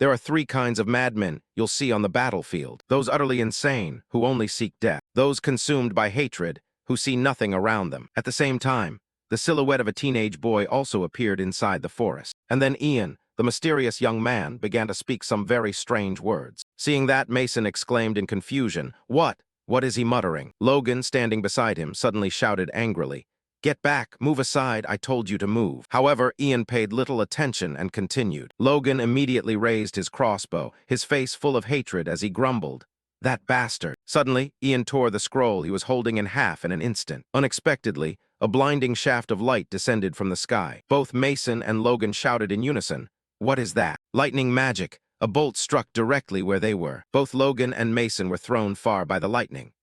There are three kinds of madmen you'll see on the battlefield. Those utterly insane, who only seek death. Those consumed by hatred, who see nothing around them. At the same time, the silhouette of a teenage boy also appeared inside the forest. And then Ian, the mysterious young man, began to speak some very strange words. Seeing that, Mason exclaimed in confusion, "What? What is he muttering?" Logan, standing beside him, suddenly shouted angrily, "Get back, move aside, I told you to move." However, Ian paid little attention and continued. Logan immediately raised his crossbow, his face full of hatred as he grumbled, "That bastard." Suddenly, Ian tore the scroll he was holding in half in an instant. Unexpectedly, a blinding shaft of light descended from the sky. Both Mason and Logan shouted in unison, "What is that?" Lightning magic. A bolt struck directly where they were. Both Logan and Mason were thrown far by the lightning.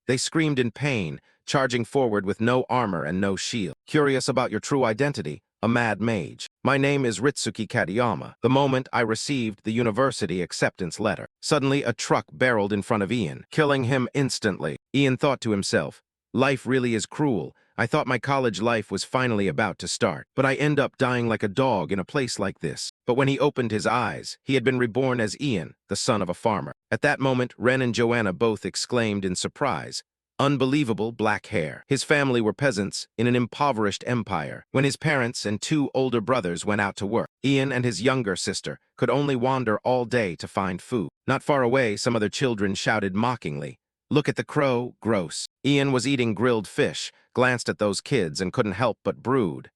They screamed in pain, charging forward with no armor and no shield. "Curious about your true identity, a mad mage. My name is Ritsuki Katayama. The moment I received the university acceptance letter." Suddenly, a truck barreled in front of Ian, killing him instantly. Ian thought to himself, "Life really is cruel. I thought my college life was finally about to start, but I end up dying like a dog in a place like this." But when he opened his eyes, he had been reborn as Ian, the son of a farmer. At that moment, Ren and Joanna both exclaimed in surprise, "Unbelievable black hair." His family were peasants in an impoverished empire. When his parents and two older brothers went out to work, Ian and his younger sister could only wander all day to find food. Not far away, some other children shouted mockingly, "Look at the crow, gross." Ian was eating grilled fish, glanced at those kids, and couldn't help but brood,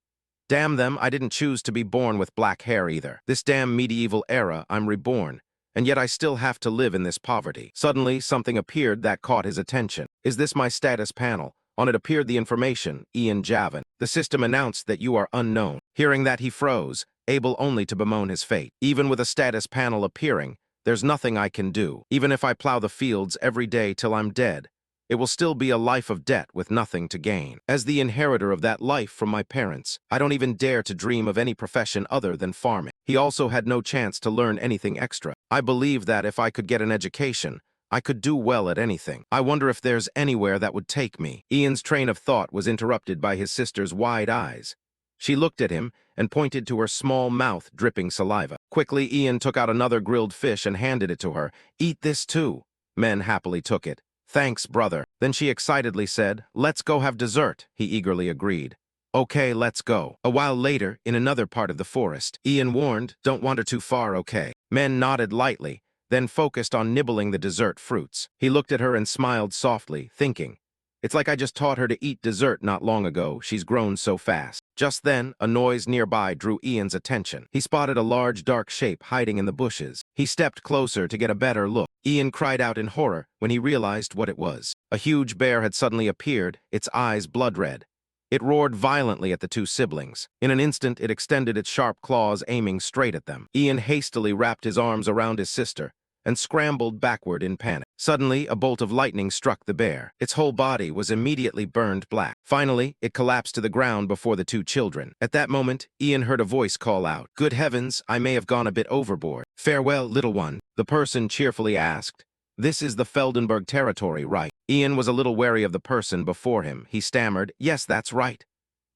"Damn them, I didn't choose to be born with black hair either. This damn medieval era, I'm reborn, and yet I still have to live in this poverty." Suddenly, something appeared that caught his attention. "Is this my status panel?" On it appeared the information, Ian Javan. "The system announced that you are unknown." Hearing that, he froze, able only to bemoan his fate. "Even with a status panel appearing, there's nothing I can do. Even if I plow the fields every day till I'm dead, it will still be a life of debt with nothing to gain. As the inheritor of that life from my parents, I don't even dare to dream of any profession other than farming." He also had no chance to learn anything extra. "I believe that if I could get an education, I could do well at anything. I wonder if there's anywhere that would take me." Ian's train of thought was interrupted by his sister's wide eyes. She looked at him and pointed to her small mouth dripping saliva. Quickly, Ian took out another grilled fish and handed it to her. "Eat this too." Men happily took it. "Thanks, brother." Then she excitedly said, "Let's go have dessert." He eagerly agreed. "Okay, let's go." A while later, in another part of the forest, Ian warned, "Don't wander too far, okay?" Men nodded lightly, then focused on nibbling the dessert fruits. He looked at her and smiled softly, thinking, "It's like I just taught her to eat dessert not long ago. She's grown so fast." Just then, a noise nearby drew Ian's attention. He spotted a large dark shape hiding in the bushes. He stepped closer to get a better look. Ian cried out in horror when he realized what it was. A huge bear had suddenly appeared, its eyes blood red. It roared violently at the two siblings. In an instant, it extended its sharp claws, aiming straight at them. Ian hastily wrapped his arms around his sister and scrambled backward in panic. Suddenly, a bolt of lightning struck the bear. Its whole body was immediately burned black. Finally, it collapsed to the ground before the two children. At that moment, Ian heard a voice call out, "Good heavens, I may have gone a bit overboard." "Farewell, little one," the person cheerfully asked. "This is the Feldenberg territory, right?" Ian was a little wary of the person before him. He stammered, "Yes, that's right,"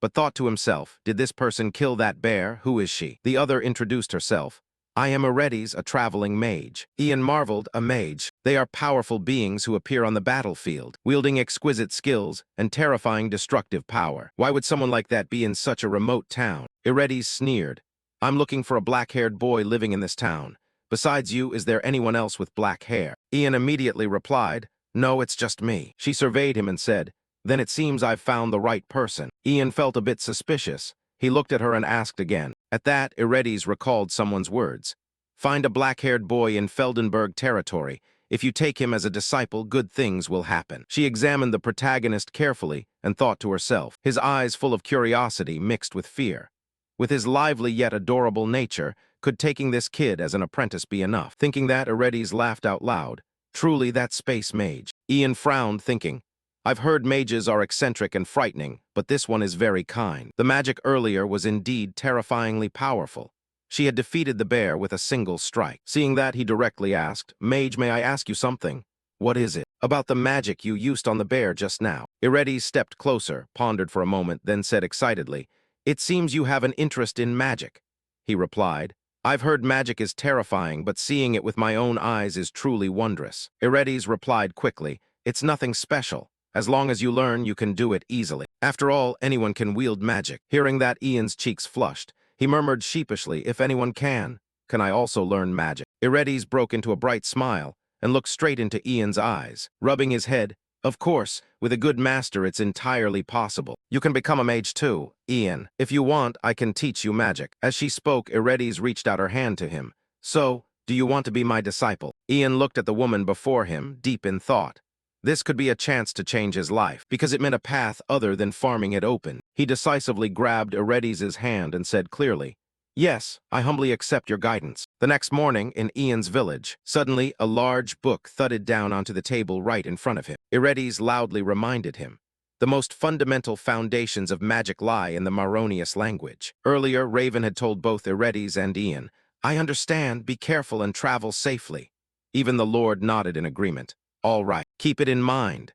but thought to himself, "Did this person kill that bear? Who is she?" The other introduced herself. "I am Eredes, a traveling mage." Ian marveled, a mage. They are powerful beings who appear on the battlefield, wielding exquisite skills and terrifying destructive power. Why would someone like that be in such a remote town? Eredes sneered, "I'm looking for a black-haired boy living in this town. Besides you, is there anyone else with black hair?" Ian immediately replied, "No, it's just me." She surveyed him and said, "Then it seems I've found the right person." Ian felt a bit suspicious. He looked at her and asked again. At that, Eredes recalled someone's words. "Find a black-haired boy in Feldenberg territory. If you take him as a disciple, good things will happen." She examined the protagonist carefully and thought to herself, his eyes full of curiosity mixed with fear. With his lively yet adorable nature, could taking this kid as an apprentice be enough? Thinking that, Eredes laughed out loud. "Truly, that space mage." Ian frowned, thinking, "I've heard mages are eccentric and frightening, but this one is very kind." The magic earlier was indeed terrifyingly powerful. She had defeated the bear with a single strike. Seeing that, he directly asked, "Mage, may I ask you something?" "What is it?" "About the magic you used on the bear just now." Eredes stepped closer, pondered for a moment, then said excitedly, "It seems you have an interest in magic." He replied, I've heard magic is terrifying, but seeing it with my own eyes is truly wondrous. Eredes replied quickly, it's nothing special. As long as you learn, you can do it easily. After all, anyone can wield magic. Hearing that, Ian's cheeks flushed. He murmured sheepishly, if anyone can I also learn magic? Eredes broke into a bright smile and looked straight into Ian's eyes, rubbing his head. Of course, with a good master it's entirely possible. You can become a mage too, Ian. If you want, I can teach you magic. As she spoke, Eredes reached out her hand to him. So, do you want to be my disciple? Ian looked at the woman before him, deep in thought. This could be a chance to change his life, because it meant a path other than farming it open. He decisively grabbed Eredes's hand and said clearly, yes, I humbly accept your guidance. The next morning, in Ian's village, suddenly a large book thudded down onto the table right in front of him. Eredes loudly reminded him, the most fundamental foundations of magic lie in the Maronius language. Earlier, Raven had told both Eredes and Ian, I understand, be careful and travel safely. Even the Lord nodded in agreement. All right, keep it in mind.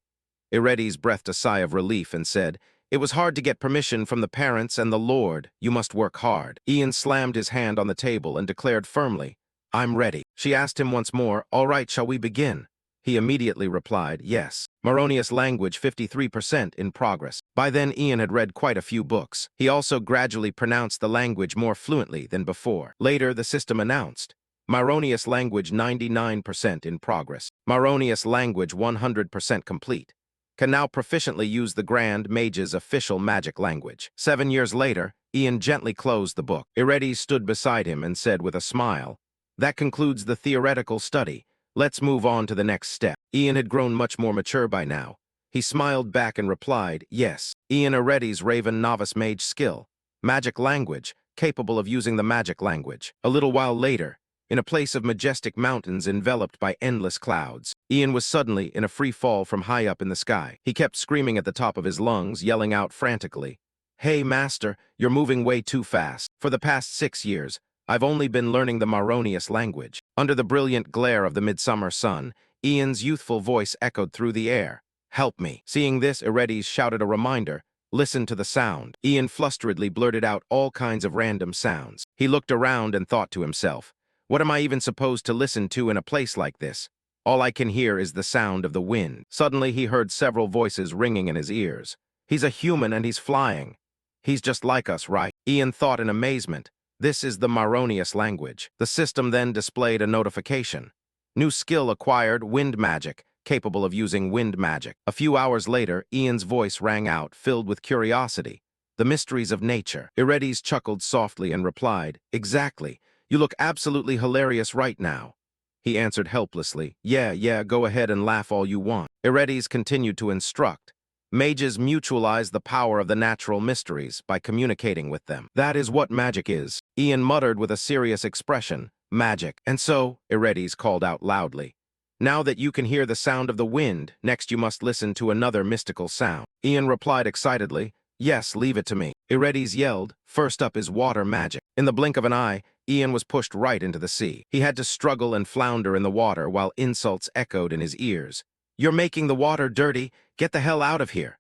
Eredes breathed a sigh of relief and said, it was hard to get permission from the parents and the Lord. You must work hard. Ian slammed his hand on the table and declared firmly, I'm ready. She asked him once more, all right, shall we begin? He immediately replied, yes. Maronius language 53% in progress. By then, Ian had read quite a few books. He also gradually pronounced the language more fluently than before. Later, the system announced, Maronius language 99% in progress. Maronius language 100% complete. Can now proficiently use the Grand Mage's official magic language. 7 years later, Ian gently closed the book. Eredes stood beside him and said with a smile, that concludes the theoretical study. Let's move on to the next step. Ian had grown much more mature by now. He smiled back and replied, yes. Ian Eredes Raven Novice Mage skill. Magic language, capable of using the magic language. A little while later, in a place of majestic mountains enveloped by endless clouds, Ian was suddenly in a free fall from high up in the sky. He kept screaming at the top of his lungs, yelling out frantically, hey, master, you're moving way too fast. For the past 6 years, I've only been learning the Maronius language. Under the brilliant glare of the midsummer sun, Ian's youthful voice echoed through the air. Help me. Seeing this, Eredes shouted a reminder. Listen to the sound. Ian flusteredly blurted out all kinds of random sounds. He looked around and thought to himself, what am I even supposed to listen to in a place like this? All I can hear is the sound of the wind. Suddenly, he heard several voices ringing in his ears. He's a human and he's flying. He's just like us, right? Ian thought in amazement. This is the Maronius language. The system then displayed a notification. New skill acquired, wind magic, capable of using wind magic. A few hours later, Ian's voice rang out, filled with curiosity. The mysteries of nature. Eredes chuckled softly and replied, exactly. You look absolutely hilarious right now. He answered helplessly, yeah, go ahead and laugh all you want. Eredes continued to instruct. Mages mutualize the power of the natural mysteries by communicating with them. That is what magic is. Ian muttered with a serious expression, magic. And so, Eredes called out loudly, now that you can hear the sound of the wind, next you must listen to another mystical sound. Ian replied excitedly, yes, leave it to me. Eredes yelled, first up is water magic. In the blink of an eye, Ian was pushed right into the sea. He had to struggle and flounder in the water while insults echoed in his ears. You're making the water dirty. Get the hell out of here.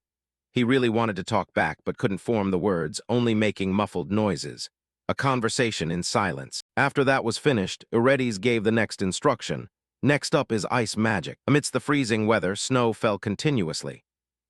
He really wanted to talk back but couldn't form the words, only making muffled noises. A conversation in silence. After that was finished, Eredes gave the next instruction. Next up is ice magic. Amidst the freezing weather, snow fell continuously.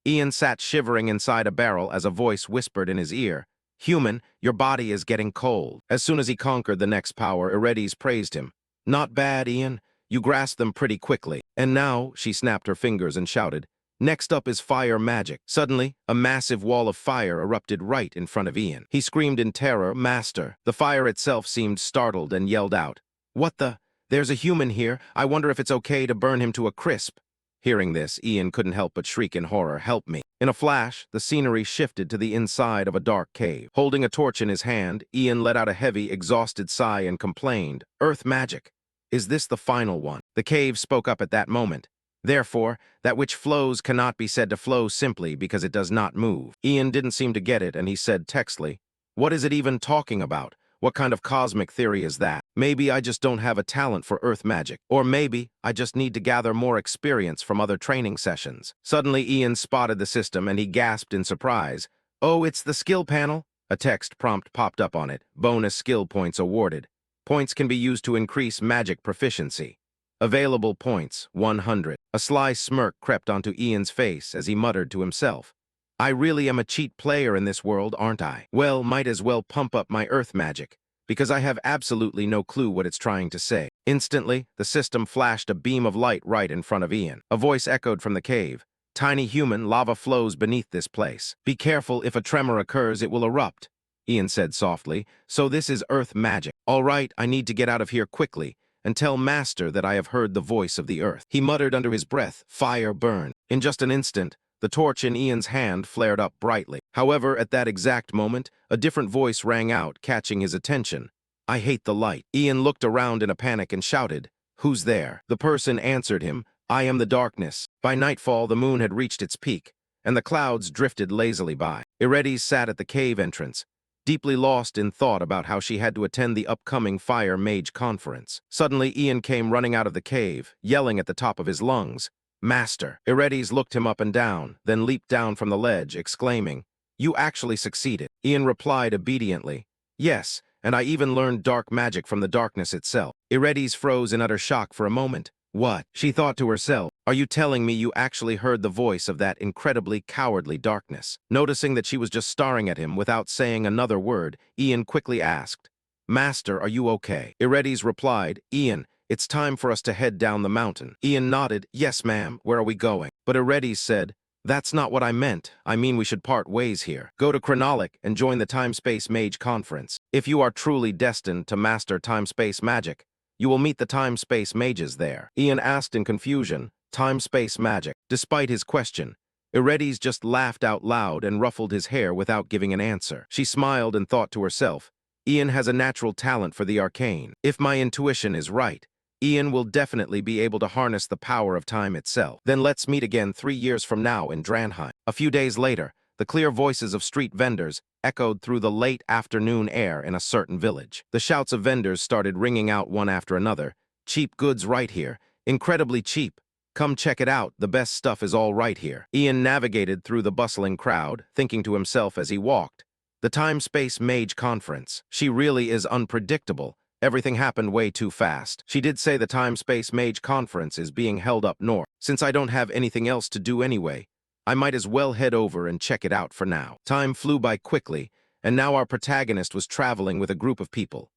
Ian sat shivering inside a barrel as a voice whispered in his ear, human, your body is getting cold. As soon as he conquered the next power, Eredes praised him. Not bad, Ian. You grasped them pretty quickly. And now, she snapped her fingers and shouted, next up is fire magic. Suddenly, a massive wall of fire erupted right in front of Ian. He screamed in terror, Master. The fire itself seemed startled and yelled out, what the? There's a human here. I wonder if it's okay to burn him to a crisp. Hearing this, Ian couldn't help but shriek in horror, help me. In a flash, the scenery shifted to the inside of a dark cave. Holding a torch in his hand, Ian let out a heavy, exhausted sigh and complained, Earth magic. Is this the final one? The cave spoke up at that moment. Therefore, that which flows cannot be said to flow simply because it does not move. Ian didn't seem to get it, and he said textly, what is it even talking about? What kind of cosmic theory is that? Maybe I just don't have a talent for earth magic. Or maybe I just need to gather more experience from other training sessions. Suddenly, Ian spotted the system and he gasped in surprise. Oh, it's the skill panel. A text prompt popped up on it. Bonus skill points awarded. Points can be used to increase magic proficiency. Available points, 100. A sly smirk crept onto Ian's face as he muttered to himself. I really am a cheat player in this world, aren't I? Well, might as well pump up my earth magic, because I have absolutely no clue what it's trying to say. Instantly, the system flashed a beam of light right in front of Ian. A voice echoed from the cave. Tiny human, lava flows beneath this place. Be careful, if a tremor occurs, it will erupt, Ian said softly. So this is earth magic. All right, I need to get out of here quickly and tell Master that I have heard the voice of the earth. He muttered under his breath, fire burn. In just an instant, the torch in Ian's hand flared up brightly. However, at that exact moment, a different voice rang out, catching his attention. I hate the light. Ian looked around in a panic and shouted, Who's there? The person answered him, I am the darkness. By nightfall, the moon had reached its peak, and the clouds drifted lazily by. Eredes sat at the cave entrance, deeply lost in thought about how she had to attend the upcoming Fire Mage conference. Suddenly, Ian came running out of the cave, yelling at the top of his lungs, Master! Eredes looked him up and down, then leaped down from the ledge, exclaiming, You actually succeeded. Ian replied obediently, Yes, and I even learned dark magic from the darkness itself. Eredes froze in utter shock for a moment. What? She thought to herself, Are you telling me you actually heard the voice of that incredibly cowardly darkness? Noticing that she was just staring at him without saying another word, Ian quickly asked, Master, are you okay? Eredes replied, Ian, it's time for us to head down the mountain. Ian nodded, Yes, ma'am, where are we going? But Eredes said, That's not what I meant. I mean we should part ways here. Go to Chronolic and join the Time-Space Mage Conference. If you are truly destined to master time-space magic, you will meet the time-space mages there. Ian asked in confusion, Time-space magic. Despite his question, Eredes just laughed out loud and ruffled his hair without giving an answer. She smiled and thought to herself, Ian has a natural talent for the arcane. If my intuition is right, Ian will definitely be able to harness the power of time itself. Then let's meet again 3 years from now in Dranheim. A few days later, the clear voices of street vendors echoed through the late afternoon air in a certain village. The shouts of vendors started ringing out one after another. Cheap goods right here. Incredibly cheap. Come check it out. The best stuff is all right here. Ian navigated through the bustling crowd, thinking to himself as he walked, The Time-Space Mage Conference. She really is unpredictable. Everything happened way too fast. She did say the Time-Space Mage Conference is being held up north. Since I don't have anything else to do anyway, I might as well head over and check it out for now. Time flew by quickly, and now our protagonist was traveling with a group of people.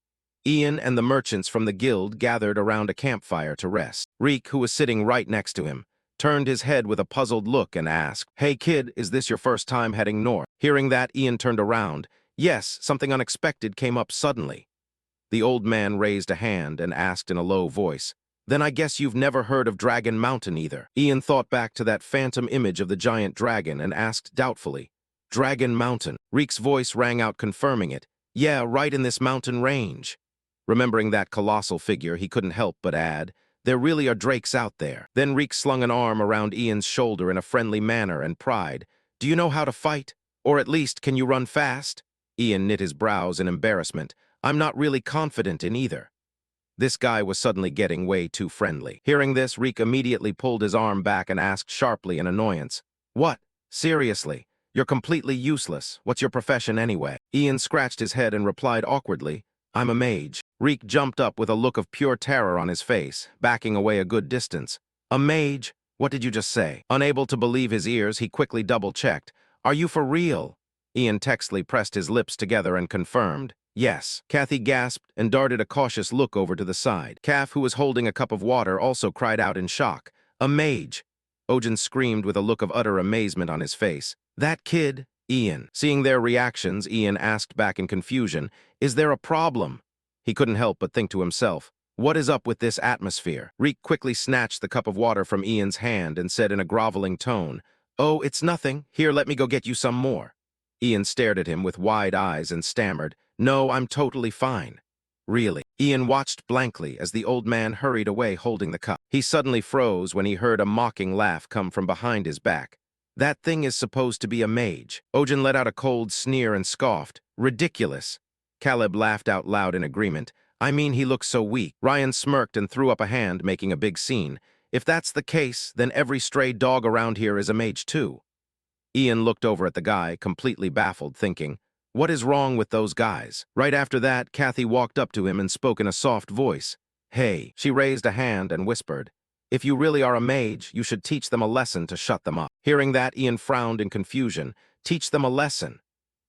Ian and the merchants from the guild gathered around a campfire to rest. Reek, who was sitting right next to him, turned his head with a puzzled look and asked, Hey kid, is this your first time heading north? Hearing that, Ian turned around. Yes, something unexpected came up suddenly. The old man raised a hand and asked in a low voice, Then I guess you've never heard of Dragon Mountain either. Ian thought back to that phantom image of the giant dragon and asked doubtfully, Dragon Mountain. Reek's voice rang out confirming it. Yeah, right in this mountain range. Remembering that colossal figure, he couldn't help but add, There really are drakes out there. Then Reek slung an arm around Ian's shoulder in a friendly manner and pried, Do you know how to fight? Or at least, can you run fast? Ian knit his brows in embarrassment. I'm not really confident in either. This guy was suddenly getting way too friendly. Hearing this, Reek immediately pulled his arm back and asked sharply in annoyance, What? Seriously? You're completely useless. What's your profession anyway? Ian scratched his head and replied awkwardly, I'm a mage. Reek jumped up with a look of pure terror on his face, backing away a good distance. A mage? What did you just say? Unable to believe his ears, he quickly double-checked. Are you for real? Ian textly pressed his lips together and confirmed, Yes. Kathy gasped and darted a cautious look over to the side. Kath, who was holding a cup of water, also cried out in shock. A mage! Ojin screamed with a look of utter amazement on his face. That kid? Ian. Seeing their reactions, Ian asked back in confusion, Is there a problem? He couldn't help but think to himself, What is up with this atmosphere? Reek quickly snatched the cup of water from Ian's hand and said in a groveling tone, Oh, it's nothing. Here, let me go get you some more. Ian stared at him with wide eyes and stammered, No, I'm totally fine. Really? Ian watched blankly as the old man hurried away holding the cup. He suddenly froze when he heard a mocking laugh come from behind his back. That thing is supposed to be a mage. Ojin let out a cold sneer and scoffed. Ridiculous. Caleb laughed out loud in agreement. I mean, he looks so weak. Ryan smirked and threw up a hand, making a big scene. If that's the case, then every stray dog around here is a mage too. Ian looked over at the guy, completely baffled, thinking, What is wrong with those guys? Right after that, Kathy walked up to him and spoke in a soft voice. Hey, she raised a hand and whispered, if you really are a mage, you should teach them a lesson to shut them up. Hearing that, Ian frowned in confusion. Teach them a lesson.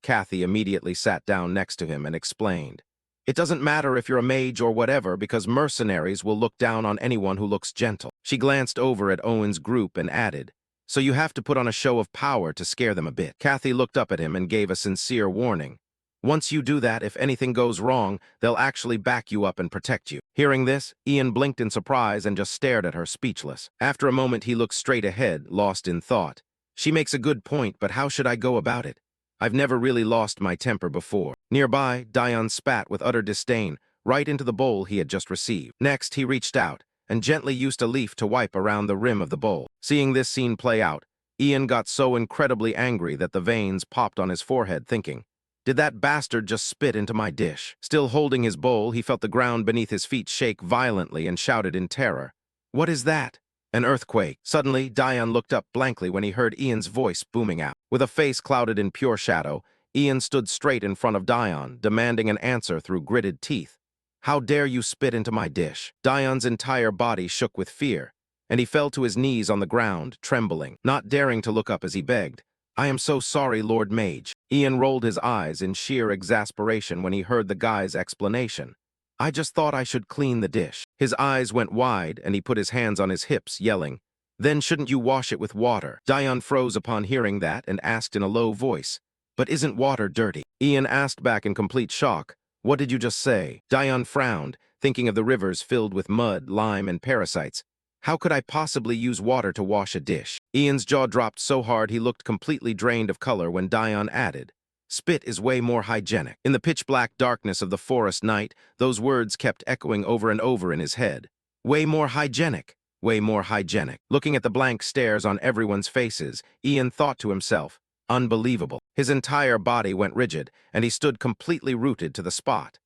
Kathy immediately sat down next to him and explained. It doesn't matter if you're a mage or whatever, because mercenaries will look down on anyone who looks gentle. She glanced over at Owen's group and added, so you have to put on a show of power to scare them a bit. Kathy looked up at him and gave a sincere warning. Once you do that, if anything goes wrong, they'll actually back you up and protect you. Hearing this, Ian blinked in surprise and just stared at her, speechless. After a moment, he looked straight ahead, lost in thought. She makes a good point, but how should I go about it? I've never really lost my temper before. Nearby, Dion spat with utter disdain, right into the bowl he had just received. Next, he reached out and gently used a leaf to wipe around the rim of the bowl. Seeing this scene play out, Ian got so incredibly angry that the veins popped on his forehead, thinking, did that bastard just spit into my dish? Still holding his bowl, he felt the ground beneath his feet shake violently and shouted in terror. What is that? An earthquake. Suddenly, Dion looked up blankly when he heard Ian's voice booming out. With a face clouded in pure shadow, Ian stood straight in front of Dion, demanding an answer through gritted teeth. How dare you spit into my dish? Dion's entire body shook with fear, and he fell to his knees on the ground, trembling, not daring to look up as he begged. I am so sorry, Lord Mage. Ian rolled his eyes in sheer exasperation when he heard the guy's explanation. I just thought I should clean the dish. His eyes went wide and he put his hands on his hips, yelling, then shouldn't you wash it with water? Dion froze upon hearing that and asked in a low voice, but isn't water dirty? Ian asked back in complete shock, what did you just say? Dion frowned, thinking of the rivers filled with mud, lime, and parasites. How could I possibly use water to wash a dish? Ian's jaw dropped so hard he looked completely drained of color when Dion added, spit is way more hygienic. In the pitch-black darkness of the forest night, those words kept echoing over and over in his head. Way more hygienic. Way more hygienic. Looking at the blank stares on everyone's faces, Ian thought to himself, unbelievable. His entire body went rigid, and he stood completely rooted to the spot.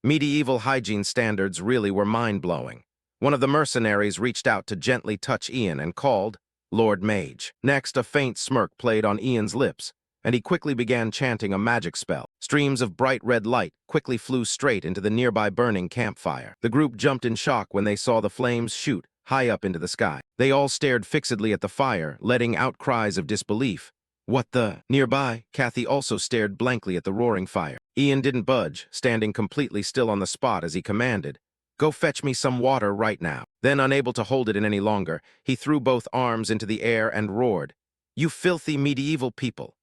Medieval hygiene standards really were mind-blowing. One of the mercenaries reached out to gently touch Ian and called, Lord Mage. Next, a faint smirk played on Ian's lips, and he quickly began chanting a magic spell. Streams of bright red light quickly flew straight into the nearby burning campfire. The group jumped in shock when they saw the flames shoot high up into the sky. They all stared fixedly at the fire, letting out cries of disbelief. What the? Nearby, Kathy also stared blankly at the roaring fire. Ian didn't budge, standing completely still on the spot as he commanded, go fetch me some water right now. Then, unable to hold it in any longer, he threw both arms into the air and roared, you filthy medieval people.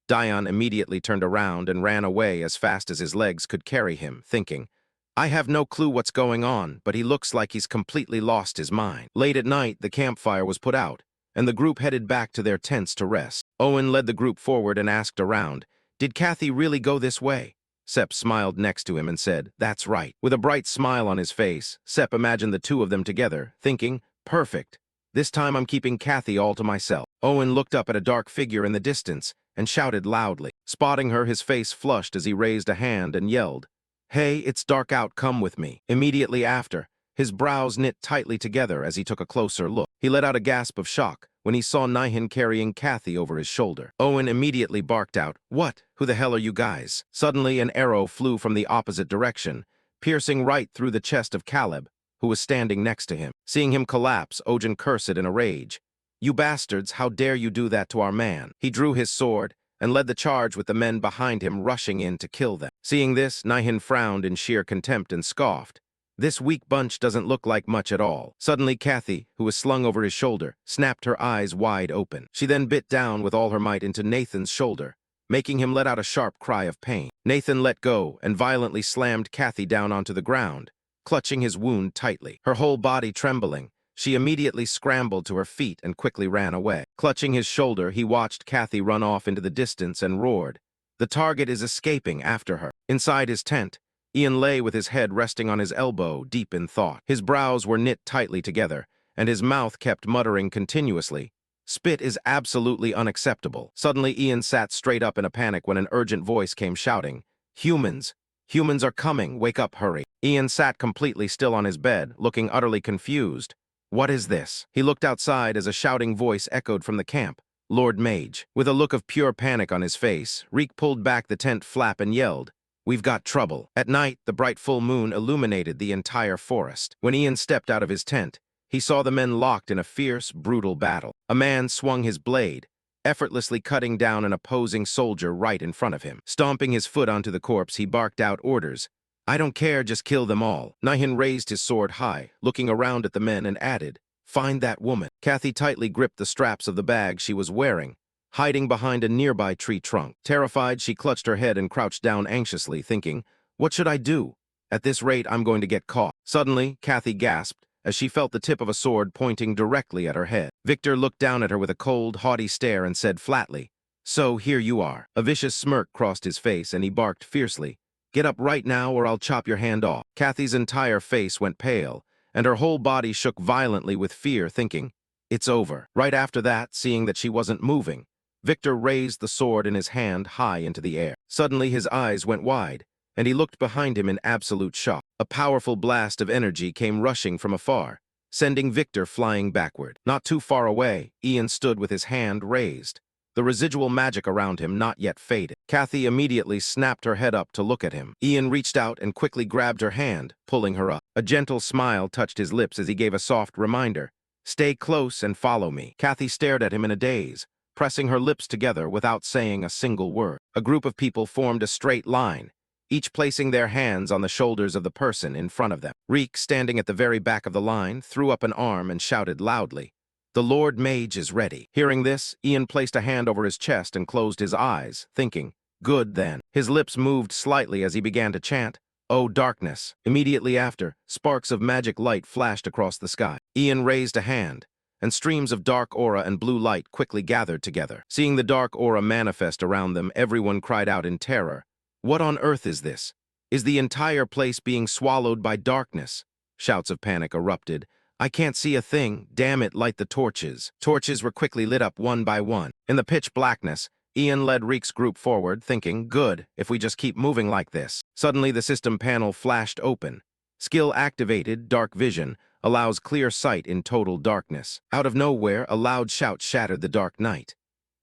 Dion immediately turned around and ran away as fast as his legs could carry him, thinking, I have no clue what's going on, but he looks like he's completely lost his mind. Late at night, the campfire was put out, and the group headed back to their tents to rest. Owen led the group forward and asked around, did Kathy really go this way? Sepp smiled next to him and said, that's right. With a bright smile on his face, Sepp imagined the two of them together, thinking, perfect. This time I'm keeping Kathy all to myself. Owen looked up at a dark figure in the distance and shouted loudly. Spotting her, his face flushed as he raised a hand and yelled, hey, it's dark out, come with me. Immediately after, his brows knit tightly together as he took a closer look. He let out a gasp of shock when he saw Nihin carrying Kathy over his shoulder. Owen immediately barked out, what? Who the hell are you guys? Suddenly, an arrow flew from the opposite direction, piercing right through the chest of Caleb, who was standing next to him. Seeing him collapse, Ojen cursed in a rage. You bastards, how dare you do that to our man? He drew his sword and led the charge with the men behind him rushing in to kill them. Seeing this, Nihin frowned in sheer contempt and scoffed. This weak bunch doesn't look like much at all. Suddenly, Kathy, who was slung over his shoulder, snapped her eyes wide open. She then bit down with all her might into Nathan's shoulder, making him let out a sharp cry of pain. Nathan let go and violently slammed Kathy down onto the ground, clutching his wound tightly. Her whole body trembling, she immediately scrambled to her feet and quickly ran away. Clutching his shoulder, he watched Kathy run off into the distance and roared, the target is escaping after her. Inside his tent, Ian lay with his head resting on his elbow, deep in thought. His brows were knit tightly together, and his mouth kept muttering continuously, spit is absolutely unacceptable. Suddenly, Ian sat straight up in a panic when an urgent voice came shouting, humans! Humans are coming! Wake up, hurry! Ian sat completely still on his bed, looking utterly confused. What is this? He looked outside as a shouting voice echoed from the camp. Lord Mage. With a look of pure panic on his face, Reek pulled back the tent flap and yelled, "We've got trouble." At night, the bright full moon illuminated the entire forest. When Ian stepped out of his tent, he saw the men locked in a fierce, brutal battle. A man swung his blade, effortlessly cutting down an opposing soldier right in front of him. Stomping his foot onto the corpse, he barked out orders. "I don't care, just kill them all." Nihin raised his sword high, looking around at the men and added, "Find that woman." Kathy tightly gripped the straps of the bag she was wearing, hiding behind a nearby tree trunk. Terrified, she clutched her head and crouched down anxiously, thinking, "What should I do? At this rate, I'm going to get caught." Suddenly, Kathy gasped as she felt the tip of a sword pointing directly at her head. Victor looked down at her with a cold, haughty stare and said flatly, "So here you are." A vicious smirk crossed his face and he barked fiercely, "Get up right now or I'll chop your hand off." Kathy's entire face went pale, and her whole body shook violently with fear, thinking, "It's over." Right after that, seeing that she wasn't moving, Victor raised the sword in his hand high into the air. Suddenly his eyes went wide, and he looked behind him in absolute shock. A powerful blast of energy came rushing from afar, sending Victor flying backward. Not too far away, Ian stood with his hand raised, the residual magic around him not yet faded. Kathy immediately snapped her head up to look at him. Ian reached out and quickly grabbed her hand, pulling her up. A gentle smile touched his lips as he gave a soft reminder, "Stay close and follow me." Kathy stared at him in a daze, pressing her lips together without saying a single word. A group of people formed a straight line, each placing their hands on the shoulders of the person in front of them. Reek, standing at the very back of the line, threw up an arm and shouted loudly, "The Lord Mage is ready." Hearing this, Ian placed a hand over his chest and closed his eyes, thinking, "Good then." His lips moved slightly as he began to chant, "Oh, darkness." Immediately after, sparks of magic light flashed across the sky. Ian raised a hand, and streams of dark aura and blue light quickly gathered together. Seeing the dark aura manifest around them, everyone cried out in terror, "What on earth is this? Is the entire place being swallowed by darkness?" Shouts of panic erupted. "I can't see a thing. Damn it, light the torches." Torches were quickly lit up one by one. In the pitch blackness, Ian led Reek's group forward, thinking, "Good, if we just keep moving like this." Suddenly, the system panel flashed open. Skill activated, dark vision, allows clear sight in total darkness. Out of nowhere, a loud shout shattered the dark night.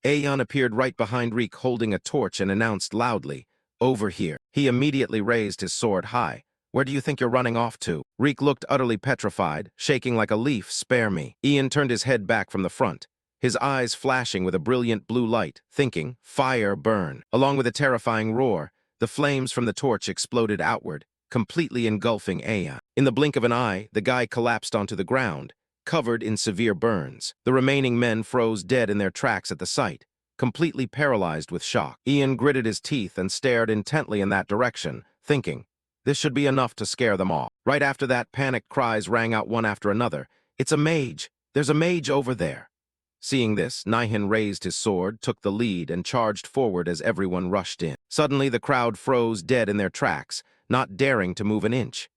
Aeon appeared right behind Reek holding a torch and announced loudly, "Over here." He immediately raised his sword high. "Where do you think you're running off to?" Reek looked utterly petrified, shaking like a leaf. "Spare me." Ian turned his head back from the front, his eyes flashing with a brilliant blue light, thinking, "Fire burn." Along with a terrifying roar, the flames from the torch exploded outward, completely engulfing Aeon. In the blink of an eye, the guy collapsed onto the ground, covered in severe burns. The remaining men froze dead in their tracks at the sight, completely paralyzed with shock. Ian gritted his teeth and stared intently in that direction, thinking, this should be enough to scare them all. Right after that, panicked cries rang out one after another. "It's a mage! There's a mage over there!" Seeing this, Nihin raised his sword, took the lead, and charged forward as everyone rushed in. Suddenly, the crowd froze dead in their tracks, not daring to move an inch.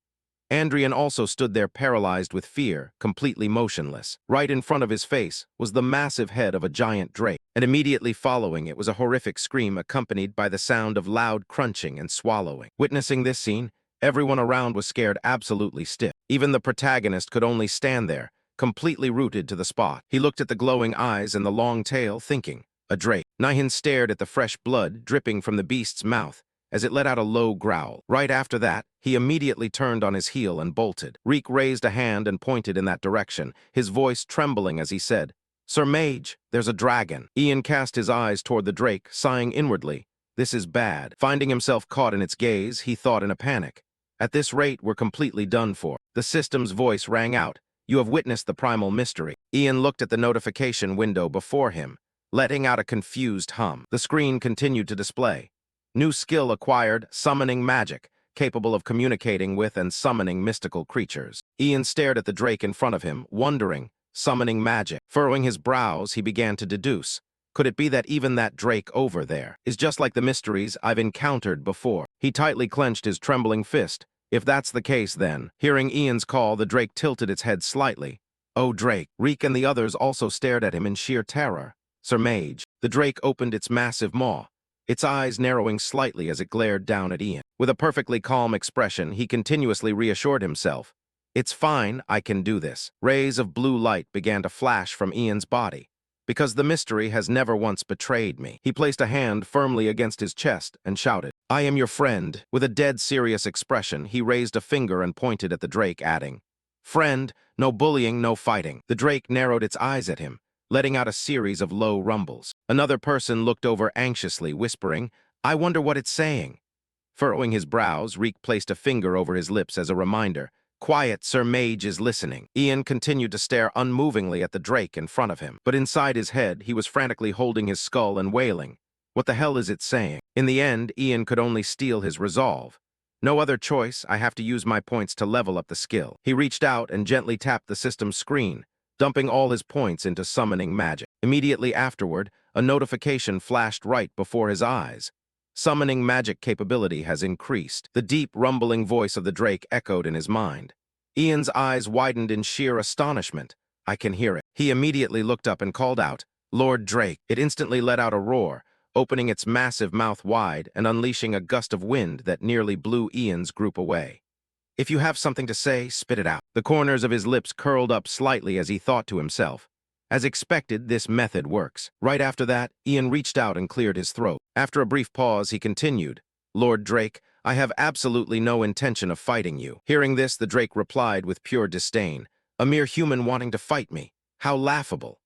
Andrian also stood there paralyzed with fear, completely motionless. Right in front of his face was the massive head of a giant drake, and immediately following it was a horrific scream accompanied by the sound of loud crunching and swallowing. Witnessing this scene, everyone around was scared absolutely stiff. Even the protagonist could only stand there, completely rooted to the spot. He looked at the glowing eyes and the long tail, thinking, a drake. Nihin stared at the fresh blood dripping from the beast's mouth as it let out a low growl. Right after that, he immediately turned on his heel and bolted. Reek raised a hand and pointed in that direction, his voice trembling as he said, "Sir Mage, there's a dragon." Ian cast his eyes toward the drake, sighing inwardly, "This is bad." Finding himself caught in its gaze, he thought in a panic, "At this rate, we're completely done for." The system's voice rang out, "You have witnessed the primal mystery." Ian looked at the notification window before him, letting out a confused hum. The screen continued to display, "New skill acquired, summoning magic, capable of communicating with and summoning mystical creatures." Ian stared at the drake in front of him, wondering, summoning magic. Furrowing his brows, he began to deduce, could it be that even that drake over there is just like the mysteries I've encountered before? He tightly clenched his trembling fist. If that's the case, then, hearing Ian's call, the drake tilted its head slightly. "Oh, Drake." Reek and the others also stared at him in sheer terror. "Sir Mage." The drake opened its massive maw, its eyes narrowing slightly as it glared down at Ian. With a perfectly calm expression, he continuously reassured himself, "It's fine, I can do this." Rays of blue light began to flash from Ian's body, because the mystery has never once betrayed me. He placed a hand firmly against his chest and shouted, "I am your friend." With a dead serious expression, he raised a finger and pointed at the Drake, adding, "Friend, no bullying, no fighting." The Drake narrowed its eyes at him, letting out a series of low rumbles. Another person looked over anxiously, whispering, "I wonder what it's saying." Furrowing his brows, Reek placed a finger over his lips as a reminder. "Quiet, Sir Mage is listening." Ian continued to stare unmovingly at the Drake in front of him, but inside his head, he was frantically holding his skull and wailing, "What the hell is it saying?" In the end, Ian could only steel his resolve. "No other choice, I have to use my points to level up the skill." He reached out and gently tapped the system's screen, dumping all his points into summoning magic. Immediately afterward, a notification flashed right before his eyes. Summoning magic capability has increased. The deep, rumbling voice of the Drake echoed in his mind. Ian's eyes widened in sheer astonishment. "I can hear it." He immediately looked up and called out, "Lord Drake." It instantly let out a roar, opening its massive mouth wide and unleashing a gust of wind that nearly blew Ian's group away. "If you have something to say, spit it out." The corners of his lips curled up slightly as he thought to himself, "As expected, this method works." Right after that, Ian reached out and cleared his throat. After a brief pause, he continued, "Lord Drake, I have absolutely no intention of fighting you." Hearing this, the Drake replied with pure disdain, "A mere human wanting to fight me? How laughable."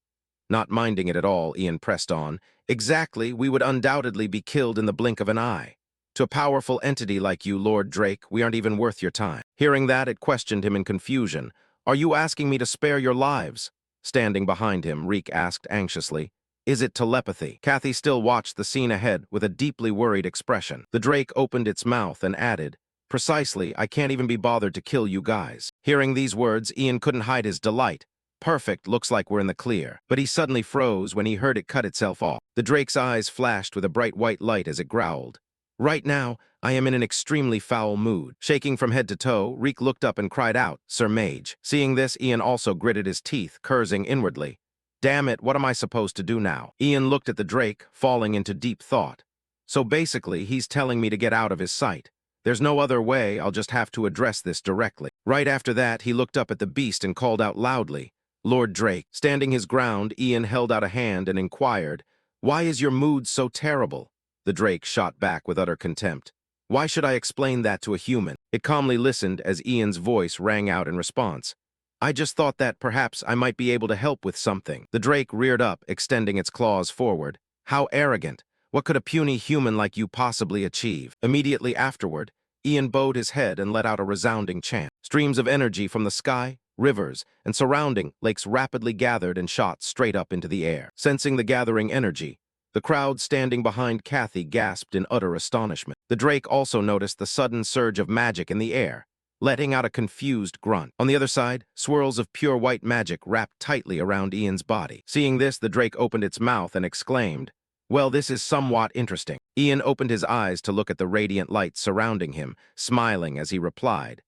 Not minding it at all, Ian pressed on, "Exactly, we would undoubtedly be killed in the blink of an eye. To a powerful entity like you, Lord Drake, we aren't even worth your time." Hearing that, it questioned him in confusion. "Are you asking me to spare your lives?" Standing behind him, Reek asked anxiously, "Is it telepathy?" Kathy still watched the scene ahead with a deeply worried expression. The Drake opened its mouth and added, "Precisely, I can't even be bothered to kill you guys." Hearing these words, Ian couldn't hide his delight. "Perfect, looks like we're in the clear." But he suddenly froze when he heard it cut itself off. The Drake's eyes flashed with a bright white light as it growled, "Right now, I am in an extremely foul mood." Shaking from head to toe, Reek looked up and cried out, "Sir Mage." Seeing this, Ian also gritted his teeth, cursing inwardly. "Damn it, what am I supposed to do now?" Ian looked at the Drake, falling into deep thought. So basically, he's telling me to get out of his sight. There's no other way, I'll just have to address this directly. Right after that, he looked up at the beast and called out loudly, "Lord Drake." Standing his ground, Ian held out a hand and inquired, "Why is your mood so terrible?" The Drake shot back with utter contempt. "Why should I explain that to a human?" It calmly listened as Ian's voice rang out in response. "I just thought that perhaps I might be able to help with something." The Drake reared up, extending its claws forward. "How arrogant! What could a puny human like you possibly achieve?" Immediately afterward, Ian bowed his head and let out a resounding chant. Streams of energy from the sky, rivers, and surrounding lakes rapidly gathered and shot straight up into the air. Sensing the gathering energy, the crowd standing behind Kathy gasped in utter astonishment. The Drake also noticed the sudden surge of magic in the air, letting out a confused grunt. On the other side, swirls of pure white magic wrapped tightly around Ian's body. Seeing this, the Drake opened its mouth and exclaimed, "Well, this is somewhat interesting." Ian opened his eyes to look at the radiant light surrounding him, smiling as he replied,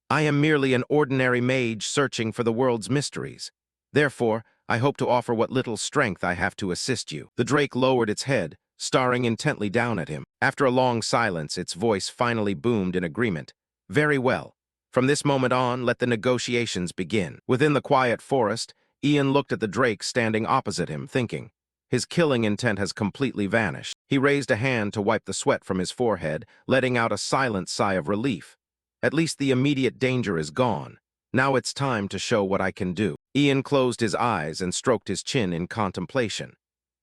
"I am merely an ordinary mage searching for the world's mysteries. Therefore, I hope to offer what little strength I have to assist you." The Drake lowered its head, staring intently down at him. After a long silence, its voice finally boomed in agreement. "Very well. From this moment on, let the negotiations begin." Within the quiet forest, Ian looked at the Drake standing opposite him, thinking, his killing intent has completely vanished. He raised a hand to wipe the sweat from his forehead, letting out a silent sigh of relief. At least the immediate danger is gone. Now it's time to show what I can do. Ian closed his eyes and stroked his chin in contemplation.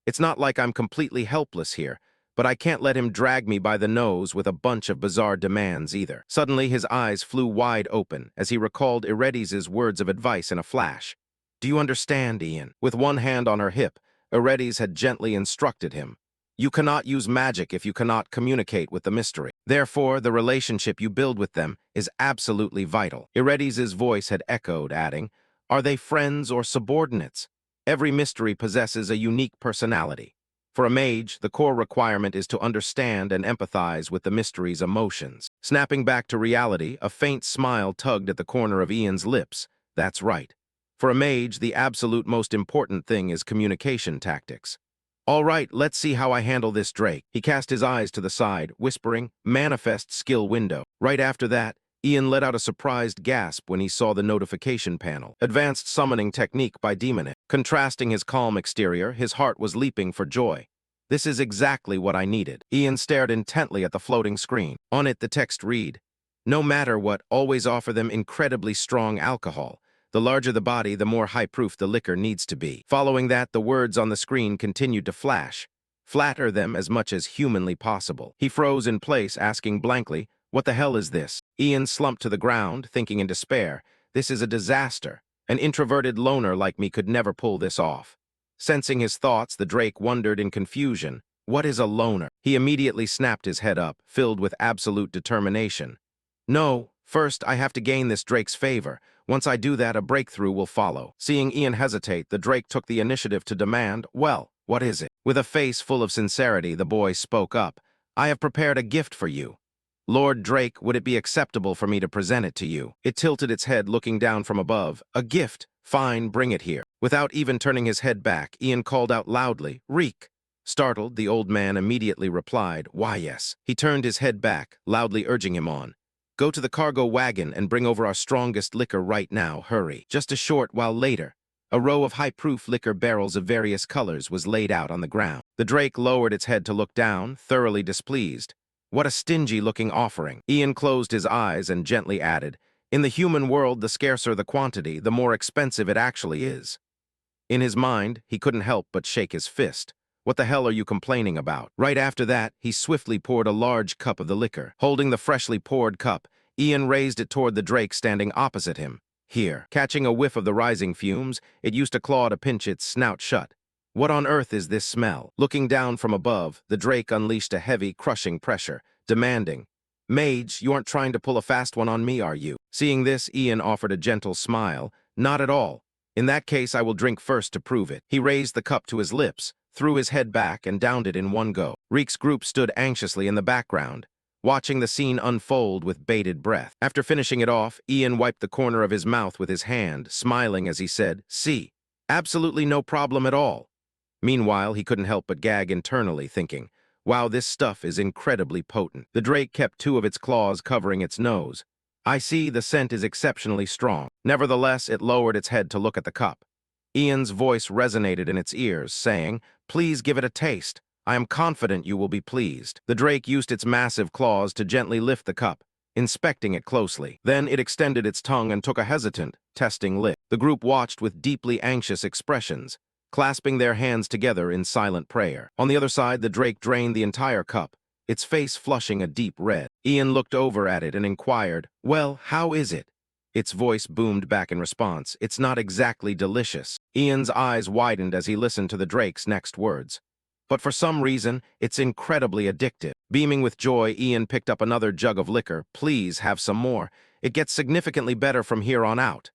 It's not like I'm completely helpless here, but I can't let him drag me by the nose with a bunch of bizarre demands either. Suddenly, his eyes flew wide open as he recalled Eredis' words of advice in a flash. "Do you understand, Ian?" With one hand on her hip, Eredis had gently instructed him. "You cannot use magic if you cannot communicate with the mystery. Therefore, the relationship you build with them is absolutely vital." Eredis' voice had echoed, adding, "Are they friends or subordinates? Every mystery possesses a unique personality. For a mage, the core requirement is to understand and empathize with the mystery's emotions." Snapping back to reality, a faint smile tugged at the corner of Ian's lips. That's right. For a mage, the absolute most important thing is communication tactics. "All right, let's see how I handle this Drake." He cast his eyes to the side, whispering, "Manifest skill window." Right after that, Ian let out a surprised gasp when he saw the notification panel. Advanced summoning technique by Demon. Contrasting his calm exterior, his heart was leaping for joy. This is exactly what I needed. Ian stared intently at the floating screen. On it, the text read, "No matter what, always offer them incredibly strong alcohol. The larger the body, the more high-proof the liquor needs to be." Following that, the words on the screen continued to flash. "Flatter them as much as humanly possible." He froze in place, asking blankly, "What the hell is this?" Ian slumped to the ground, thinking in despair, "This is a disaster. An introverted loner like me could never pull this off." Sensing his thoughts, the Drake wondered in confusion, "What is a loner?" He immediately snapped his head up, filled with absolute determination. "No, first I have to gain this Drake's favor. Once I do that, a breakthrough will follow." Seeing Ian hesitate, the Drake took the initiative to demand, "Well, what is it?" With a face full of sincerity, the boy spoke up, "I have prepared a gift for you. Lord Drake, would it be acceptable for me to present it to you?" It tilted its head, looking down from above. "A gift? Fine, bring it here." Without even turning his head back, Ian called out loudly, "Reek!" Startled, the old man immediately replied, "Why, yes." He turned his head back, loudly urging him on. "Go to the cargo wagon and bring over our strongest liquor right now, hurry." Just a short while later, a row of high-proof liquor barrels of various colors was laid out on the ground. The Drake lowered its head to look down, thoroughly displeased. What a stingy-looking offering. Ian closed his eyes and gently added, "In the human world, the scarcer the quantity, the more expensive it actually is." In his mind, he couldn't help but shake his fist. "What the hell are you complaining about?" Right after that, he swiftly poured a large cup of the liquor. Holding the freshly poured cup, Ian raised it toward the Drake standing opposite him. "Here." Catching a whiff of the rising fumes, it used a claw to pinch its snout shut. "What on earth is this smell?" Looking down from above, the Drake unleashed a heavy, crushing pressure, demanding, "Mage, you aren't trying to pull a fast one on me, are you?" Seeing this, Ian offered a gentle smile. "Not at all. In that case, I will drink first to prove it." He raised the cup to his lips, threw his head back, and downed it in one go. Reek's group stood anxiously in the background, watching the scene unfold with bated breath. After finishing it off, Ian wiped the corner of his mouth with his hand, smiling as he said, "See, absolutely no problem at all." Meanwhile, he couldn't help but gag internally, thinking, "Wow, this stuff is incredibly potent." The Drake kept two of its claws covering its nose. "I see, the scent is exceptionally strong." Nevertheless, it lowered its head to look at the cup. Ian's voice resonated in its ears, saying, "Please give it a taste. I am confident you will be pleased." The Drake used its massive claws to gently lift the cup, inspecting it closely. Then it extended its tongue and took a hesitant, testing lick. The group watched with deeply anxious expressions, clasping their hands together in silent prayer. On the other side, the Drake drained the entire cup, its face flushing a deep red. Ian looked over at it and inquired, "Well, how is it?" Its voice boomed back in response, "It's not exactly delicious." Ian's eyes widened as he listened to the Drake's next words. "But for some reason, it's incredibly addictive." Beaming with joy, Ian picked up another jug of liquor. "Please have some more. It gets significantly better from here on out."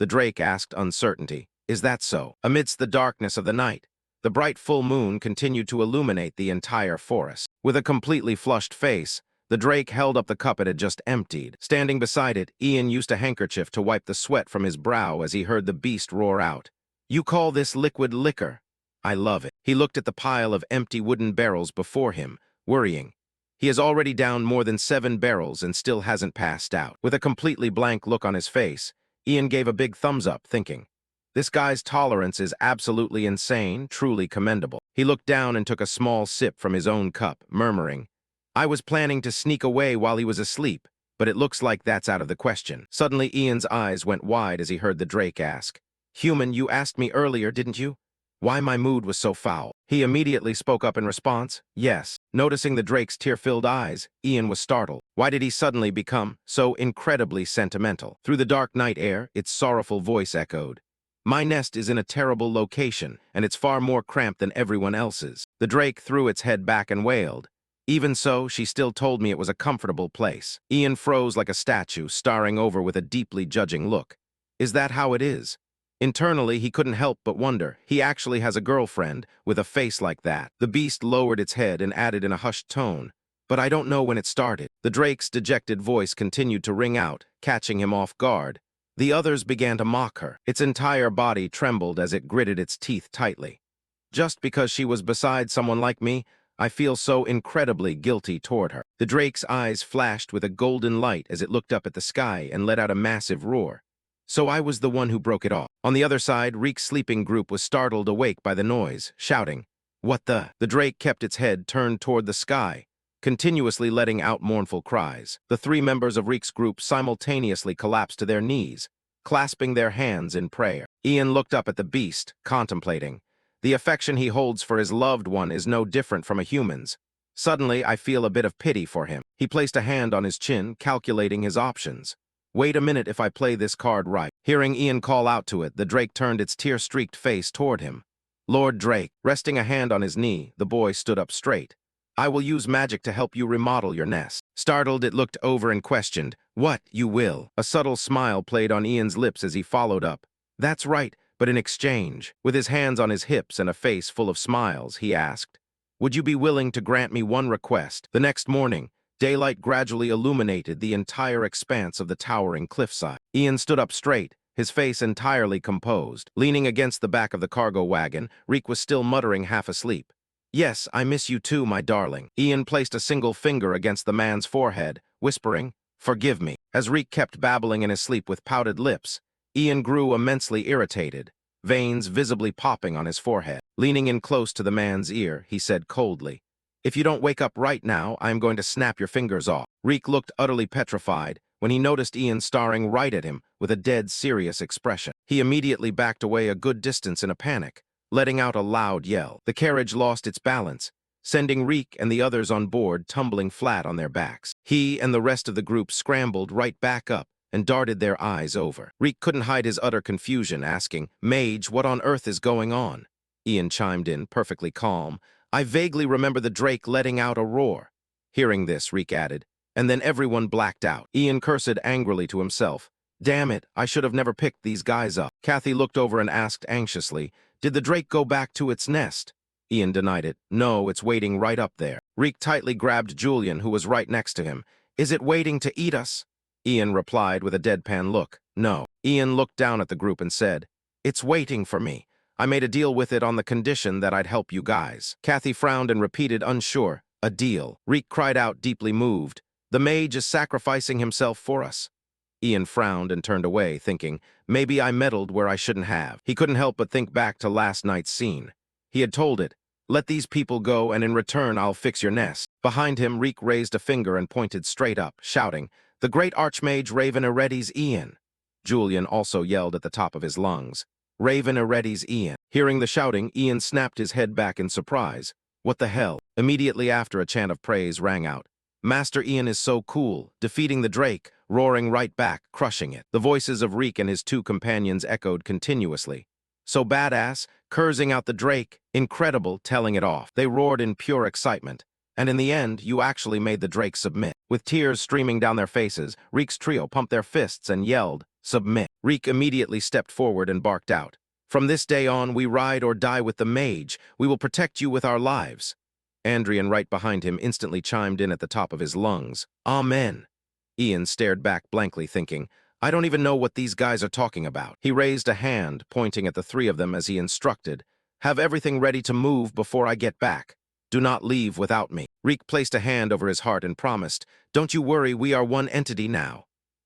The Drake asked uncertainty, "Is that so?" Amidst the darkness of the night, the bright full moon continued to illuminate the entire forest. With a completely flushed face, the Drake held up the cup it had just emptied. Standing beside it, Ian used a handkerchief to wipe the sweat from his brow as he heard the beast roar out, "You call this liquid liquor? I love it." He looked at the pile of empty wooden barrels before him, worrying. He has already downed more than 7 barrels and still hasn't passed out. With a completely blank look on his face, Ian gave a big thumbs up, thinking, "This guy's tolerance is absolutely insane, truly commendable." He looked down and took a small sip from his own cup, murmuring, "I was planning to sneak away while he was asleep, but it looks like that's out of the question." Suddenly, Ian's eyes went wide as he heard the Drake ask, "Human, you asked me earlier, didn't you? Why my mood was so foul?" He immediately spoke up in response, "Yes." Noticing the Drake's tear-filled eyes, Ian was startled. Why did he suddenly become so incredibly sentimental? Through the dark night air, its sorrowful voice echoed, "My nest is in a terrible location, and it's far more cramped than everyone else's." The Drake threw its head back and wailed, "Even so, she still told me it was a comfortable place." Ian froze like a statue, staring over with a deeply judging look. Is that how it is? Internally, he couldn't help but wonder. He actually has a girlfriend with a face like that. The beast lowered its head and added in a hushed tone, "But I don't know when it started." The Drake's dejected voice continued to ring out, catching him off guard. The others began to mock her. Its entire body trembled as it gritted its teeth tightly. "Just because she was beside someone like me, I feel so incredibly guilty toward her. The drake's eyes flashed with a golden light as it looked up at the sky and let out a massive roar. So I was the one who broke it off. On the other side, Reek's sleeping group was startled awake by the noise, shouting, "What the?" The drake kept its head turned toward the sky, continuously letting out mournful cries. The 3 members of Reek's group simultaneously collapsed to their knees, clasping their hands in prayer. Ian looked up at the beast, contemplating. The affection he holds for his loved one is no different from a human's. Suddenly, I feel a bit of pity for him. He placed a hand on his chin, calculating his options. Wait a minute if I play this card right. Hearing Ian call out to it, the drake turned its tear-streaked face toward him. Lord Drake, resting a hand on his knee, the boy stood up straight. I will use magic to help you remodel your nest. Startled, it looked over and questioned, "What, you will?" A subtle smile played on Ian's lips as he followed up. "That's right, but in exchange." With his hands on his hips and a face full of smiles, he asked, "Would you be willing to grant me one request?" The next morning, daylight gradually illuminated the entire expanse of the towering cliffside. Ian stood up straight, his face entirely composed. Leaning against the back of the cargo wagon, Reek was still muttering half asleep. "Yes, I miss you too, my darling." Ian placed a single finger against the man's forehead, whispering, "Forgive me." As Reek kept babbling in his sleep with pouted lips, Ian grew immensely irritated, veins visibly popping on his forehead. Leaning in close to the man's ear, he said coldly, "If you don't wake up right now, I am going to snap your fingers off." Reek looked utterly petrified when he noticed Ian staring right at him with a dead serious expression. He immediately backed away a good distance in a panic, letting out a loud yell. The carriage lost its balance, sending Reek and the others on board tumbling flat on their backs. He and the rest of the group scrambled right back up and darted their eyes over. Reek couldn't hide his utter confusion, asking, "Mage, what on earth is going on?" Ian chimed in, perfectly calm. "I vaguely remember the drake letting out a roar." Hearing this, Reek added, "And then everyone blacked out." Ian cursed angrily to himself. "Damn it, I should have never picked these guys up." Kathy looked over and asked anxiously, "Did the drake go back to its nest?" Ian denied it. "No, it's waiting right up there." Reek tightly grabbed Julian, who was right next to him. "Is it waiting to eat us?" Ian replied with a deadpan look. "No." Ian looked down at the group and said, "It's waiting for me. I made a deal with it on the condition that I'd help you guys." Kathy frowned and repeated, unsure, "A deal?" Reek cried out, deeply moved, "The mage is sacrificing himself for us." Ian frowned and turned away, thinking, maybe I meddled where I shouldn't have. He couldn't help but think back to last night's scene. He had told it, "Let these people go, and in return I'll fix your nest." Behind him, Reek raised a finger and pointed straight up, shouting, "The great archmage Raven Ereddi's Ian." Julian also yelled at the top of his lungs, "Raven Ereddi's Ian." Hearing the shouting, Ian snapped his head back in surprise. What the hell? Immediately after, a chant of praise rang out. "Master Ian is so cool, defeating the drake, roaring right back, crushing it." The voices of Reek and his 2 companions echoed continuously. "So badass, cursing out the drake, incredible, telling it off." They roared in pure excitement. "And in the end, you actually made the drake submit." With tears streaming down their faces, Reek's trio pumped their fists and yelled, "Submit." Reek immediately stepped forward and barked out, "From this day on, we ride or die with the mage. We will protect you with our lives." Andrian, right behind him, instantly chimed in at the top of his lungs, "Amen." Ian stared back blankly, thinking, I don't even know what these guys are talking about. He raised a hand, pointing at the 3 of them as he instructed, "Have everything ready to move before I get back. Do not leave without me." Reek placed a hand over his heart and promised, "Don't you worry, we are one entity now."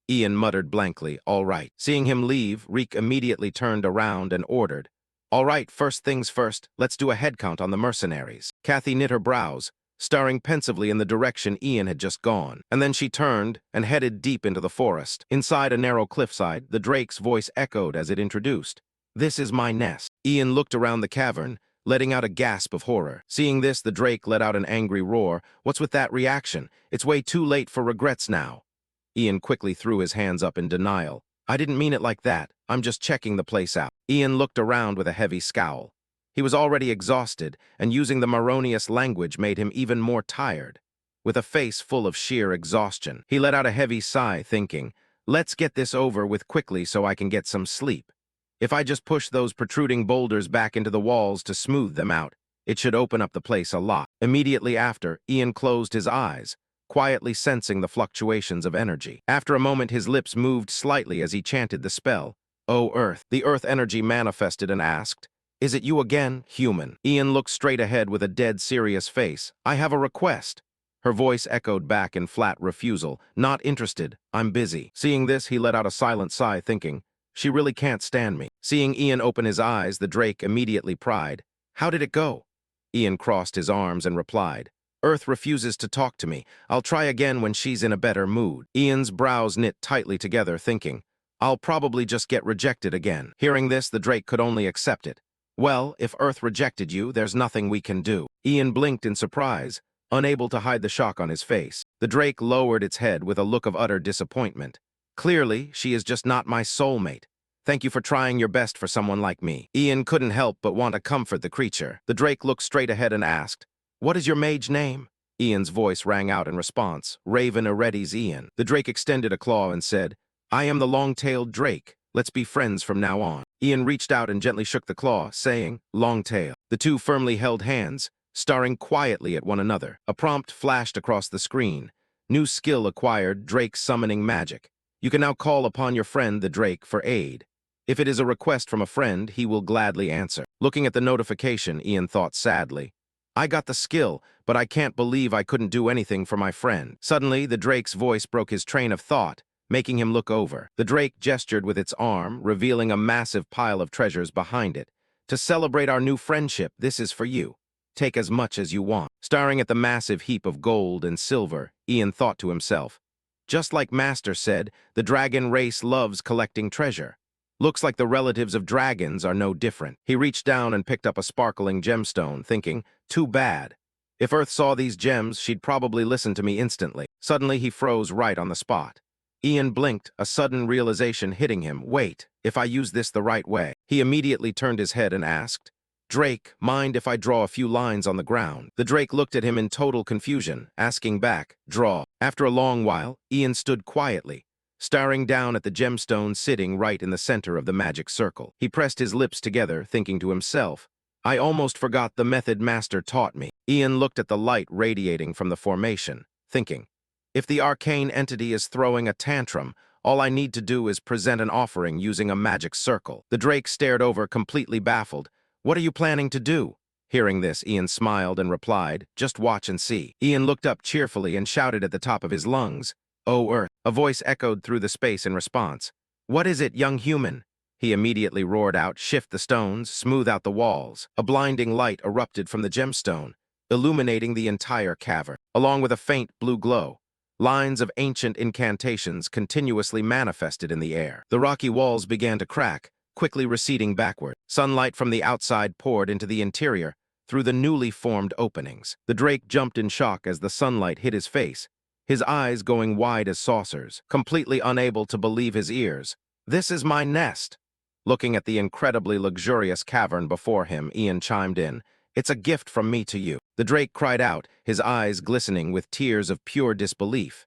Ian muttered blankly, "All right." Seeing him leave, Reek immediately turned around and ordered, "All right, first things first, let's do a head count on the mercenaries." Kathy knit her brows, staring pensively in the direction Ian had just gone. And then she turned and headed deep into the forest. Inside a narrow cliffside, the drake's voice echoed as it introduced, "This is my nest." Ian looked around the cavern, letting out a gasp of horror. Seeing this, the drake let out an angry roar. "What's with that reaction? It's way too late for regrets now." Ian quickly threw his hands up in denial. "I didn't mean it like that. I'm just checking the place out." Ian looked around with a heavy scowl. He was already exhausted, and using the Maronius language made him even more tired. With a face full of sheer exhaustion, he let out a heavy sigh, thinking, "Let's get this over with quickly so I can get some sleep. If I just push those protruding boulders back into the walls to smooth them out, it should open up the place a lot." Immediately after, Ian closed his eyes, quietly sensing the fluctuations of energy. After a moment, his lips moved slightly as he chanted the spell, "O Earth." The Earth energy manifested and asked, Is it you again, human? Ian looked straight ahead with a dead serious face. I have a request. Her voice echoed back in flat refusal. Not interested. I'm busy. Seeing this, he let out a silent sigh, thinking, she really can't stand me. Seeing Ian open his eyes, the Drake immediately pried. How did it go? Ian crossed his arms and replied, Earth refuses to talk to me. I'll try again when she's in a better mood. Ian's brows knit tightly together, thinking, I'll probably just get rejected again. Hearing this, the Drake could only accept it. Well, if Earth rejected you, there's nothing we can do. Ian blinked in surprise, unable to hide the shock on his face. The Drake lowered its head with a look of utter disappointment. Clearly, she is just not my soulmate. Thank you for trying your best for someone like me. Ian couldn't help but want to comfort the creature. The Drake looked straight ahead and asked, What is your mage name? Ian's voice rang out in response, Raven Eredes Ian. The Drake extended a claw and said, I am the long-tailed Drake. Let's be friends from now on. Ian reached out and gently shook the claw, saying, Long-tail. The two firmly held hands, staring quietly at one another. A prompt flashed across the screen. New skill acquired, Drake summoning magic. You can now call upon your friend, the Drake, for aid. If it is a request from a friend, he will gladly answer. Looking at the notification, Ian thought sadly, I got the skill, but I can't believe I couldn't do anything for my friend. Suddenly, the Drake's voice broke his train of thought, making him look over. The Drake gestured with its arm, revealing a massive pile of treasures behind it. To celebrate our new friendship, this is for you. Take as much as you want. Staring at the massive heap of gold and silver, Ian thought to himself, just like Master said, the dragon race loves collecting treasure. Looks like the relatives of dragons are no different. He reached down and picked up a sparkling gemstone, thinking, too bad. If Earth saw these gems, she'd probably listen to me instantly. Suddenly, he froze right on the spot. Ian blinked, a sudden realization hitting him. Wait, if I use this the right way? He immediately turned his head and asked, Drake, mind if I draw a few lines on the ground? The Drake looked at him in total confusion, asking back, draw. After a long while, Ian stood quietly, staring down at the gemstone sitting right in the center of the magic circle. He pressed his lips together, thinking to himself, I almost forgot the method Master taught me. Ian looked at the light radiating from the formation, thinking, if the arcane entity is throwing a tantrum, all I need to do is present an offering using a magic circle. The Drake stared over, completely baffled. What are you planning to do? Hearing this, Ian smiled and replied, just watch and see. Ian looked up cheerfully and shouted at the top of his lungs, Oh, Earth. A voice echoed through the space in response. What is it, young human? He immediately roared out, shift the stones, smooth out the walls. A blinding light erupted from the gemstone, illuminating the entire cavern, along with a faint blue glow. Lines of ancient incantations continuously manifested in the air. The rocky walls began to crack, quickly receding backward. Sunlight from the outside poured into the interior through the newly formed openings. The Drake jumped in shock as the sunlight hit his face, his eyes going wide as saucers, completely unable to believe his ears. This is my nest. Looking at the incredibly luxurious cavern before him, Ian chimed in, It's a gift from me to you. The Drake cried out, his eyes glistening with tears of pure disbelief.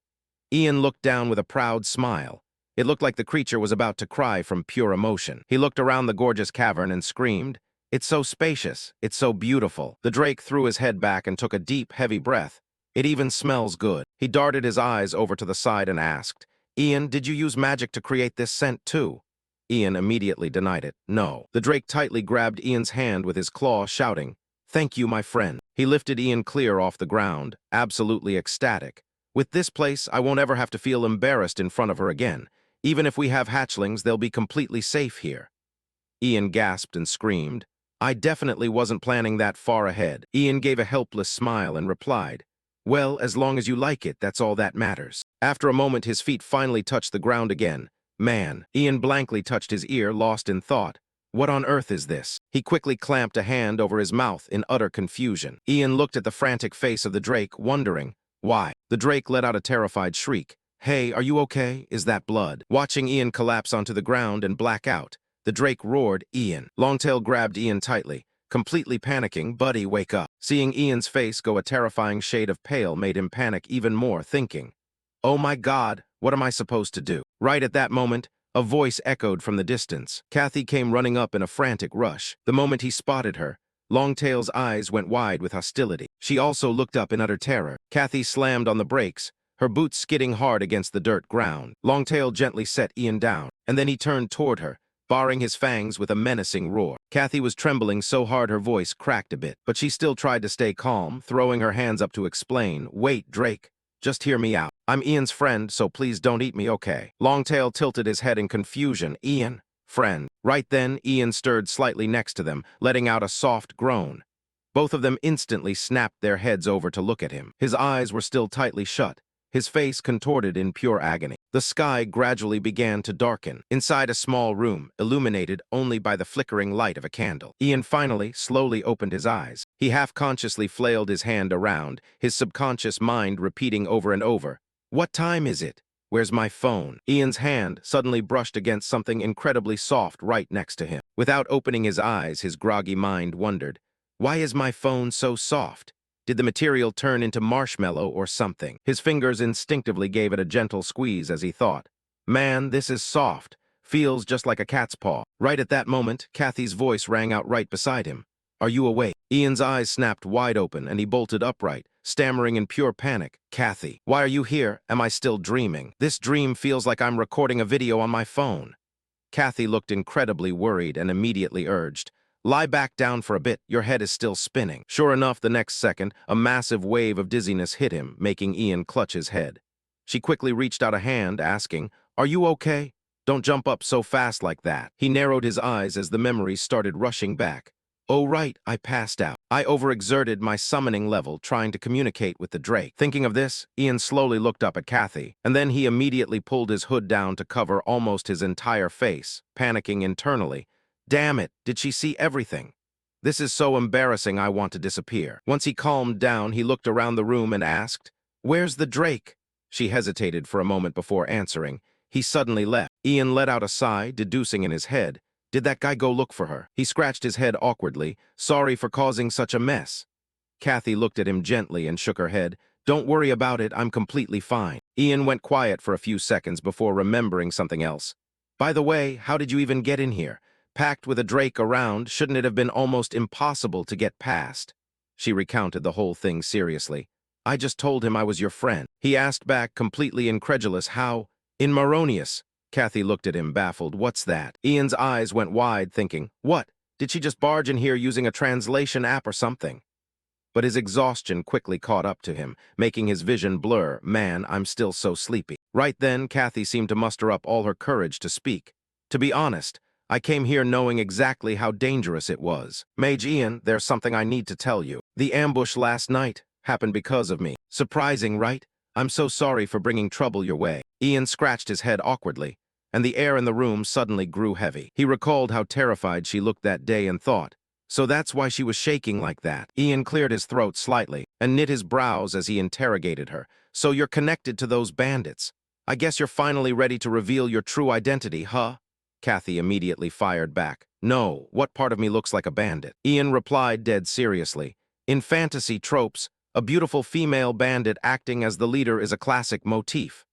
Ian looked down with a proud smile. It looked like the creature was about to cry from pure emotion. He looked around the gorgeous cavern and screamed, It's so spacious, it's so beautiful. The Drake threw his head back and took a deep, heavy breath. It even smells good. He darted his eyes over to the side and asked, Ian, did you use magic to create this scent too? Ian immediately denied it. No. The Drake tightly grabbed Ian's hand with his claw, shouting, Thank you, my friend. He lifted Ian clear off the ground, absolutely ecstatic. With this place, I won't ever have to feel embarrassed in front of her again. Even if we have hatchlings, they'll be completely safe here. Ian gasped and screamed. I definitely wasn't planning that far ahead. Ian gave a helpless smile and replied, Well, as long as you like it, that's all that matters. After a moment, his feet finally touched the ground again. Man, Ian blankly touched his ear, lost in thought. What on earth is this? He quickly clamped a hand over his mouth in utter confusion. Ian looked at the frantic face of the Drake, wondering, why? The Drake let out a terrified shriek. Hey, are you okay? Is that blood? Watching Ian collapse onto the ground and black out, the Drake roared, Ian. Longtail grabbed Ian tightly, completely panicking, Buddy, wake up. Seeing Ian's face go a terrifying shade of pale made him panic even more, thinking, Oh my God, what am I supposed to do? Right at that moment, a voice echoed from the distance. Kathy came running up in a frantic rush. The moment he spotted her, Longtail's eyes went wide with hostility. She also looked up in utter terror. Kathy slammed on the brakes, her boots skidding hard against the dirt ground. Longtail gently set Ian down, and then he turned toward her, baring his fangs with a menacing roar. Kathy was trembling so hard her voice cracked a bit, but she still tried to stay calm, throwing her hands up to explain. Wait, Drake. Just hear me out. I'm Ian's friend, so please don't eat me, okay? Longtail tilted his head in confusion. Ian? Friend. Right then, Ian stirred slightly next to them, letting out a soft groan. Both of them instantly snapped their heads over to look at him. His eyes were still tightly shut, his face contorted in pure agony. The sky gradually began to darken. Inside a small room, illuminated only by the flickering light of a candle, Ian finally, slowly opened his eyes. He half-consciously flailed his hand around, his subconscious mind repeating over and over, "What time is it? Where's my phone?" Ian's hand suddenly brushed against something incredibly soft right next to him. Without opening his eyes, his groggy mind wondered, why is my phone so soft? Did the material turn into marshmallow or something? His fingers instinctively gave it a gentle squeeze as he thought, man, this is soft. Feels just like a cat's paw. Right at that moment, Kathy's voice rang out right beside him. Are you awake? Ian's eyes snapped wide open and he bolted upright, stammering in pure panic. Kathy, why are you here? Am I still dreaming? This dream feels like I'm recording a video on my phone. Kathy looked incredibly worried and immediately urged, lie back down for a bit, your head is still spinning. Sure enough, the next second, a massive wave of dizziness hit him, making Ian clutch his head. She quickly reached out a hand, asking, are you okay? Don't jump up so fast like that. He narrowed his eyes as the memories started rushing back. Oh right, I passed out. I overexerted my summoning level trying to communicate with the Drake. Thinking of this, Ian slowly looked up at Kathy, and then he immediately pulled his hood down to cover almost his entire face, panicking internally. Damn it, did she see everything? This is so embarrassing, I want to disappear. Once he calmed down, he looked around the room and asked, where's the Drake? She hesitated for a moment before answering. He suddenly left. Ian let out a sigh, deducing in his head, did that guy go look for her? He scratched his head awkwardly, sorry for causing such a mess. Kathy looked at him gently and shook her head. Don't worry about it, I'm completely fine. Ian went quiet for a few seconds before remembering something else. By the way, how did you even get in here? Packed with a Drake around, shouldn't it have been almost impossible to get past? She recounted the whole thing seriously. I just told him I was your friend. He asked back, completely incredulous, how? In Maronius. Kathy looked at him, baffled. What's that? Ian's eyes went wide, thinking, what? Did she just barge in here using a translation app or something? But his exhaustion quickly caught up to him, making his vision blur. Man, I'm still so sleepy. Right then, Kathy seemed to muster up all her courage to speak. To be honest, I came here knowing exactly how dangerous it was. Mage Ian, there's something I need to tell you. The ambush last night happened because of me. Surprising, right? I'm so sorry for bringing trouble your way. Ian scratched his head awkwardly, and the air in the room suddenly grew heavy. He recalled how terrified she looked that day and thought, so that's why she was shaking like that. Ian cleared his throat slightly and knit his brows as he interrogated her. So you're connected to those bandits. I guess you're finally ready to reveal your true identity, huh? Kathy immediately fired back. No, what part of me looks like a bandit? Ian replied dead seriously. In fantasy tropes, a beautiful female bandit acting as the leader is a classic motif.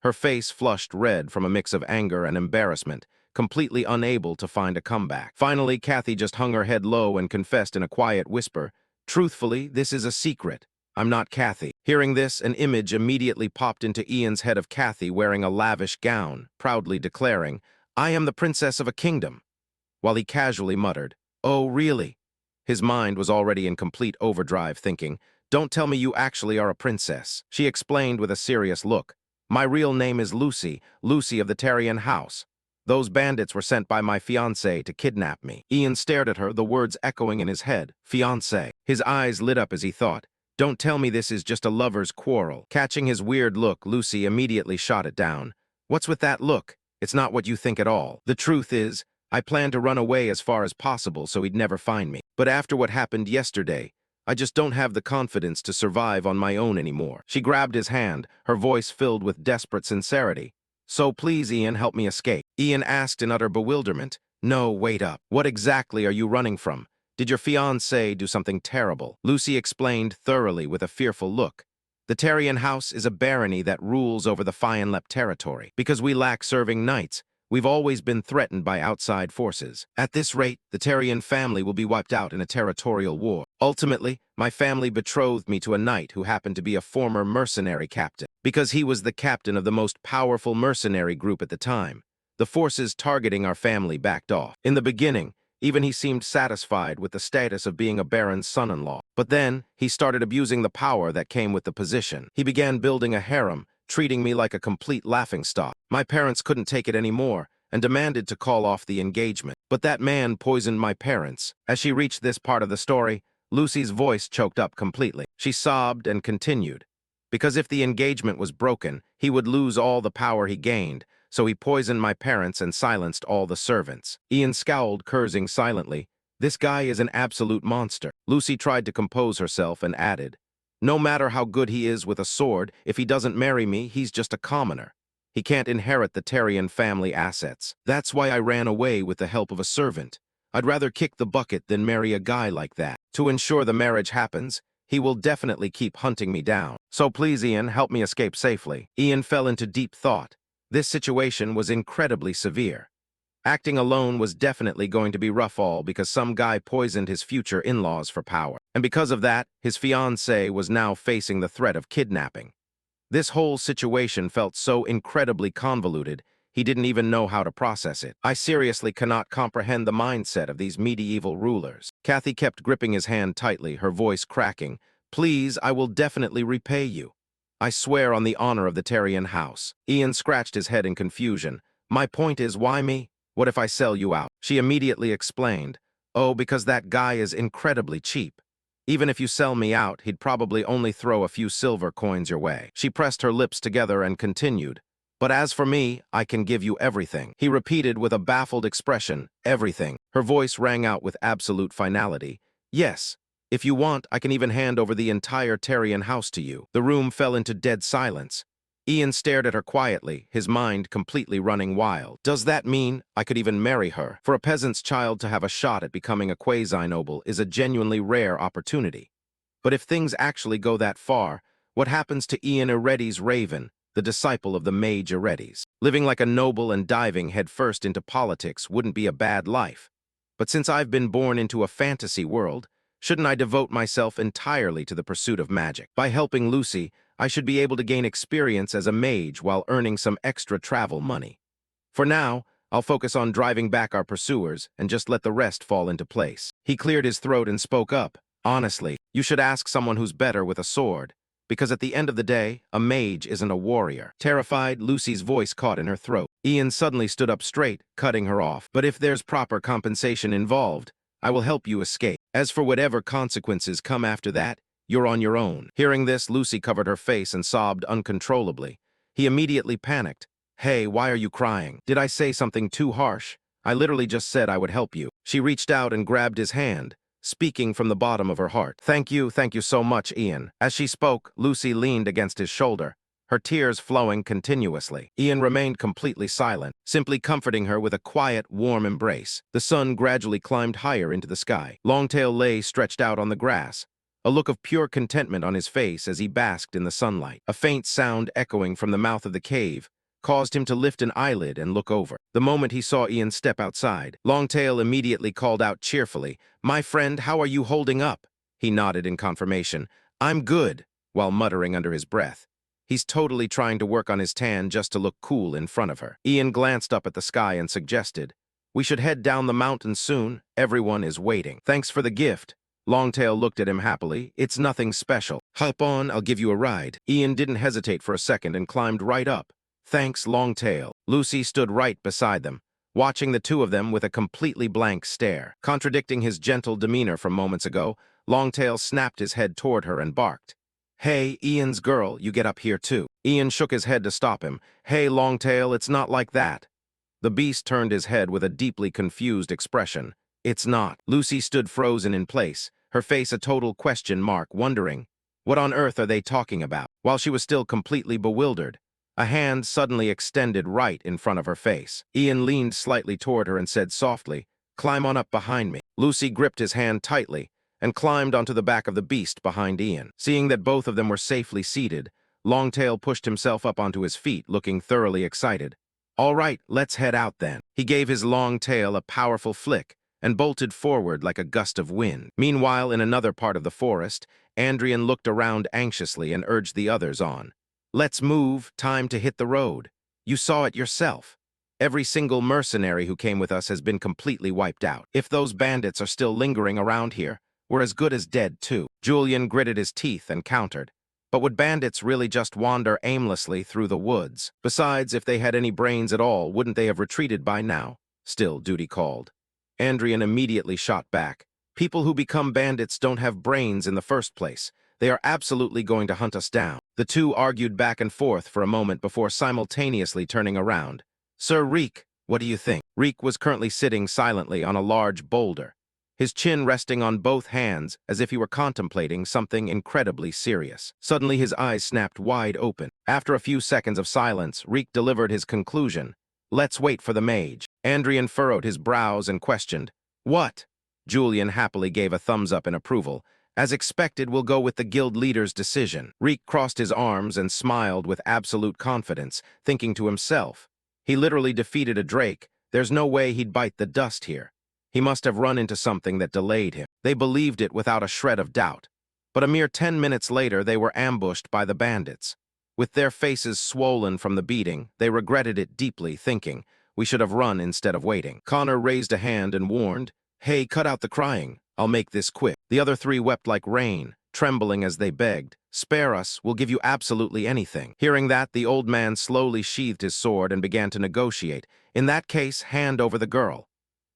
Her face flushed red from a mix of anger and embarrassment, completely unable to find a comeback. Finally, Kathy just hung her head low and confessed in a quiet whisper, truthfully, this is a secret. I'm not Kathy. Hearing this, an image immediately popped into Ian's head of Kathy wearing a lavish gown, proudly declaring, I am the princess of a kingdom. While he casually muttered, oh, really? His mind was already in complete overdrive, thinking, don't tell me you actually are a princess. She explained with a serious look. My real name is Lucy, Lucy of the Tarian house. Those bandits were sent by my fiancé to kidnap me. Ian stared at her, the words echoing in his head. Fiancé. His eyes lit up as he thought, don't tell me this is just a lover's quarrel. Catching his weird look, Lucy immediately shot it down. What's with that look? It's not what you think at all. The truth is, I planned to run away as far as possible so he'd never find me. But after what happened yesterday, I just don't have the confidence to survive on my own anymore. She grabbed his hand, her voice filled with desperate sincerity. So please, Ian, help me escape. Ian asked in utter bewilderment. No, wait up. What exactly are you running from? Did your fiancé do something terrible? Lucy explained thoroughly with a fearful look. The Tarian house is a barony that rules over the Fianlep territory. Because we lack serving knights, we've always been threatened by outside forces. At this rate, the Tarian family will be wiped out in a territorial war. Ultimately, my family betrothed me to a knight who happened to be a former mercenary captain. Because he was the captain of the most powerful mercenary group at the time, The forces targeting our family backed off. In the beginning, even he seemed satisfied with the status of being a baron's son-in-law. But then, he started abusing the power that came with the position. He began building a harem, treating me like a complete laughingstock. My parents couldn't take it anymore and demanded to call off the engagement. But that man poisoned my parents. As she reached this part of the story, Lucy's voice choked up completely. She sobbed and continued. Because if the engagement was broken, he would lose all the power he gained, so he poisoned my parents and silenced all the servants. Ian scowled, cursing silently. This guy is an absolute monster. Lucy tried to compose herself and added, no matter how good he is with a sword, if he doesn't marry me, he's just a commoner. He can't inherit the Terrian family assets. That's why I ran away with the help of a servant. I'd rather kick the bucket than marry a guy like that. To ensure the marriage happens, he will definitely keep hunting me down. So please, Ian, help me escape safely. Ian fell into deep thought. This situation was incredibly severe. Acting alone was definitely going to be rough all because some guy poisoned his future in-laws for power. And because of that, his fiancée was now facing the threat of kidnapping. This whole situation felt so incredibly convoluted, he didn't even know how to process it. I seriously cannot comprehend the mindset of these medieval rulers. Kathy kept gripping his hand tightly, her voice cracking. Please, I will definitely repay you. I swear on the honor of the Terrian house. Ian scratched his head in confusion. My point is, why me? What if I sell you out? She immediately explained. Oh, because that guy is incredibly cheap. Even if you sell me out, he'd probably only throw a few silver coins your way. She pressed her lips together and continued. But as for me, I can give you everything. He repeated with a baffled expression, everything. Her voice rang out with absolute finality. Yes. If you want, I can even hand over the entire Terrian house to you. The room fell into dead silence. Ian stared at her quietly, his mind completely running wild. Does that mean I could even marry her? For a peasant's child to have a shot at becoming a quasi-noble is a genuinely rare opportunity. But if things actually go that far, what happens to Ian Eretti's Raven, the disciple of the mage Eretti's? Living like a noble and diving headfirst into politics wouldn't be a bad life. But since I've been born into a fantasy world, shouldn't I devote myself entirely to the pursuit of magic? By helping Lucy, I should be able to gain experience as a mage while earning some extra travel money. For now, I'll focus on driving back our pursuers and just let the rest fall into place. He cleared his throat and spoke up. Honestly, you should ask someone who's better with a sword, because at the end of the day, a mage isn't a warrior. Terrified, Lucy's voice caught in her throat. Ian suddenly stood up straight, cutting her off. But if there's proper compensation involved, I will help you escape. As for whatever consequences come after that, you're on your own. Hearing this, Lucy covered her face and sobbed uncontrollably. He immediately panicked. Hey, why are you crying? Did I say something too harsh? I literally just said I would help you. She reached out and grabbed his hand, speaking from the bottom of her heart. Thank you so much, Ian. As she spoke, Lucy leaned against his shoulder, her tears flowing continuously. Ian remained completely silent, simply comforting her with a quiet, warm embrace. The sun gradually climbed higher into the sky. Longtail lay stretched out on the grass, a look of pure contentment on his face as he basked in the sunlight. A faint sound echoing from the mouth of the cave caused him to lift an eyelid and look over. The moment he saw Ian step outside, Longtail immediately called out cheerfully, "My friend, how are you holding up?" He nodded in confirmation. "I'm good," while muttering under his breath. He's totally trying to work on his tan just to look cool in front of her. Ian glanced up at the sky and suggested, "We should head down the mountain soon. Everyone is waiting." "Thanks for the gift." Longtail looked at him happily. "It's nothing special. Hop on, I'll give you a ride." Ian didn't hesitate for a second and climbed right up. "Thanks, Longtail." Lucy stood right beside them, watching the two of them with a completely blank stare. Contradicting his gentle demeanor from moments ago, Longtail snapped his head toward her and barked. "Hey, Ian's girl, you get up here too." Ian shook his head to stop him. "Hey, Longtail, it's not like that." The beast turned his head with a deeply confused expression. "It's not." Lucy stood frozen in place, her face a total question mark, wondering, what on earth are they talking about? While she was still completely bewildered, a hand suddenly extended right in front of her face. Ian leaned slightly toward her and said softly, "Climb on up behind me." Lucy gripped his hand tightly and climbed onto the back of the beast behind Ian. Seeing that both of them were safely seated, Longtail pushed himself up onto his feet, looking thoroughly excited. "All right, let's head out then." He gave his long tail a powerful flick and bolted forward like a gust of wind. Meanwhile, in another part of the forest, Andrian looked around anxiously and urged the others on. "Let's move, time to hit the road. You saw it yourself." Every single mercenary who came with us has been completely wiped out. If those bandits are still lingering around here, we're as good as dead too. Julian gritted his teeth and countered. But would bandits really just wander aimlessly through the woods? Besides, if they had any brains at all, wouldn't they have retreated by now? Still, duty called. Andrian immediately shot back. People who become bandits don't have brains in the first place. They are absolutely going to hunt us down. The two argued back and forth for a moment before simultaneously turning around. Sir Reek, what do you think? Reek was currently sitting silently on a large boulder, his chin resting on both hands as if he were contemplating something incredibly serious. Suddenly his eyes snapped wide open. After a few seconds of silence, Reek delivered his conclusion. Let's wait for the mage. Andrian furrowed his brows and questioned, What? Julian happily gave a thumbs up in approval. As expected, we'll go with the guild leader's decision. Reek crossed his arms and smiled with absolute confidence, thinking to himself, he literally defeated a drake. There's no way he'd bite the dust here. He must have run into something that delayed him. They believed it without a shred of doubt. But a mere 10 minutes later, they were ambushed by the bandits. With their faces swollen from the beating, they regretted it deeply, thinking, we should have run instead of waiting. Connor raised a hand and warned, Hey, cut out the crying. I'll make this quick. The other three wept like rain, trembling as they begged, Spare us, we'll give you absolutely anything. Hearing that, the old man slowly sheathed his sword and began to negotiate. In that case, hand over the girl.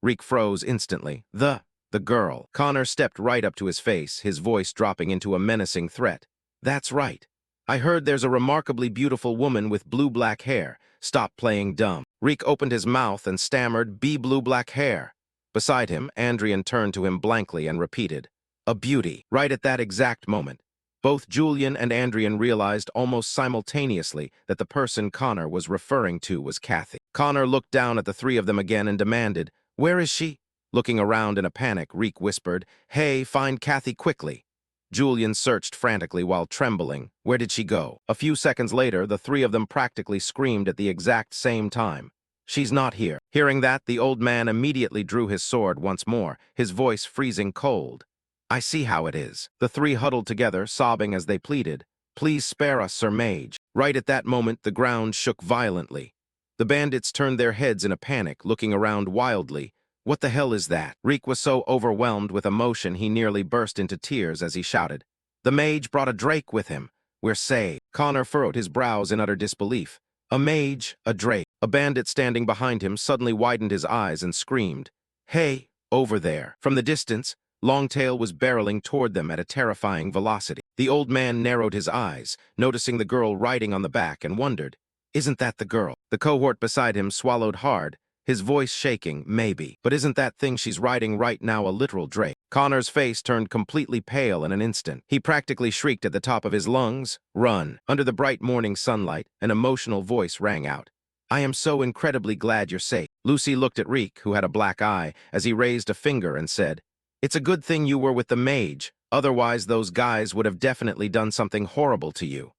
Reek froze instantly. The girl. Connor stepped right up to his face, his voice dropping into a menacing threat. That's right. I heard there's a remarkably beautiful woman with blue-black hair. Stop playing dumb. Reek opened his mouth and stammered, Be blue-black hair. Beside him, Andrian turned to him blankly and repeated, A beauty. Right at that exact moment, both Julian and Andrian realized almost simultaneously that the person Connor was referring to was Kathy. Connor looked down at the three of them again and demanded, Where is she? Looking around in a panic, Reek whispered, Hey, find Kathy quickly. Julian searched frantically while trembling. Where did she go? A few seconds later, the three of them practically screamed at the exact same time. She's not here. Hearing that, the old man immediately drew his sword once more, his voice freezing cold. I see how it is. The three huddled together, sobbing as they pleaded, Please spare us, Sir Mage. Right at that moment, the ground shook violently. The bandits turned their heads in a panic, looking around wildly. What the hell is that? Reek was so overwhelmed with emotion he nearly burst into tears as he shouted, The mage brought a drake with him. We're saved. Connor furrowed his brows in utter disbelief. A mage, a drake. A bandit standing behind him suddenly widened his eyes and screamed, Hey, over there. From the distance, Longtail was barreling toward them at a terrifying velocity. The old man narrowed his eyes, noticing the girl riding on the back, and wondered, Isn't that the girl? The cohort beside him swallowed hard, his voice shaking, Maybe. But isn't that thing she's riding right now a literal drake? Connor's face turned completely pale in an instant. He practically shrieked at the top of his lungs, Run. Under the bright morning sunlight, an emotional voice rang out. I am so incredibly glad you're safe. Lucy looked at Reek, who had a black eye, as he raised a finger and said, It's a good thing you were with the mage, otherwise those guys would have definitely done something horrible to you.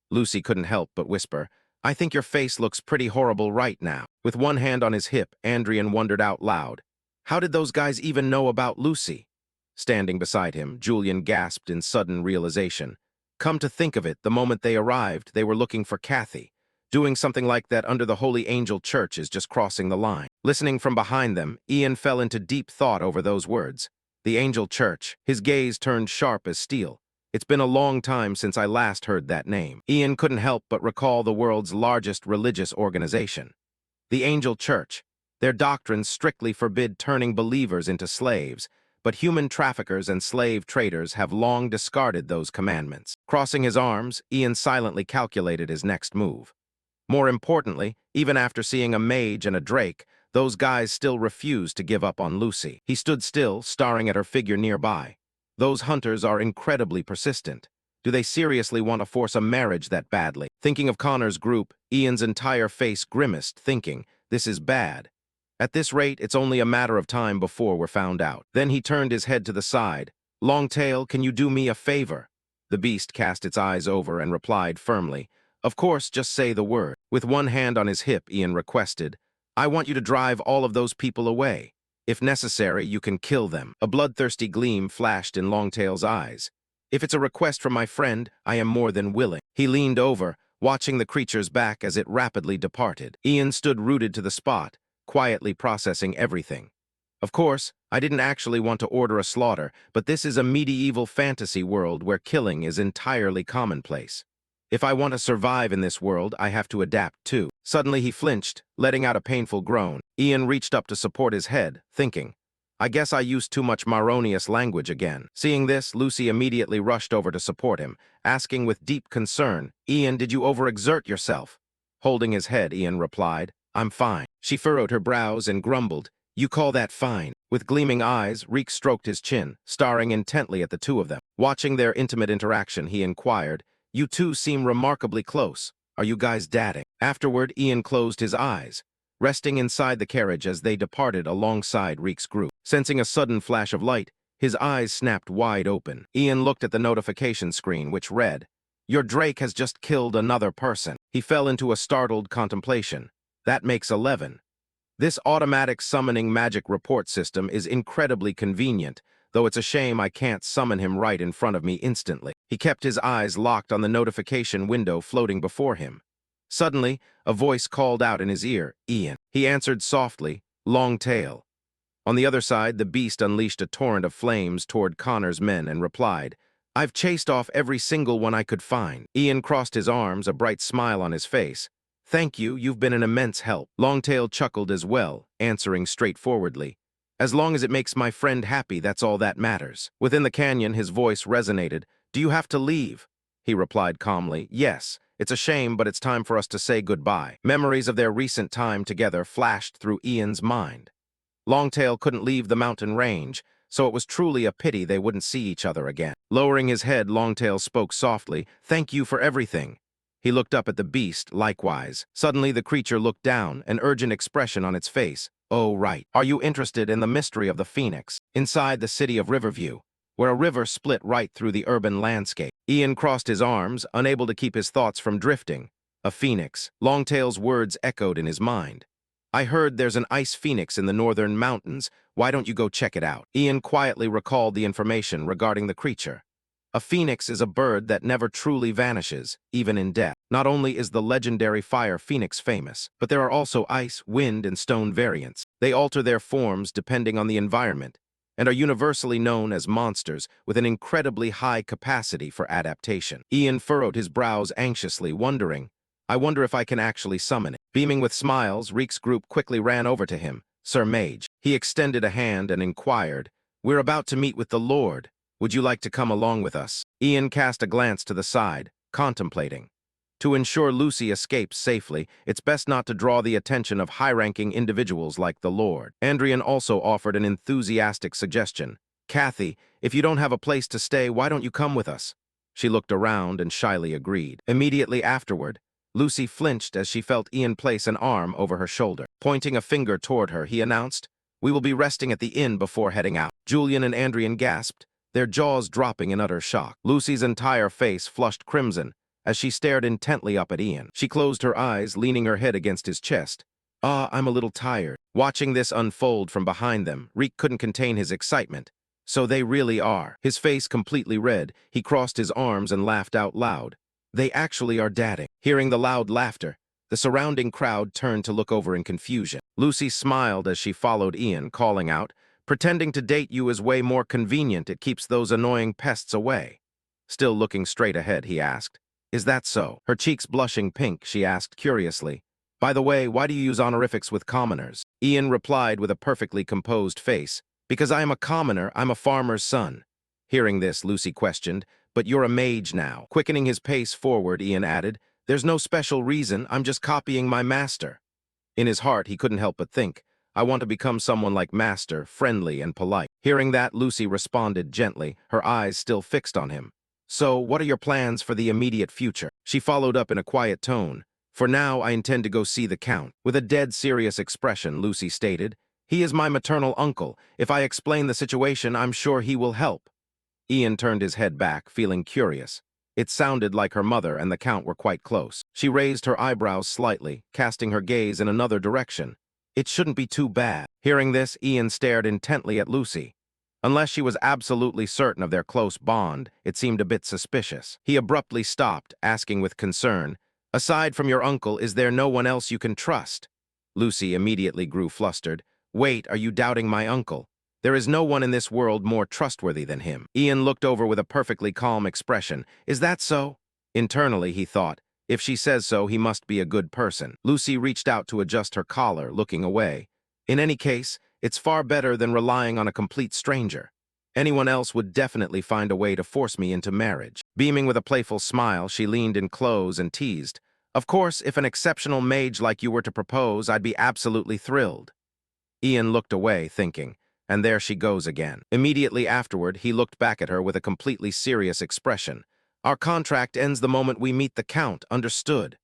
Lucy couldn't help but whisper, I think your face looks pretty horrible right now. With one hand on his hip, Andrian wondered out loud, How did those guys even know about Lucy? Standing beside him, Julian gasped in sudden realization. Come to think of it, the moment they arrived, they were looking for Kathy. Doing something like that under the Holy Angel Church is just crossing the line. Listening from behind them, Ian fell into deep thought over those words. The Angel Church. His gaze turned sharp as steel. It's been a long time since I last heard that name. Ian couldn't help but recall the world's largest religious organization. The Angel Church. Their doctrines strictly forbid turning believers into slaves, but human traffickers and slave traders have long discarded those commandments. Crossing his arms, Ian silently calculated his next move. More importantly, even after seeing a mage and a drake, those guys still refused to give up on Lucy. He stood still, staring at her figure nearby. Those hunters are incredibly persistent. Do they seriously want to force a marriage that badly? Thinking of Connor's group, Ian's entire face grimaced, thinking, This is bad. At this rate, it's only a matter of time before we're found out. Then he turned his head to the side. Longtail, can you do me a favor? The beast cast its eyes over and replied firmly, Of course, just say the word. With one hand on his hip, Ian requested, I want you to drive all of those people away. If necessary, you can kill them. A bloodthirsty gleam flashed in Longtail's eyes. If it's a request from my friend, I am more than willing. He leaned over, watching the creature's back as it rapidly departed. Ian stood rooted to the spot, quietly processing everything. Of course, I didn't actually want to order a slaughter, but this is a medieval fantasy world where killing is entirely commonplace. If I want to survive in this world, I have to adapt too. Suddenly he flinched, letting out a painful groan. Ian reached up to support his head, thinking, I guess I used too much Maronius language again. Seeing this, Lucy immediately rushed over to support him, asking with deep concern, Ian, did you overexert yourself? Holding his head, Ian replied, I'm fine. She furrowed her brows and grumbled, You call that fine? With gleaming eyes, Reek stroked his chin, staring intently at the two of them. Watching their intimate interaction, he inquired, You two seem remarkably close. Are you guys dating? Afterward, Ian closed his eyes, resting inside the carriage as they departed alongside Reek's group. Sensing a sudden flash of light, his eyes snapped wide open. Ian looked at the notification screen, which read, Your Drake has just killed another person. He fell into a startled contemplation. That makes 11. This automatic summoning magic report system is incredibly convenient, though it's a shame I can't summon him right in front of me instantly. He kept his eyes locked on the notification window floating before him. Suddenly, a voice called out in his ear, Ian. He answered softly, Long Tail. On the other side, the beast unleashed a torrent of flames toward Connor's men and replied, I've chased off every single one I could find. Ian crossed his arms, a bright smile on his face. Thank you, you've been an immense help. Longtail chuckled as well, answering straightforwardly. As long as it makes my friend happy, that's all that matters. Within the canyon, his voice resonated. Do you have to leave? He replied calmly, Yes. It's a shame, but it's time for us to say goodbye. Memories of their recent time together flashed through Ian's mind. Longtail couldn't leave the mountain range, so it was truly a pity they wouldn't see each other again. Lowering his head, Longtail spoke softly, Thank you for everything. He looked up at the beast, likewise. Suddenly, the creature looked down, an urgent expression on its face. Oh, right. Are you interested in the mystery of the Phoenix? Inside the city of Riverview, where a river split right through the urban landscape. Ian crossed his arms, unable to keep his thoughts from drifting. A phoenix. Longtail's words echoed in his mind. I heard there's an ice phoenix in the northern mountains. Why don't you go check it out? Ian quietly recalled the information regarding the creature. A phoenix is a bird that never truly vanishes, even in death. Not only is the legendary fire phoenix famous, but there are also ice, wind, and stone variants. They alter their forms depending on the environment, and are universally known as monsters with an incredibly high capacity for adaptation. Ian furrowed his brows anxiously, wondering, I wonder if I can actually summon it. Beaming with smiles, Reek's group quickly ran over to him. Sir Mage. He extended a hand and inquired, We're about to meet with the Lord. Would you like to come along with us? Ian cast a glance to the side, contemplating. To ensure Lucy escapes safely, it's best not to draw the attention of high-ranking individuals like the Lord. Andrian also offered an enthusiastic suggestion. Kathy, if you don't have a place to stay, why don't you come with us? She looked around and shyly agreed. Immediately afterward, Lucy flinched as she felt Ian place an arm over her shoulder. Pointing a finger toward her, he announced, We will be resting at the inn before heading out. Julian and Andrian gasped, their jaws dropping in utter shock. Lucy's entire face flushed crimson as she stared intently up at Ian. She closed her eyes, leaning her head against his chest. I'm a little tired. Watching this unfold from behind them, Reek couldn't contain his excitement. So they really are. His face completely red, he crossed his arms and laughed out loud. They actually are dating. Hearing the loud laughter, the surrounding crowd turned to look over in confusion. Lucy smiled as she followed Ian, calling out, Pretending to date you is way more convenient. It keeps those annoying pests away. Still looking straight ahead, he asked, Is that so? Her cheeks blushing pink, she asked curiously, By the way, why do you use honorifics with commoners? Ian replied with a perfectly composed face, Because I am a commoner, I'm a farmer's son. Hearing this, Lucy questioned, But you're a mage now. Quickening his pace forward, Ian added, There's no special reason, I'm just copying my master. In his heart, he couldn't help but think, I want to become someone like Master, friendly and polite. Hearing that, Lucy responded gently, her eyes still fixed on him. So, what are your plans for the immediate future? She followed up in a quiet tone. For now, I intend to go see the Count. With a dead serious expression, Lucy stated, He is my maternal uncle. If I explain the situation, I'm sure he will help. Ian turned his head back, feeling curious. It sounded like her mother and the Count were quite close. She raised her eyebrows slightly, casting her gaze in another direction. It shouldn't be too bad. Hearing this, Ian stared intently at Lucy. Unless she was absolutely certain of their close bond, it seemed a bit suspicious. He abruptly stopped, asking with concern, Aside from your uncle, is there no one else you can trust? Lucy immediately grew flustered. Wait, are you doubting my uncle? There is no one in this world more trustworthy than him. Ian looked over with a perfectly calm expression. Is that so? Internally, he thought, if she says so, he must be a good person. Lucy reached out to adjust her collar, looking away. In any case, it's far better than relying on a complete stranger. Anyone else would definitely find a way to force me into marriage. Beaming with a playful smile, she leaned in close and teased. Of course, if an exceptional mage like you were to propose, I'd be absolutely thrilled. Ian looked away, thinking, and there she goes again. Immediately afterward, he looked back at her with a completely serious expression. Our contract ends the moment we meet the Count, understood?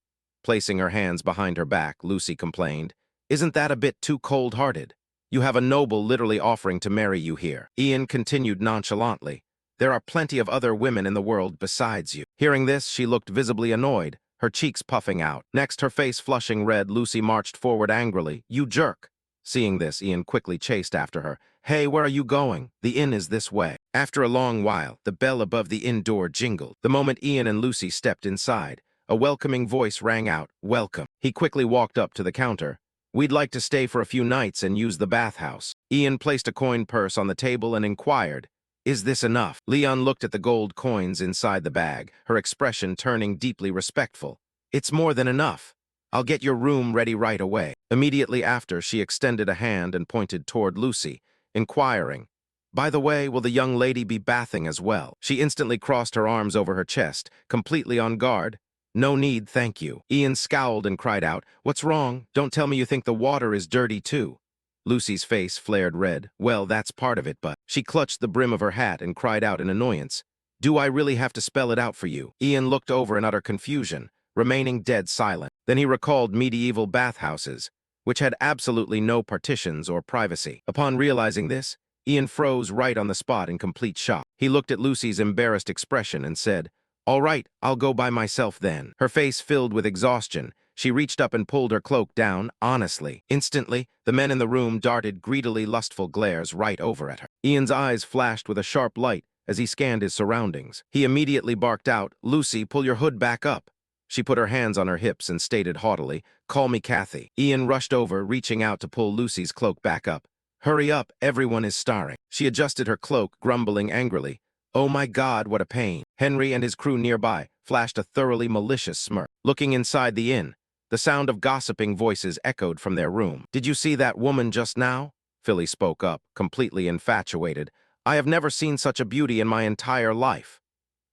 Placing her hands behind her back, Lucy complained. Isn't that a bit too cold-hearted? You have a noble literally offering to marry you here. Ian continued nonchalantly. There are plenty of other women in the world besides you. Hearing this, she looked visibly annoyed, her cheeks puffing out. Next, her face flushing red, Lucy marched forward angrily. You jerk! Seeing this, Ian quickly chased after her. Hey, where are you going? The inn is this way. After a long while, the bell above the inn door jingled. The moment Ian and Lucy stepped inside, a welcoming voice rang out, Welcome. He quickly walked up to the counter. We'd like to stay for a few nights and use the bathhouse. Ian placed a coin purse on the table and inquired, Is this enough? Leon looked at the gold coins inside the bag, her expression turning deeply respectful. It's more than enough. I'll get your room ready right away. Immediately after, she extended a hand and pointed toward Lucy, inquiring, By the way, will the young lady be bathing as well? She instantly crossed her arms over her chest, completely on guard. No need, thank you. Ian scowled and cried out, What's wrong? Don't tell me you think the water is dirty too. Lucy's face flared red. Well, that's part of it, but... She clutched the brim of her hat and cried out in annoyance. Do I really have to spell it out for you? Ian looked over in utter confusion, remaining dead silent. Then he recalled medieval bathhouses, which had absolutely no partitions or privacy. Upon realizing this, Ian froze right on the spot in complete shock. He looked at Lucy's embarrassed expression and said, All right, I'll go by myself then. Her face filled with exhaustion, she reached up and pulled her cloak down, honestly. Instantly, the men in the room darted greedily lustful glares right over at her. Ian's eyes flashed with a sharp light as he scanned his surroundings. He immediately barked out, Lucy, pull your hood back up. She put her hands on her hips and stated haughtily, Call me Kathy. Ian rushed over, reaching out to pull Lucy's cloak back up. Hurry up, everyone is starving. She adjusted her cloak, grumbling angrily. Oh my God, what a pain. Henry and his crew nearby flashed a thoroughly malicious smirk. Looking inside the inn, the sound of gossiping voices echoed from their room. Did you see that woman just now? Philly spoke up, completely infatuated. I have never seen such a beauty in my entire life.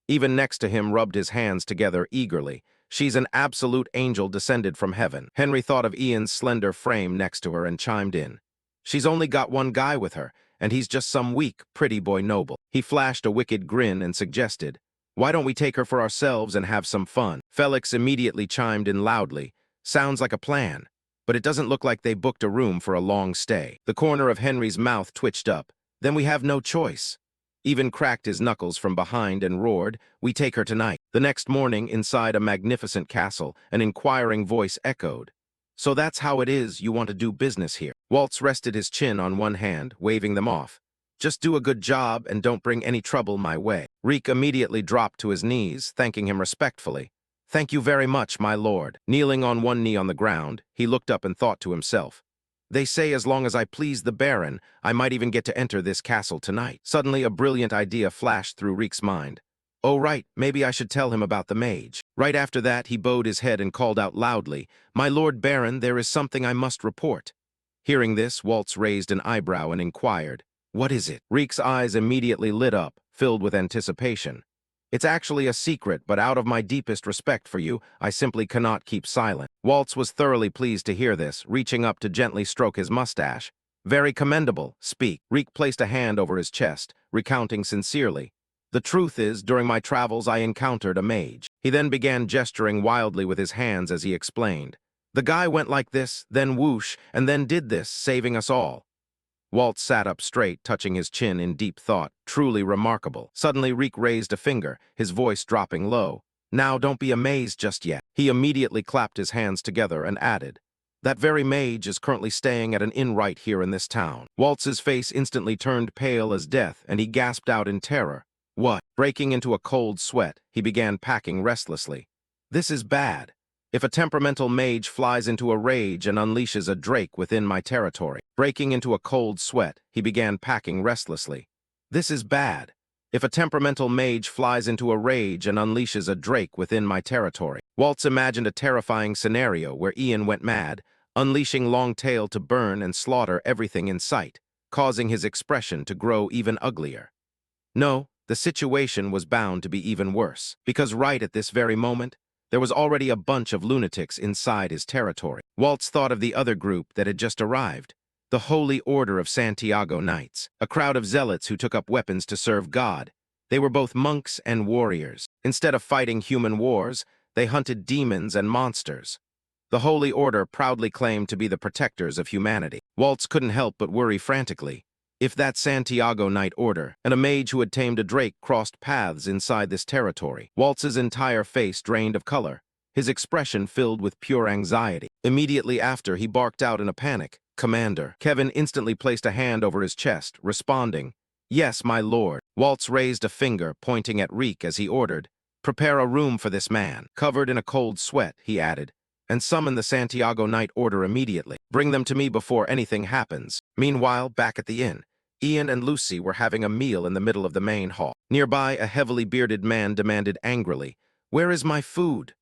Even next to him rubbed his hands together eagerly. She's an absolute angel descended from heaven. Henry thought of Ian's slender frame next to her and chimed in. She's only got one guy with her, and he's just some weak, pretty boy noble. He flashed a wicked grin and suggested, Why don't we take her for ourselves and have some fun? Felix immediately chimed in loudly. Sounds like a plan, but it doesn't look like they booked a room for a long stay. The corner of Henry's mouth twitched up. Then we have no choice. Even cracked his knuckles from behind and roared, We take her tonight. The next morning, inside a magnificent castle, an inquiring voice echoed. So that's how it is you want to do business here. Waltz rested his chin on one hand, waving them off. Just do a good job and don't bring any trouble my way. Reek immediately dropped to his knees, thanking him respectfully. Thank you very much, my lord. Kneeling on one knee on the ground, he looked up and thought to himself. They say as long as I please the Baron, I might even get to enter this castle tonight. Suddenly a brilliant idea flashed through Reek's mind. Oh right, maybe I should tell him about the mage. Right after that, he bowed his head and called out loudly, My lord Baron, there is something I must report. Hearing this, Waltz raised an eyebrow and inquired, What is it? Reek's eyes immediately lit up, filled with anticipation. It's actually a secret, but out of my deepest respect for you, I simply cannot keep silent. Waltz was thoroughly pleased to hear this, reaching up to gently stroke his mustache. Very commendable. Speak. Reek placed a hand over his chest, recounting sincerely. The truth is, during my travels I encountered a mage. He then began gesturing wildly with his hands as he explained. The guy went like this, then whoosh, and then did this, saving us all. Waltz sat up straight, touching his chin in deep thought. Truly remarkable. Suddenly Reek raised a finger, his voice dropping low. Now don't be amazed just yet. He immediately clapped his hands together and added, That very mage is currently staying at an inn right here in this town. Waltz's face instantly turned pale as death, and he gasped out in terror. What? Breaking into a cold sweat, he began packing restlessly. This is bad. If a temperamental mage flies into a rage and unleashes a drake within my territory. Breaking into a cold sweat, he began packing restlessly. This is bad. If a temperamental mage flies into a rage and unleashes a drake within my territory. Waltz imagined a terrifying scenario where Ian went mad, unleashing Longtail to burn and slaughter everything in sight, causing his expression to grow even uglier. No, the situation was bound to be even worse, because right at this very moment, there was already a bunch of lunatics inside his territory. Waltz thought of the other group that had just arrived, the Holy Order of Santiago Knights, a crowd of zealots who took up weapons to serve God. They were both monks and warriors. Instead of fighting human wars, they hunted demons and monsters. The Holy Order proudly claimed to be the protectors of humanity. Waltz couldn't help but worry frantically. If that Santiago Knight Order and a mage who had tamed a drake crossed paths inside this territory, Waltz's entire face drained of color, his expression filled with pure anxiety. Immediately after, he barked out in a panic, "Commander." Kevin instantly placed a hand over his chest, responding, "Yes, my lord." Waltz raised a finger, pointing at Reek as he ordered, "Prepare a room for this man." Covered in a cold sweat, he added, "And summon the Santiago Knight Order immediately. Bring them to me before anything happens." Meanwhile, back at the inn, Ian and Lucy were having a meal in the middle of the main hall. Nearby, a heavily bearded man demanded angrily, "Where is my food?"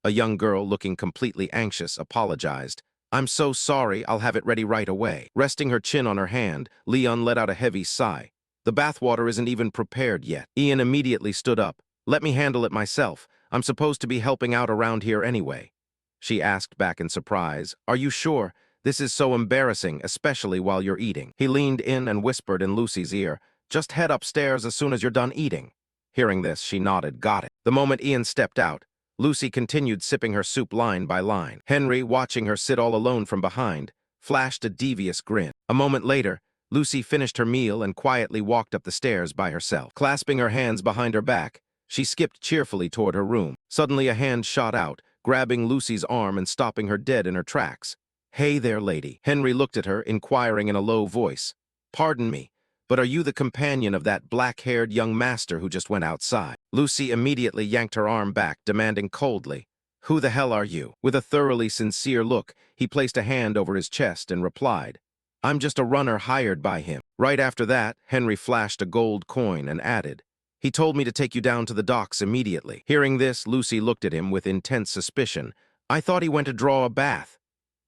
A young girl, looking completely anxious, apologized. "I'm so sorry, I'll have it ready right away." Resting her chin on her hand, Leon let out a heavy sigh. "The bathwater isn't even prepared yet." Ian immediately stood up. "Let me handle it myself. I'm supposed to be helping out around here anyway." She asked back in surprise, "Are you sure? This is so embarrassing, especially while you're eating." He leaned in and whispered in Lucy's ear, "Just head upstairs as soon as you're done eating." Hearing this, she nodded, "Got it." The moment Ian stepped out, Lucy continued sipping her soup line by line. Henry, watching her sit all alone from behind, flashed a devious grin. A moment later, Lucy finished her meal and quietly walked up the stairs by herself. Clasping her hands behind her back, she skipped cheerfully toward her room. Suddenly a hand shot out, grabbing Lucy's arm and stopping her dead in her tracks. "Hey there, lady." Henry looked at her, inquiring in a low voice, "Pardon me, but are you the companion of that black-haired young master who just went outside?" Lucy immediately yanked her arm back, demanding coldly, "Who the hell are you?" With a thoroughly sincere look, he placed a hand over his chest and replied, "I'm just a runner hired by him." Right after that, Henry flashed a gold coin and added, "He told me to take you down to the docks immediately." Hearing this, Lucy looked at him with intense suspicion. "I thought he went to draw a bath."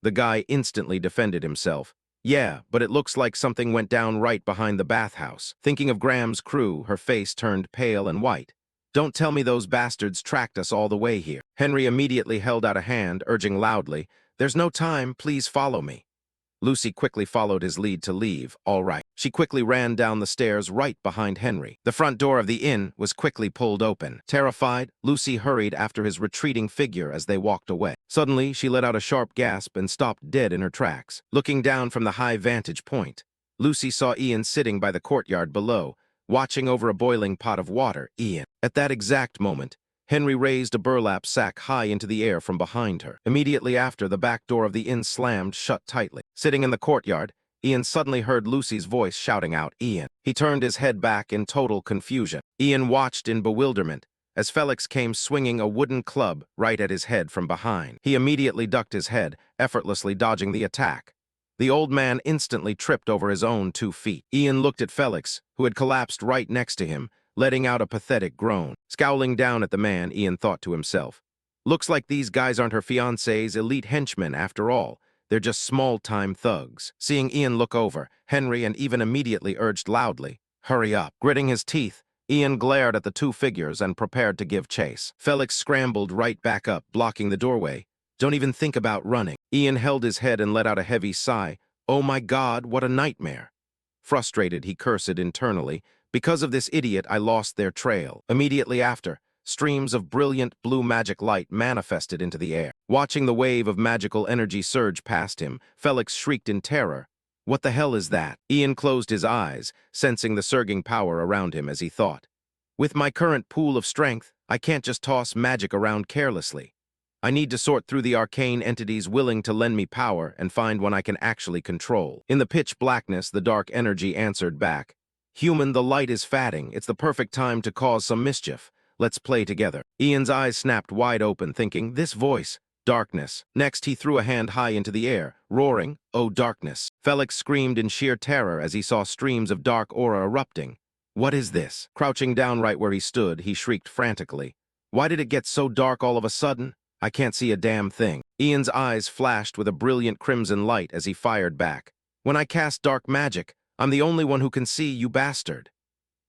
The guy instantly defended himself. "Yeah, but it looks like something went down right behind the bathhouse." Thinking of Graham's crew, her face turned pale and white. "Don't tell me those bastards tracked us all the way here." Henry immediately held out a hand, urging loudly, "There's no time, please follow me." Lucy quickly followed his lead to leave. "All right." She quickly ran down the stairs right behind Henry. The front door of the inn was quickly pulled open. Terrified, Lucy hurried after his retreating figure as they walked away. Suddenly, she let out a sharp gasp and stopped dead in her tracks. Looking down from the high vantage point, Lucy saw Ian sitting by the courtyard below, watching over a boiling pot of water. Ian. At that exact moment, Henry raised a burlap sack high into the air from behind her. Immediately after, the back door of the inn slammed shut tightly. Sitting in the courtyard, Ian suddenly heard Lucy's voice shouting out, "Ian." He turned his head back in total confusion. Ian watched in bewilderment as Felix came swinging a wooden club right at his head from behind. He immediately ducked his head, effortlessly dodging the attack. The old man instantly tripped over his own 2 feet. Ian looked at Felix, who had collapsed right next to him, letting out a pathetic groan. Scowling down at the man, Ian thought to himself, "Looks like these guys aren't her fiancé's elite henchmen after all. They're just small-time thugs." Seeing Ian look over, Henry and even immediately urged loudly, "Hurry up." Gritting his teeth, Ian glared at the 2 figures and prepared to give chase. Felix scrambled right back up, blocking the doorway. "Don't even think about running." Ian held his head and let out a heavy sigh. "Oh my God, what a nightmare." Frustrated, he cursed internally, "Because of this idiot, I lost their trail." Immediately after, streams of brilliant blue magic light manifested into the air. Watching the wave of magical energy surge past him, Felix shrieked in terror. "What the hell is that?" Ian closed his eyes, sensing the surging power around him as he thought, "With my current pool of strength, I can't just toss magic around carelessly. I need to sort through the arcane entities willing to lend me power and find one I can actually control." In the pitch blackness, the dark energy answered back, "Human, the light is fading. It's the perfect time to cause some mischief. Let's play together." Ian's eyes snapped wide open, thinking, "This voice, Darkness. Next, he threw a hand high into the air, roaring, "Oh, darkness!" Felix screamed in sheer terror as he saw streams of dark aura erupting. What is this? Crouching down right where he stood, he shrieked frantically. Why did it get so dark all of a sudden? I can't see a damn thing. Ian's eyes flashed with a brilliant crimson light as he fired back. When I cast dark magic, I'm the only one who can see, you bastard.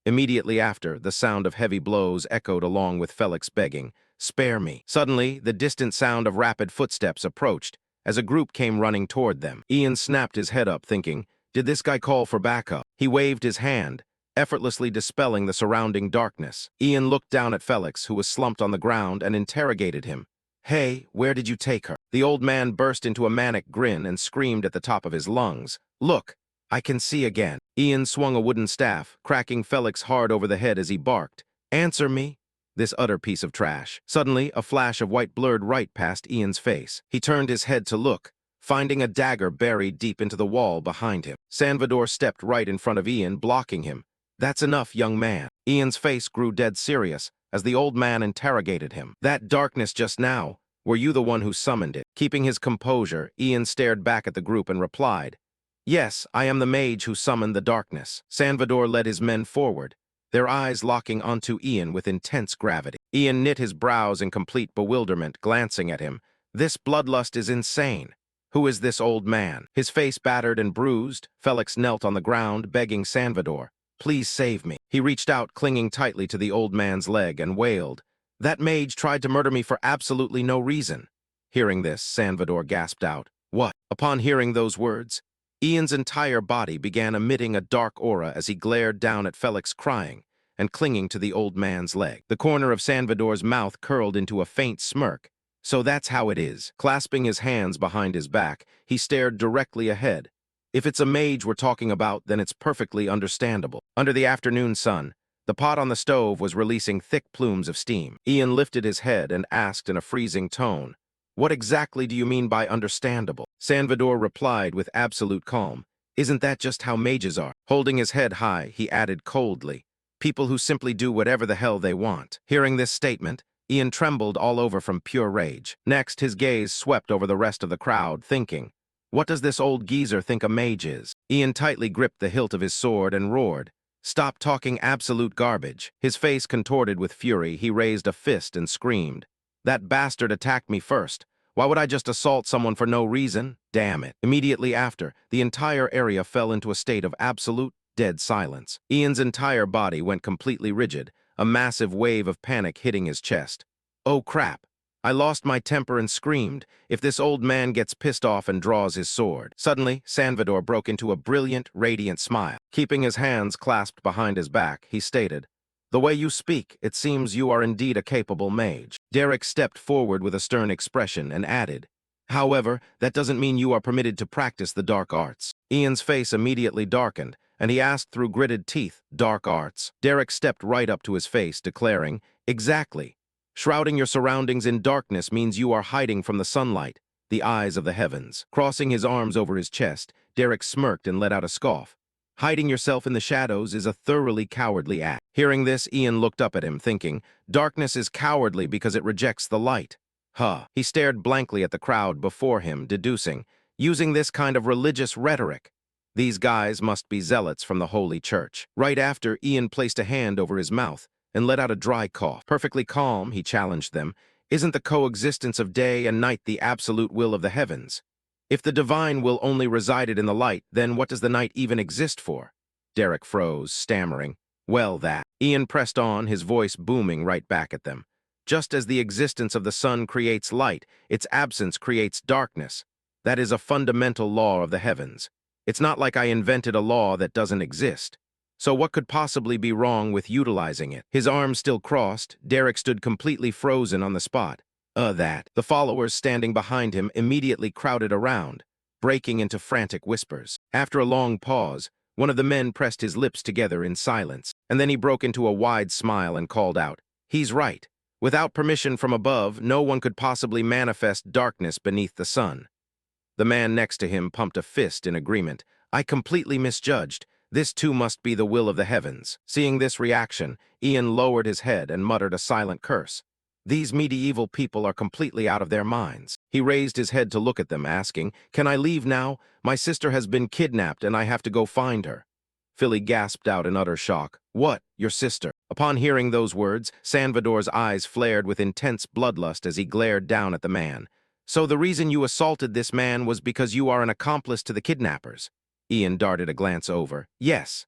Immediately after, the sound of heavy blows echoed along with Felix begging, "Spare me." Suddenly, the distant sound of rapid footsteps approached as a group came running toward them. Ian snapped his head up, thinking, did this guy call for backup? He waved his hand, effortlessly dispelling the surrounding darkness. Ian looked down at Felix, who was slumped on the ground, and interrogated him. "Hey, where did you take her?" The old man burst into a manic grin and screamed at the top of his lungs. "Look, I can see again." Ian swung a wooden staff, cracking Felix hard over the head as he barked, "Answer me!" This utter piece of trash. Suddenly, a flash of white blurred right past Ian's face. He turned his head to look, finding a dagger buried deep into the wall behind him. Salvador stepped right in front of Ian, blocking him. "That's enough, young man." Ian's face grew dead serious as the old man interrogated him. "That darkness just now, were you the one who summoned it?" Keeping his composure, Ian stared back at the group and replied, "Yes, I am the mage who summoned the darkness." Salvador led his men forward, their eyes locking onto Ian with intense gravity. Ian knit his brows in complete bewilderment, glancing at him. This bloodlust is insane. Who is this old man? His face battered and bruised, Felix knelt on the ground, begging Salvador, "Please save me." He reached out, clinging tightly to the old man's leg, and wailed, "That mage tried to murder me for absolutely no reason." Hearing this, Salvador gasped out, "What?" Upon hearing those words, Ian's entire body began emitting a dark aura as he glared down at Felix, crying and clinging to the old man's leg. The corner of Salvador's mouth curled into a faint smirk. "So that's how it is." Clasping his hands behind his back, he stared directly ahead. If it's a mage we're talking about, then it's perfectly understandable. Under the afternoon sun, the pot on the stove was releasing thick plumes of steam. Ian lifted his head and asked in a freezing tone, "What exactly do you mean by understandable?" Salvador replied with absolute calm, "Isn't that just how mages are?" Holding his head high, he added coldly, "People who simply do whatever the hell they want." Hearing this statement, Ian trembled all over from pure rage. Next, his gaze swept over the rest of the crowd, thinking, what does this old geezer think a mage is? Ian tightly gripped the hilt of his sword and roared, "Stop talking absolute garbage." His face contorted with fury, he raised a fist and screamed, "That bastard attacked me first. Why would I just assault someone for no reason? Damn it." Immediately after, the entire area fell into a state of absolute, dead silence. Ian's entire body went completely rigid, a massive wave of panic hitting his chest. "Oh crap. I lost my temper and screamed, if this old man gets pissed off and draws his sword." Suddenly, Salvador broke into a brilliant, radiant smile. Keeping his hands clasped behind his back, he stated, "The way you speak, it seems you are indeed a capable mage." Derek stepped forward with a stern expression and added, "However, that doesn't mean you are permitted to practice the dark arts." Ian's face immediately darkened, and he asked through gritted teeth, "Dark arts?" Derek stepped right up to his face, declaring, "Exactly. Shrouding your surroundings in darkness means you are hiding from the sunlight, the eyes of the heavens." Crossing his arms over his chest, Derek smirked and let out a scoff. "Hiding yourself in the shadows is a thoroughly cowardly act." Hearing this, Ian looked up at him, thinking, darkness is cowardly because it rejects the light. Huh. He stared blankly at the crowd before him, deducing, using this kind of religious rhetoric, these guys must be zealots from the Holy Church. Right after, Ian placed a hand over his mouth and let out a dry cough. Perfectly calm, he challenged them, "Isn't the coexistence of day and night the absolute will of the heavens? If the divine will only resided in the light, then what does the night even exist for?" Derek froze, stammering, "Well, that." Ian pressed on, his voice booming right back at them. "Just as the existence of the sun creates light, its absence creates darkness. That is a fundamental law of the heavens. It's not like I invented a law that doesn't exist. So what could possibly be wrong with utilizing it?" His arms still crossed, Derek stood completely frozen on the spot. That." The followers standing behind him immediately crowded around, breaking into frantic whispers. After a long pause, one of the men pressed his lips together in silence, and then he broke into a wide smile and called out, "He's right. Without permission from above, no one could possibly manifest darkness beneath the sun." The man next to him pumped a fist in agreement. "I completely misjudged. This too must be the will of the heavens." Seeing this reaction, Ian lowered his head and muttered a silent curse. These medieval people are completely out of their minds. He raised his head to look at them, asking, "Can I leave now? My sister has been kidnapped and I have to go find her." Philly gasped out in utter shock. "What? Your sister?" Upon hearing those words, Salvador's eyes flared with intense bloodlust as he glared down at the man. "So the reason you assaulted this man was because you are an accomplice to the kidnappers?" Ian darted a glance over. "Yes."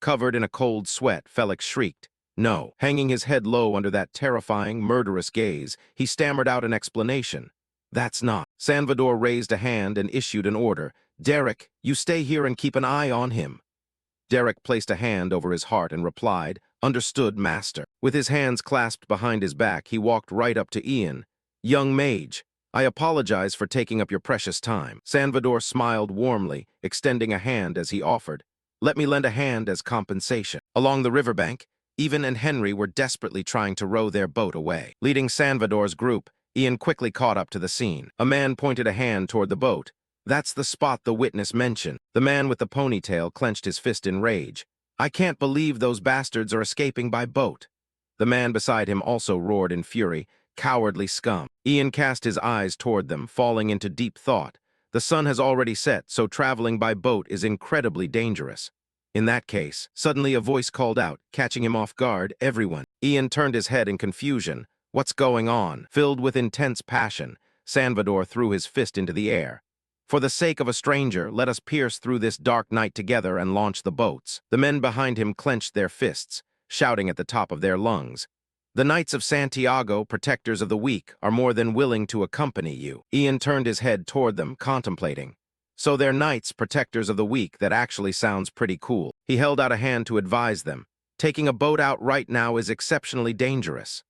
Covered in a cold sweat, Felix shrieked. "No." Hanging his head low under that terrifying, murderous gaze, he stammered out an explanation. "That's not." Salvador raised a hand and issued an order. "Derek, you stay here and keep an eye on him." Derek placed a hand over his heart and replied, "Understood, master." With his hands clasped behind his back, he walked right up to Ian. "Young mage, I apologize for taking up your precious time." Salvador smiled warmly, extending a hand as he offered, "Let me lend a hand as compensation." Along the riverbank, Ivan and Henry were desperately trying to row their boat away. Leading Salvador's group, Ian quickly caught up to the scene. A man pointed a hand toward the boat. "That's the spot the witness mentioned." The man with the ponytail clenched his fist in rage. "I can't believe those bastards are escaping by boat." The man beside him also roared in fury, "Cowardly scum." Ian cast his eyes toward them, falling into deep thought. The sun has already set, so traveling by boat is incredibly dangerous. In that case, suddenly a voice called out, catching him off guard, "Everyone." Ian turned his head in confusion. "What's going on?" Filled with intense passion, Salvador threw his fist into the air. "For the sake of a stranger, let us pierce through this dark night together and launch the boats." The men behind him clenched their fists, shouting at the top of their lungs, "The Knights of Santiago, protectors of the weak, are more than willing to accompany you." Ian turned his head toward them, contemplating. "So they're knights, protectors of the weak. That actually sounds pretty cool." He held out a hand to advise them. "Taking a boat out right now is exceptionally dangerous."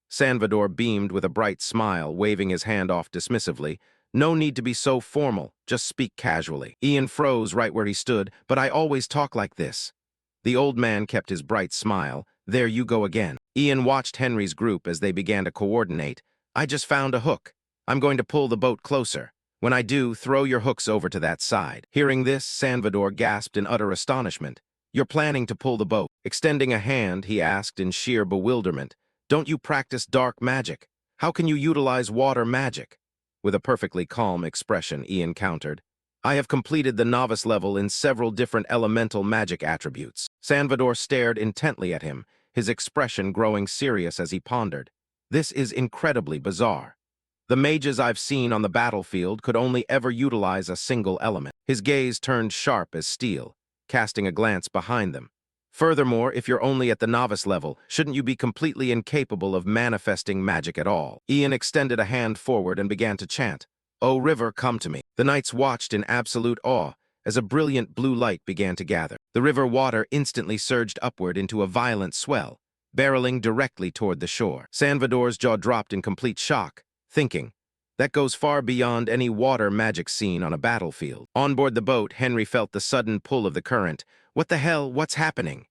Salvador beamed with a bright smile, waving his hand off dismissively. "No need to be so formal, just speak casually." Ian froze right where he stood. "But I always talk like this." The old man kept his bright smile. "There you go again." Ian watched Henry's group as they began to coordinate. "I just found a hook. I'm going to pull the boat closer. When I do, throw your hooks over to that side." Hearing this, Salvador gasped in utter astonishment. "You're planning to pull the boat?" Extending a hand, he asked in sheer bewilderment, "Don't you practice dark magic? How can you utilize water magic?" With a perfectly calm expression, Ian countered, "I have completed the novice level in several different elemental magic attributes." Salvador stared intently at him, his expression growing serious as he pondered. "This is incredibly bizarre. The mages I've seen on the battlefield could only ever utilize a single element." His gaze turned sharp as steel, casting a glance behind them. "Furthermore, if you're only at the novice level, shouldn't you be completely incapable of manifesting magic at all?" Ian extended a hand forward and began to chant, "O river, come to me." The knights watched in absolute awe as a brilliant blue light began to gather. The river water instantly surged upward into a violent swell, barreling directly toward the shore. Salvador's jaw dropped in complete shock, thinking, that goes far beyond any water magic seen on a battlefield. On board the boat, Henry felt the sudden pull of the current. "What the hell? What's happening?"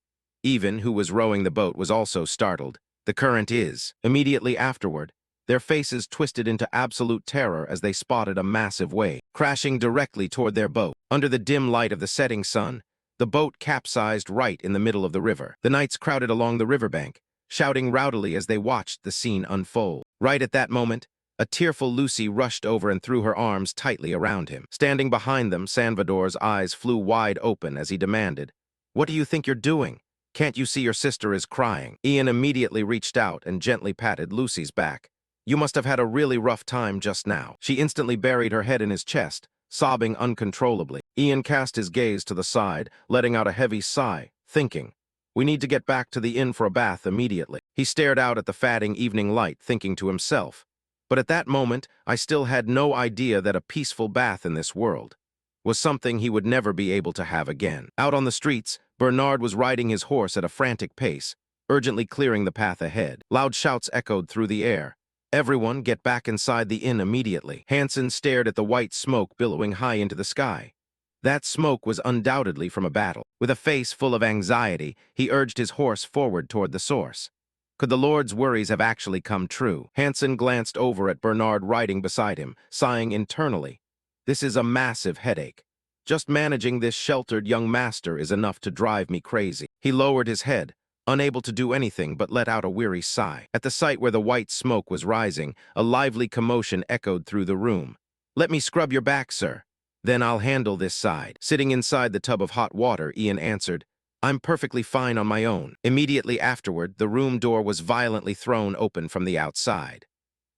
Ivan, who was rowing the boat, was also startled. "The current is." Immediately afterward, their faces twisted into absolute terror as they spotted a massive wave crashing directly toward their boat. Under the dim light of the setting sun, the boat capsized right in the middle of the river. The knights crowded along the riverbank, shouting rowdily as they watched the scene unfold. Right at that moment, a tearful Lucy rushed over and threw her arms tightly around him. Standing behind them, Salvador's eyes flew wide open as he demanded, "What do you think you're doing? Can't you see your sister is crying?" Ian immediately reached out and gently patted Lucy's back. "You must have had a really rough time just now." She instantly buried her head in his chest, sobbing uncontrollably. Ian cast his gaze to the side, letting out a heavy sigh, thinking, "We need to get back to the inn for a bath immediately." He stared out at the fading evening light, thinking to himself, "But at that moment, I still had no idea that a peaceful bath in this world was something he would never be able to have again." Out on the streets, Bernard was riding his horse at a frantic pace, urgently clearing the path ahead. Loud shouts echoed through the air. "Everyone get back inside the inn immediately." Hansen stared at the white smoke billowing high into the sky. That smoke was undoubtedly from a battle. With a face full of anxiety, he urged his horse forward toward the source. Could the Lord's worries have actually come true? Hansen glanced over at Bernard riding beside him, sighing internally. "This is a massive headache. Just managing this sheltered young master is enough to drive me crazy." He lowered his head, unable to do anything but let out a weary sigh. At the site where the white smoke was rising, a lively commotion echoed through the room. "Let me scrub your back, sir. Then I'll handle this side." Sitting inside the tub of hot water, Ian answered, "I'm perfectly fine on my own." Immediately afterward, the room door was violently thrown open from the outside.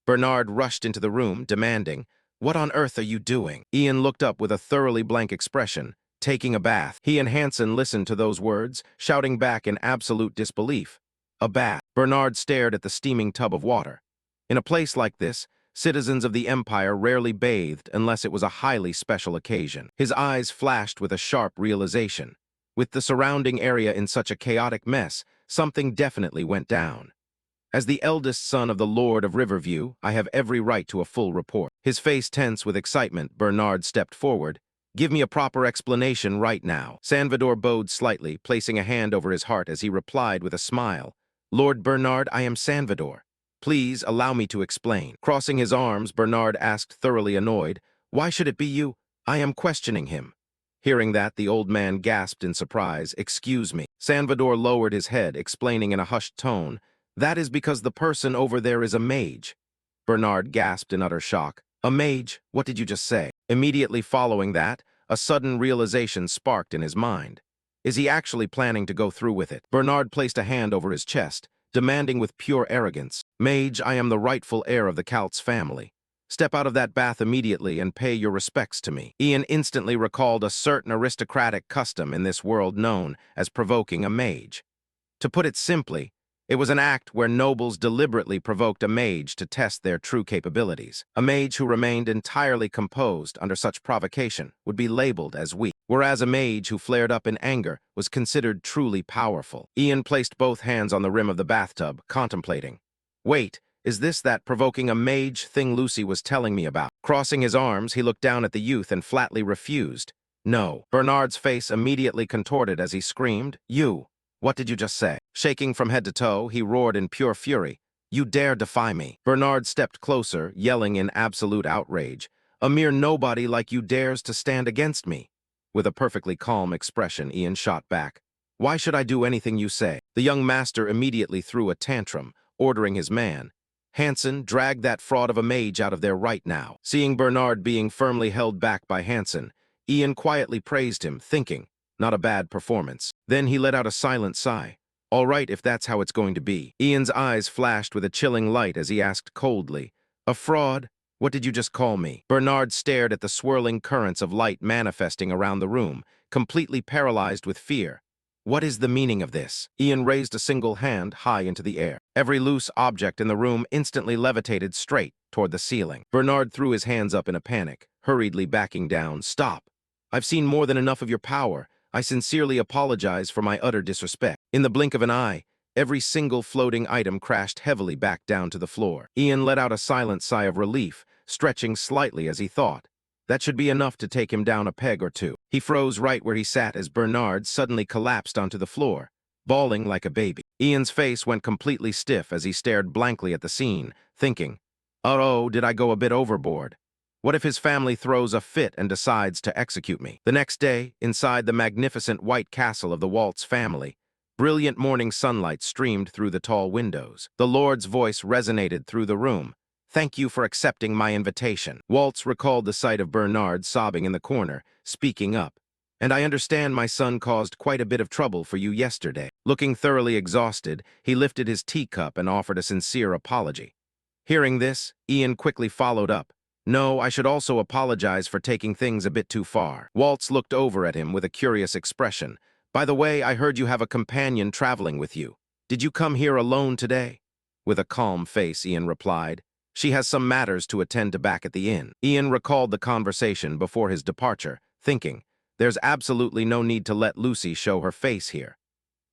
Bernard rushed into the room, demanding, "What on earth are you doing?" Ian looked up with a thoroughly blank expression, taking a bath. He and Hansen listened to those words, shouting back in absolute disbelief. A bath. Bernard stared at the steaming tub of water. In a place like this, citizens of the Empire rarely bathed unless it was a highly special occasion. His eyes flashed with a sharp realization. With the surrounding area in such a chaotic mess, something definitely went down. As the eldest son of the Lord of Riverview, I have every right to a full report. His face tense with excitement, Bernard stepped forward. "Give me a proper explanation right now." Salvador bowed slightly, placing a hand over his heart as he replied with a smile. "Lord Bernard, I am Salvador. Please allow me to explain." Crossing his arms, Bernard asked, thoroughly annoyed, "Why should it be you? I am questioning him." Hearing that, the old man gasped in surprise. "Excuse me." Salvador lowered his head, explaining in a hushed tone, "That is because the person over there is a mage." Bernard gasped in utter shock. "A mage? What did you just say?" Immediately following that, a sudden realization sparked in his mind. Is he actually planning to go through with it? Bernard placed a hand over his chest, demanding with pure arrogance, "Mage, I am the rightful heir of the Kaltz family. Step out of that bath immediately and pay your respects to me." Ian instantly recalled a certain aristocratic custom in this world known as provoking a mage. To put it simply, it was an act where nobles deliberately provoked a mage to test their true capabilities. A mage who remained entirely composed under such provocation would be labeled as weak, whereas a mage who flared up in anger was considered truly powerful. Ian placed both hands on the rim of the bathtub, contemplating. "Wait, is this that provoking a mage thing Lucy was telling me about?" Crossing his arms, he looked down at the youth and flatly refused. "No." Bernard's face immediately contorted as he screamed, "You! What did you just say?" Shaking from head to toe, he roared in pure fury, "You dare defy me!" Bernard stepped closer, yelling in absolute outrage, "A mere nobody like you dares to stand against me!" With a perfectly calm expression, Ian shot back, "Why should I do anything you say?" The young master immediately threw a tantrum, ordering his man, "Hansen, drag that fraud of a mage out of there right now." Seeing Bernard being firmly held back by Hansen, Ian quietly praised him, thinking, "Not a bad performance." Then he let out a silent sigh. "All right, if that's how it's going to be." Ian's eyes flashed with a chilling light as he asked coldly, "A fraud? What did you just call me?" Bernard stared at the swirling currents of light manifesting around the room, completely paralyzed with fear. "What is the meaning of this?" Ian raised a single hand high into the air. Every loose object in the room instantly levitated straight toward the ceiling. Bernard threw his hands up in a panic, hurriedly backing down. "Stop! I've seen more than enough of your power. I sincerely apologize for my utter disrespect." In the blink of an eye, every single floating item crashed heavily back down to the floor. Ian let out a silent sigh of relief, stretching slightly as he thought, that should be enough to take him down a peg or two. He froze right where he sat as Bernard suddenly collapsed onto the floor, bawling like a baby. Ian's face went completely stiff as he stared blankly at the scene, thinking, "Oh, did I go a bit overboard? What if his family throws a fit and decides to execute me?" The next day, inside the magnificent white castle of the Waltz family, brilliant morning sunlight streamed through the tall windows. The Lord's voice resonated through the room. "Thank you for accepting my invitation." Waltz recalled the sight of Bernard sobbing in the corner, speaking up. "And I understand my son caused quite a bit of trouble for you yesterday." Looking thoroughly exhausted, he lifted his teacup and offered a sincere apology. Hearing this, Ian quickly followed up. "No, I should also apologize for taking things a bit too far." Waltz looked over at him with a curious expression. "By the way, I heard you have a companion traveling with you. Did you come here alone today?" With a calm face, Ian replied, "She has some matters to attend to back at the inn." Ian recalled the conversation before his departure, thinking, there's absolutely no need to let Lucy show her face here.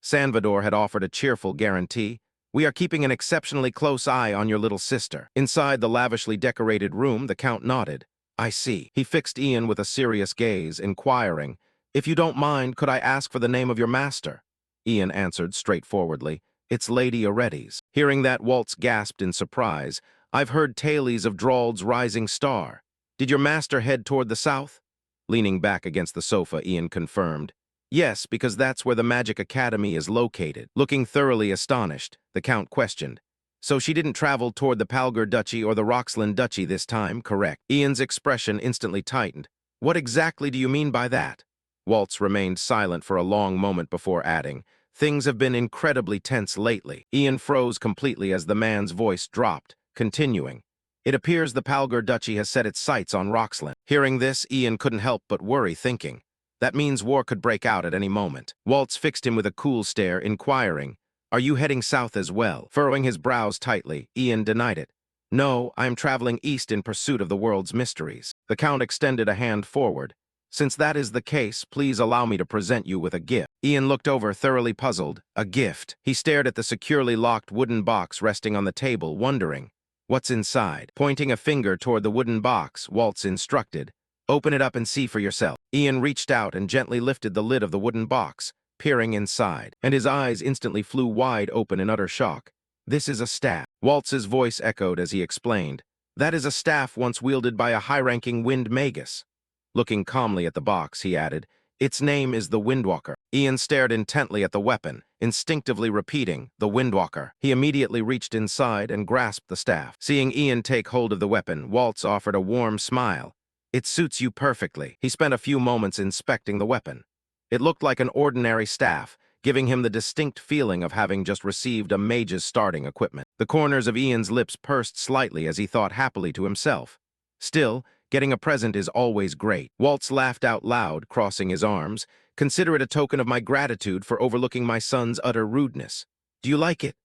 Salvador had offered a cheerful guarantee. "We are keeping an exceptionally close eye on your little sister." Inside the lavishly decorated room, the Count nodded. "I see." He fixed Ian with a serious gaze, inquiring, "If you don't mind, could I ask for the name of your master?" Ian answered straightforwardly, "It's Lady Aredes." Hearing that, Waltz gasped in surprise. "I've heard tales of Drawld's rising star. Did your master head toward the south?" Leaning back against the sofa, Ian confirmed, Yes, because that's where the Magic Academy is located. Looking thoroughly astonished, the Count questioned. So she didn't travel toward the Palgur Duchy or the Roxland Duchy this time, correct? Ian's expression instantly tightened. What exactly do you mean by that? Waltz remained silent for a long moment before adding, things have been incredibly tense lately. Ian froze completely as the man's voice dropped, continuing. It appears the Palgur Duchy has set its sights on Roxland. Hearing this, Ian couldn't help but worry, thinking, that means war could break out at any moment. Waltz fixed him with a cool stare, inquiring, are you heading south as well? Furrowing his brows tightly, Ian denied it. No, I am traveling east in pursuit of the world's mysteries. The Count extended a hand forward. Since that is the case, please allow me to present you with a gift. Ian looked over, thoroughly puzzled. A gift. He stared at the securely locked wooden box resting on the table, wondering, what's inside? Pointing a finger toward the wooden box, Waltz instructed, open it up and see for yourself. Ian reached out and gently lifted the lid of the wooden box, peering inside, and his eyes instantly flew wide open in utter shock. This is a staff. Waltz's voice echoed as he explained. That is a staff once wielded by a high-ranking wind magus. Looking calmly at the box, he added, its name is the Windwalker. Ian stared intently at the weapon, instinctively repeating, the Windwalker. He immediately reached inside and grasped the staff. Seeing Ian take hold of the weapon, Waltz offered a warm smile. It suits you perfectly. He spent a few moments inspecting the weapon. It looked like an ordinary staff, giving him the distinct feeling of having just received a mage's starting equipment. The corners of Ian's lips pursed slightly as he thought happily to himself. Still, getting a present is always great. Waltz laughed out loud, crossing his arms. Consider it a token of my gratitude for overlooking my son's utter rudeness. Do you like it?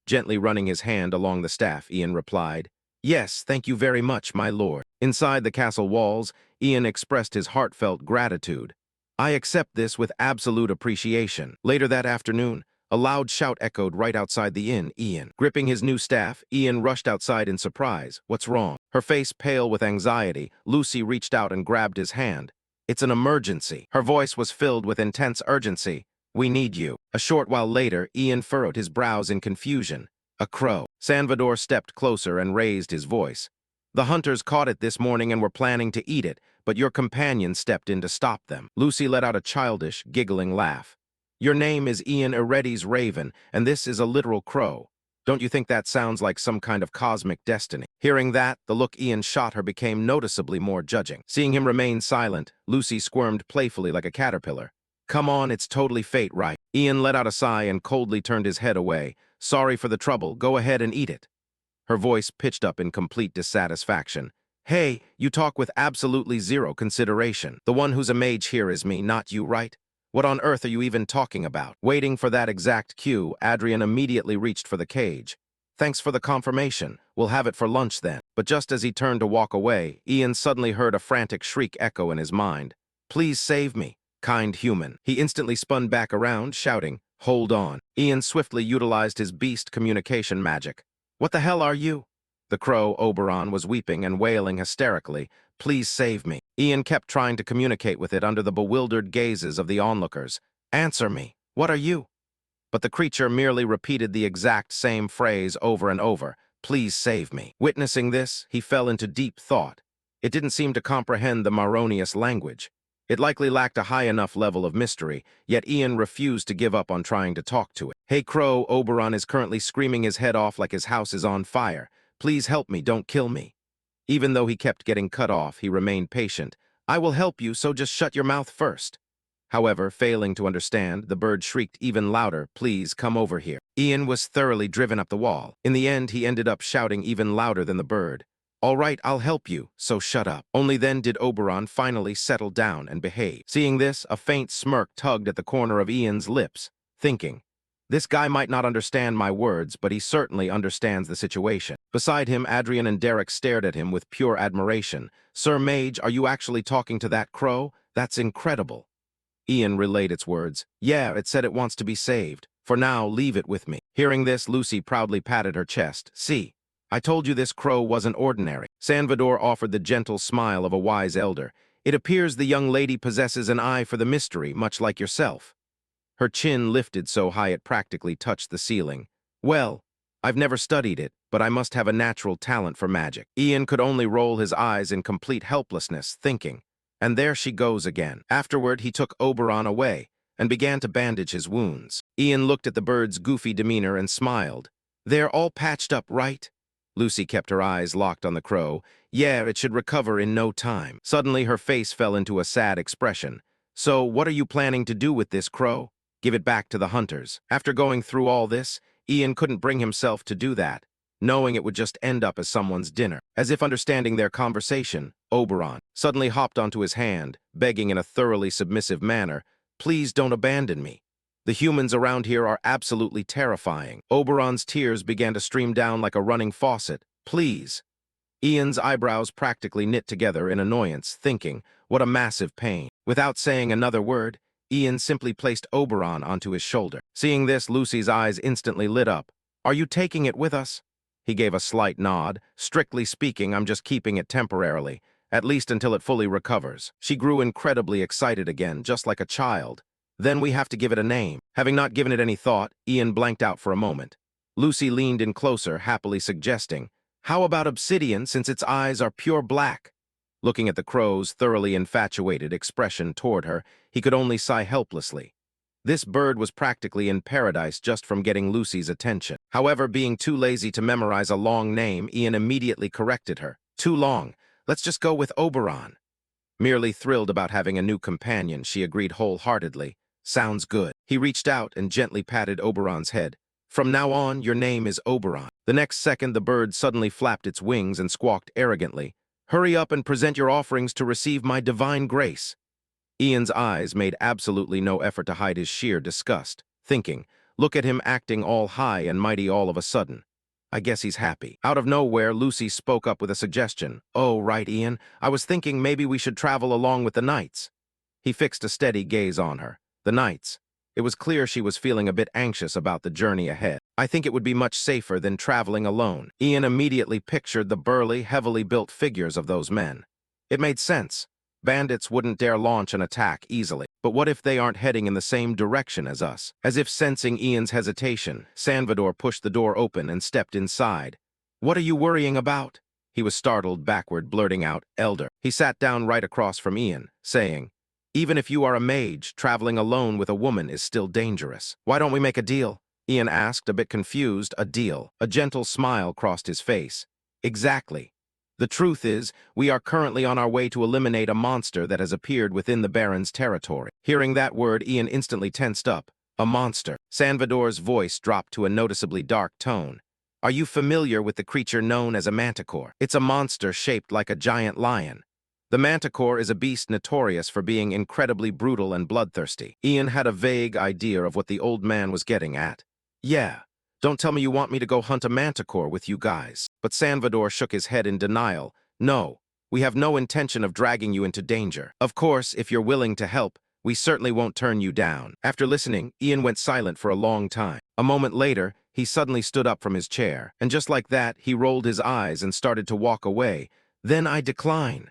Gently running his hand along the staff, Ian replied, yes, thank you very much, my lord. Inside the castle walls, Ian expressed his heartfelt gratitude. I accept this with absolute appreciation. Later that afternoon, a loud shout echoed right outside the inn. Ian. Gripping his new staff, Ian rushed outside in surprise. What's wrong? Her face pale with anxiety, Lucy reached out and grabbed his hand. It's an emergency. Her voice was filled with intense urgency. We need you. A short while later, Ian furrowed his brows in confusion. A crow. Salvador stepped closer and raised his voice. The hunters caught it this morning and were planning to eat it, but your companion stepped in to stop them. Lucy let out a childish, giggling laugh. Your name is Ian Ereddy's Raven, and this is a literal crow. Don't you think that sounds like some kind of cosmic destiny? Hearing that, the look Ian shot her became noticeably more judging. Seeing him remain silent, Lucy squirmed playfully like a caterpillar. Come on, it's totally fate, right? Ian let out a sigh and coldly turned his head away. Sorry for the trouble, go ahead and eat it. Her voice pitched up in complete dissatisfaction. Hey, you talk with absolutely zero consideration. The one who's a mage here is me, not you, right? What on earth are you even talking about? Waiting for that exact cue, Adrian immediately reached for the cage. Thanks for the confirmation. We'll have it for lunch then. But just as he turned to walk away, Ian suddenly heard a frantic shriek echo in his mind. Please save me, kind human. He instantly spun back around, shouting, hold on. Ian swiftly utilized his beast communication magic. What the hell are you? The crow, Oberon, was weeping and wailing hysterically. Please save me. Ian kept trying to communicate with it under the bewildered gazes of the onlookers. Answer me. What are you? But the creature merely repeated the exact same phrase over and over. Please save me. Witnessing this, he fell into deep thought. It didn't seem to comprehend the Maronius language. It likely lacked a high enough level of mystery, yet Ian refused to give up on trying to talk to it. Hey Crow, Oberon is currently screaming his head off like his house is on fire. Please help me, don't kill me. Even though he kept getting cut off, he remained patient. I will help you, so just shut your mouth first. However, failing to understand, the bird shrieked even louder, please come over here. Ian was thoroughly driven up the wall. In the end, he ended up shouting even louder than the bird. All right, I'll help you, so shut up. Only then did Oberon finally settle down and behave. Seeing this, a faint smirk tugged at the corner of Ian's lips, thinking, this guy might not understand my words, but he certainly understands the situation. Beside him, Adrian and Derek stared at him with pure admiration. Sir Mage, are you actually talking to that crow? That's incredible. Ian relayed its words. Yeah, it said it wants to be saved. For now, leave it with me. Hearing this, Lucy proudly patted her chest. See, I told you this crow wasn't ordinary. Salvador offered the gentle smile of a wise elder. It appears the young lady possesses an eye for the mystery, much like yourself. Her chin lifted so high it practically touched the ceiling. Well, I've never studied it, but I must have a natural talent for magic. Ian could only roll his eyes in complete helplessness, thinking, and there she goes again. Afterward, he took Oberon away, and began to bandage his wounds. Ian looked at the bird's goofy demeanor and smiled. "They're all patched up, right?" Lucy kept her eyes locked on the crow. "Yeah, it should recover in no time." Suddenly, her face fell into a sad expression. "So, what are you planning to do with this crow?" "Give it back to the hunters." After going through all this, Ian couldn't bring himself to do that, knowing it would just end up as someone's dinner. As if understanding their conversation, Oberon suddenly hopped onto his hand, begging in a thoroughly submissive manner, "Please don't abandon me. The humans around here are absolutely terrifying." Oberon's tears began to stream down like a running faucet. "Please." Ian's eyebrows practically knit together in annoyance, thinking, what a massive pain. Without saying another word, Ian simply placed Oberon onto his shoulder. Seeing this, Lucy's eyes instantly lit up. "Are you taking it with us?" He gave a slight nod. "Strictly speaking, I'm just keeping it temporarily, at least until it fully recovers." She grew incredibly excited again, just like a child. "Then we have to give it a name." Having not given it any thought, Ian blanked out for a moment. Lucy leaned in closer, happily suggesting, "How about Obsidian, since its eyes are pure black?" Looking at the crow's thoroughly infatuated expression toward her, he could only sigh helplessly. This bird was practically in paradise just from getting Lucy's attention. However, being too lazy to memorize a long name, Ian immediately corrected her. "Too long. Let's just go with Oberon." Merely thrilled about having a new companion, she agreed wholeheartedly. "Sounds good." He reached out and gently patted Oberon's head. "From now on, your name is Oberon." The next second, the bird suddenly flapped its wings and squawked arrogantly, "Hurry up and present your offerings to receive my divine grace." Ian's eyes made absolutely no effort to hide his sheer disgust, thinking, look at him acting all high and mighty all of a sudden. I guess he's happy. Out of nowhere, Lucy spoke up with a suggestion. "Oh, right, Ian. I was thinking maybe we should travel along with the knights." He fixed a steady gaze on her. The knights. It was clear she was feeling a bit anxious about the journey ahead. "I think it would be much safer than traveling alone." Ian immediately pictured the burly, heavily built figures of those men. It made sense. Bandits wouldn't dare launch an attack easily. But what if they aren't heading in the same direction as us? As if sensing Ian's hesitation, Salvador pushed the door open and stepped inside. "What are you worrying about?" He was startled backward, blurting out, "Elder." He sat down right across from Ian, saying, "Even if you are a mage, traveling alone with a woman is still dangerous. Why don't we make a deal?" Ian asked, a bit confused. "A deal?" A gentle smile crossed his face. "Exactly. The truth is, we are currently on our way to eliminate a monster that has appeared within the Baron's territory." Hearing that word, Ian instantly tensed up. "A monster." Salvador's voice dropped to a noticeably dark tone. "Are you familiar with the creature known as a manticore?" "It's a monster shaped like a giant lion. The manticore is a beast notorious for being incredibly brutal and bloodthirsty." Ian had a vague idea of what the old man was getting at. "Yeah. Don't tell me you want me to go hunt a manticore with you guys." But Salvador shook his head in denial. "No, we have no intention of dragging you into danger. Of course, if you're willing to help, we certainly won't turn you down." After listening, Ian went silent for a long time. A moment later, he suddenly stood up from his chair, and just like that, he rolled his eyes and started to walk away. "Then I decline."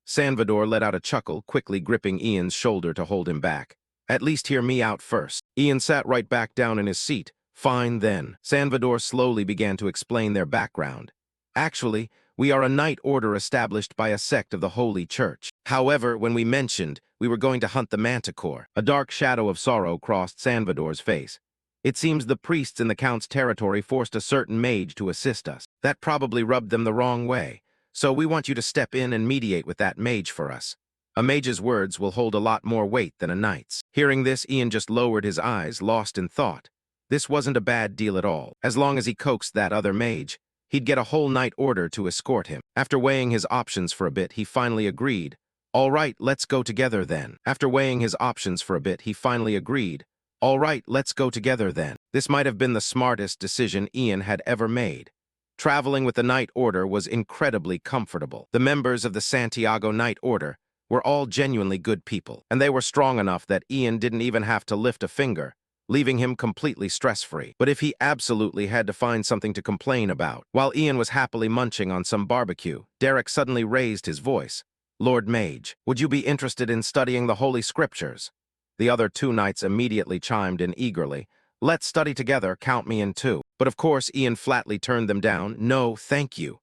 Salvador let out a chuckle, quickly gripping Ian's shoulder to hold him back. "At least hear me out first." Ian sat right back down in his seat. "Fine then." Salvador slowly began to explain their background. "Actually, we are a knight order established by a sect of the Holy Church. However, when we mentioned we were going to hunt the manticore," a dark shadow of sorrow crossed Salvador's face. "It seems the priests in the Count's territory forced a certain mage to assist us. That probably rubbed them the wrong way. So we want you to step in and mediate with that mage for us. A mage's words will hold a lot more weight than a knight's." Hearing this, Ian just lowered his eyes, lost in thought. This wasn't a bad deal at all. As long as he coaxed that other mage, he'd get a whole knight order to escort him. After weighing his options for a bit, he finally agreed. "All right, let's go together then." After weighing his options for a bit, he finally agreed. "All right, let's go together then." This might have been the smartest decision Ian had ever made. Traveling with the Knight Order was incredibly comfortable. The members of the Santiago Knight Order were all genuinely good people, and they were strong enough that Ian didn't even have to lift a finger, leaving him completely stress-free. But if he absolutely had to find something to complain about, while Ian was happily munching on some barbecue, Derek suddenly raised his voice. "Lord Mage, would you be interested in studying the Holy Scriptures?" The other two knights immediately chimed in eagerly. "Let's study together, count me in too." But of course, Ian flatly turned them down. "No, thank you."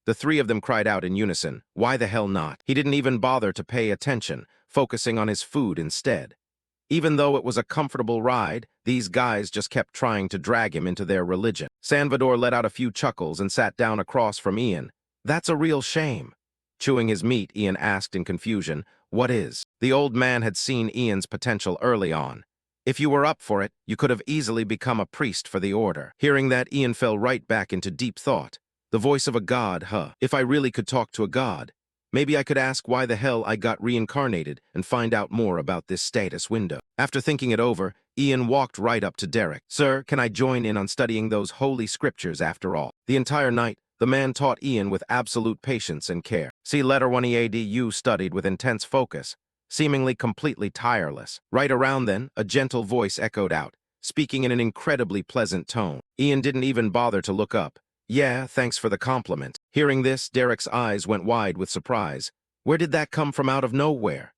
The three of them cried out in unison, "Why the hell not?" He didn't even bother to pay attention, focusing on his food instead. Even though it was a comfortable ride, these guys just kept trying to drag him into their religion. Salvador let out a few chuckles and sat down across from Ian. That's a real shame. Chewing his meat, Ian asked in confusion, what is? The old man had seen Ian's potential early on. If you were up for it, you could have easily become a priest for the order. Hearing that, Ian fell right back into deep thought. The voice of a god, huh? If I really could talk to a god, maybe I could ask why the hell I got reincarnated and find out more about this status window. After thinking it over, Ian walked right up to Derek. Sir, can I join in on studying those holy scriptures after all? The entire night, the man taught Ian with absolute patience and care. See letter 1 EADU studied with intense focus, seemingly completely tireless. Right around then, a gentle voice echoed out, speaking in an incredibly pleasant tone. Ian didn't even bother to look up. Yeah, thanks for the compliment. Hearing this, Derek's eyes went wide with surprise. Where did that come from out of nowhere?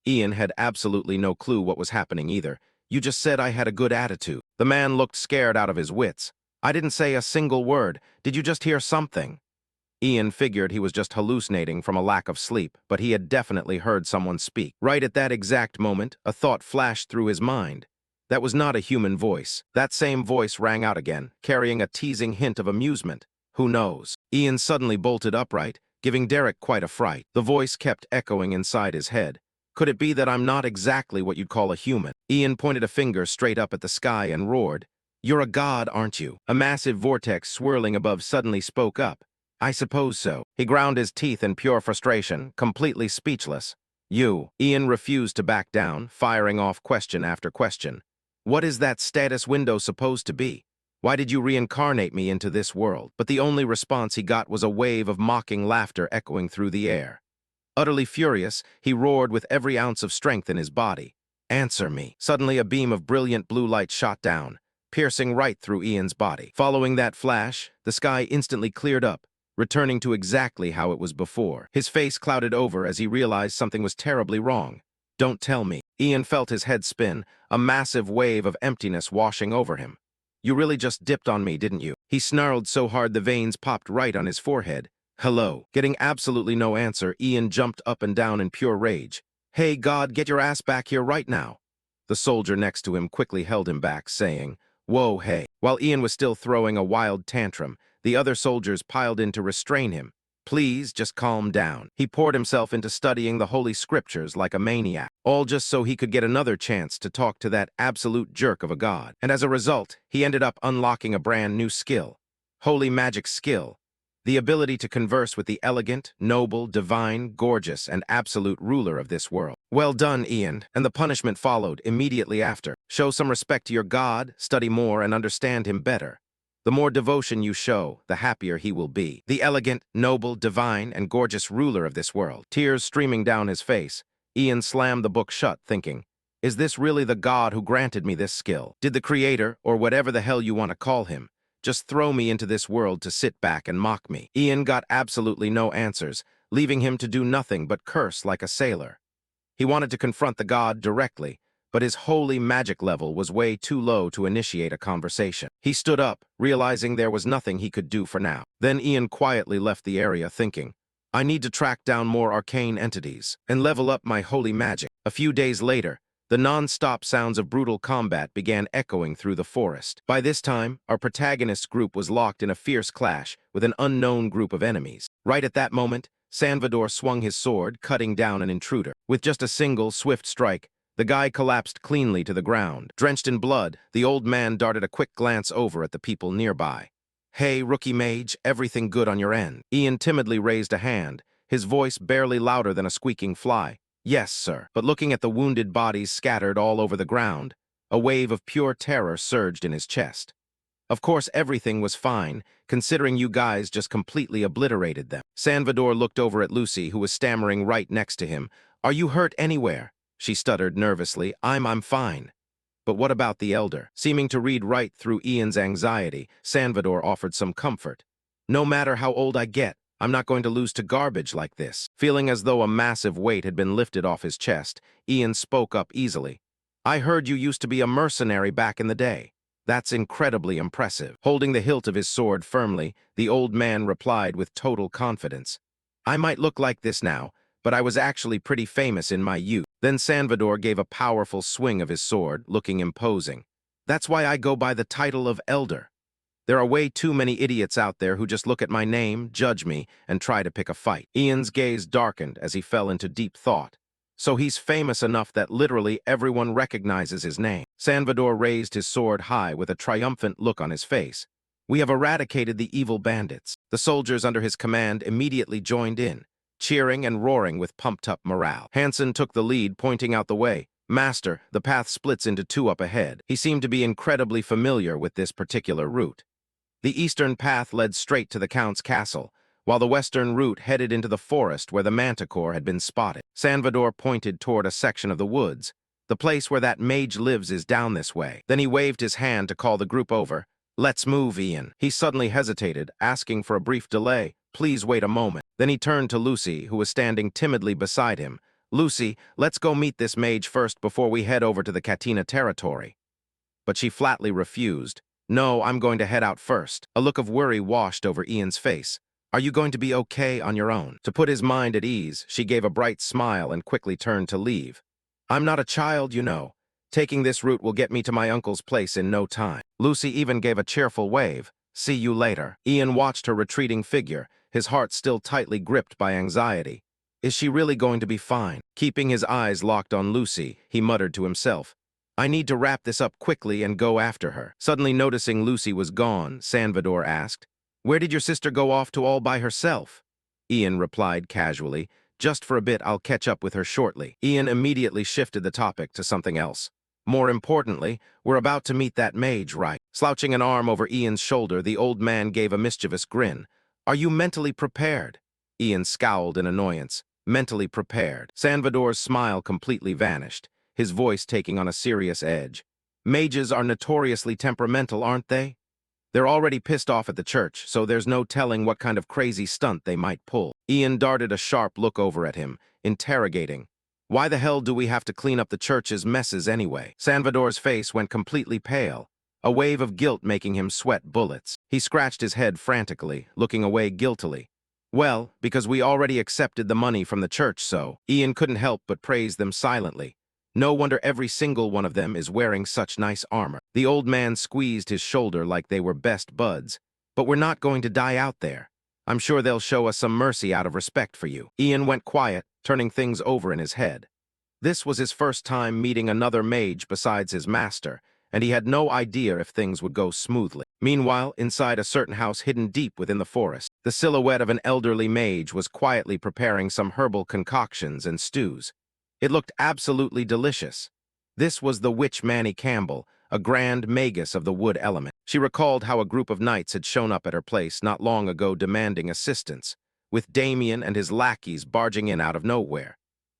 Ian had absolutely no clue what was happening either. You just said I had a good attitude. The man looked scared out of his wits. I didn't say a single word. Did you just hear something? Ian figured he was just hallucinating from a lack of sleep, but he had definitely heard someone speak. Right at that exact moment, a thought flashed through his mind. That was not a human voice. That same voice rang out again, carrying a teasing hint of amusement. Who knows? Ian suddenly bolted upright, giving Derek quite a fright. The voice kept echoing inside his head. Could it be that I'm not exactly what you'd call a human? Ian pointed a finger straight up at the sky and roared. You're a god, aren't you? A massive vortex swirling above suddenly spoke up. I suppose so. He ground his teeth in pure frustration, completely speechless. Ian refused to back down, firing off question after question. What is that status window supposed to be? Why did you reincarnate me into this world? But the only response he got was a wave of mocking laughter echoing through the air. Utterly furious, he roared with every ounce of strength in his body. Answer me. Suddenly a beam of brilliant blue light shot down, piercing right through Ian's body. Following that flash, the sky instantly cleared up, returning to exactly how it was before. His face clouded over as he realized something was terribly wrong. Don't tell me. Ian felt his head spin, a massive wave of emptiness washing over him. You really just dipped on me, didn't you? He snarled so hard the veins popped right on his forehead. Hello. Getting absolutely no answer, Ian jumped up and down in pure rage. Hey, God, get your ass back here right now. The soldier next to him quickly held him back, saying, Whoa, hey. While Ian was still throwing a wild tantrum, the other soldiers piled in to restrain him. Please, just calm down. He poured himself into studying the holy scriptures like a maniac, all just so he could get another chance to talk to that absolute jerk of a god. And as a result, he ended up unlocking a brand new skill. Holy magic skill. The ability to converse with the elegant, noble, divine, gorgeous, and absolute ruler of this world. Well done, Ian, and the punishment followed immediately after. Show some respect to your god, study more, and understand him better. The more devotion you show, the happier he will be. The elegant, noble, divine, and gorgeous ruler of this world. Tears streaming down his face, Ian slammed the book shut, thinking, is this really the god who granted me this skill? Did the creator, or whatever the hell you want to call him, just throw me into this world to sit back and mock me? Ian got absolutely no answers, leaving him to do nothing but curse like a sailor. He wanted to confront the god directly, but his holy magic level was way too low to initiate a conversation. He stood up, realizing there was nothing he could do for now. Then Ian quietly left the area, thinking, I need to track down more arcane entities and level up my holy magic. A few days later, the non-stop sounds of brutal combat began echoing through the forest. By this time, our protagonist's group was locked in a fierce clash with an unknown group of enemies. Right at that moment, Salvador swung his sword, cutting down an intruder. With just a single, swift strike, the guy collapsed cleanly to the ground. Drenched in blood, the old man darted a quick glance over at the people nearby. Hey, rookie mage, everything good on your end? Ian timidly raised a hand, his voice barely louder than a squeaking fly. Yes, sir. But looking at the wounded bodies scattered all over the ground, a wave of pure terror surged in his chest. Of course, everything was fine, considering you guys just completely obliterated them. Salvador looked over at Lucy, who was stammering right next to him. Are you hurt anywhere? She stuttered nervously. I'm fine. But what about the elder? Seeming to read right through Ian's anxiety, Salvador offered some comfort. No matter how old I get, I'm not going to lose to garbage like this. Feeling as though a massive weight had been lifted off his chest, Ian spoke up easily. I heard you used to be a mercenary back in the day. That's incredibly impressive. Holding the hilt of his sword firmly, the old man replied with total confidence. I might look like this now, but I was actually pretty famous in my youth. Then Salvador gave a powerful swing of his sword, looking imposing. That's why I go by the title of Elder. There are way too many idiots out there who just look at my name, judge me, and try to pick a fight. Ian's gaze darkened as he fell into deep thought. So he's famous enough that literally everyone recognizes his name. Salvador raised his sword high with a triumphant look on his face. We have eradicated the evil bandits. The soldiers under his command immediately joined in, cheering and roaring with pumped-up morale. Hansen took the lead, pointing out the way. Master, the path splits into two up ahead. He seemed to be incredibly familiar with this particular route. The eastern path led straight to the Count's castle, while the western route headed into the forest where the manticore had been spotted. Salvador pointed toward a section of the woods. The place where that mage lives is down this way. Then he waved his hand to call the group over. Let's move, Ian. He suddenly hesitated, asking for a brief delay. Please wait a moment. Then he turned to Lucy, who was standing timidly beside him. Lucy, let's go meet this mage first before we head over to the Katina territory. But she flatly refused. No, I'm going to head out first. A look of worry washed over Ian's face. Are you going to be okay on your own? To put his mind at ease, she gave a bright smile and quickly turned to leave. I'm not a child, you know. Taking this route will get me to my uncle's place in no time. Lucy even gave a cheerful wave. See you later. Ian watched her retreating figure, his heart still tightly gripped by anxiety. Is she really going to be fine? Keeping his eyes locked on Lucy, he muttered to himself. I need to wrap this up quickly and go after her. Suddenly noticing Lucy was gone, Salvador asked, Where did your sister go off to all by herself? Ian replied casually, Just for a bit, I'll catch up with her shortly. Ian immediately shifted the topic to something else. More importantly, we're about to meet that mage, right? Slouching an arm over Ian's shoulder, the old man gave a mischievous grin. Are you mentally prepared? Ian scowled in annoyance. Mentally prepared. Salvador's smile completely vanished, his voice taking on a serious edge. Mages are notoriously temperamental, aren't they? They're already pissed off at the church, so there's no telling what kind of crazy stunt they might pull. Ian darted a sharp look over at him, interrogating. Why the hell do we have to clean up the church's messes anyway? Salvador's face went completely pale, a wave of guilt making him sweat bullets. He scratched his head frantically, looking away guiltily. Well, because we already accepted the money from the church, so Ian couldn't help but praise them silently. No wonder every single one of them is wearing such nice armor. The old man squeezed his shoulder like they were best buds. But we're not going to die out there. I'm sure they'll show us some mercy out of respect for you. Ian went quiet, turning things over in his head. This was his first time meeting another mage besides his master, and he had no idea if things would go smoothly. Meanwhile, inside a certain house hidden deep within the forest, the silhouette of an elderly mage was quietly preparing some herbal concoctions and stews. It looked absolutely delicious. This was the witch Manny Campbell, a grand magus of the wood element. She recalled how a group of knights had shown up at her place not long ago demanding assistance, with Damien and his lackeys barging in out of nowhere.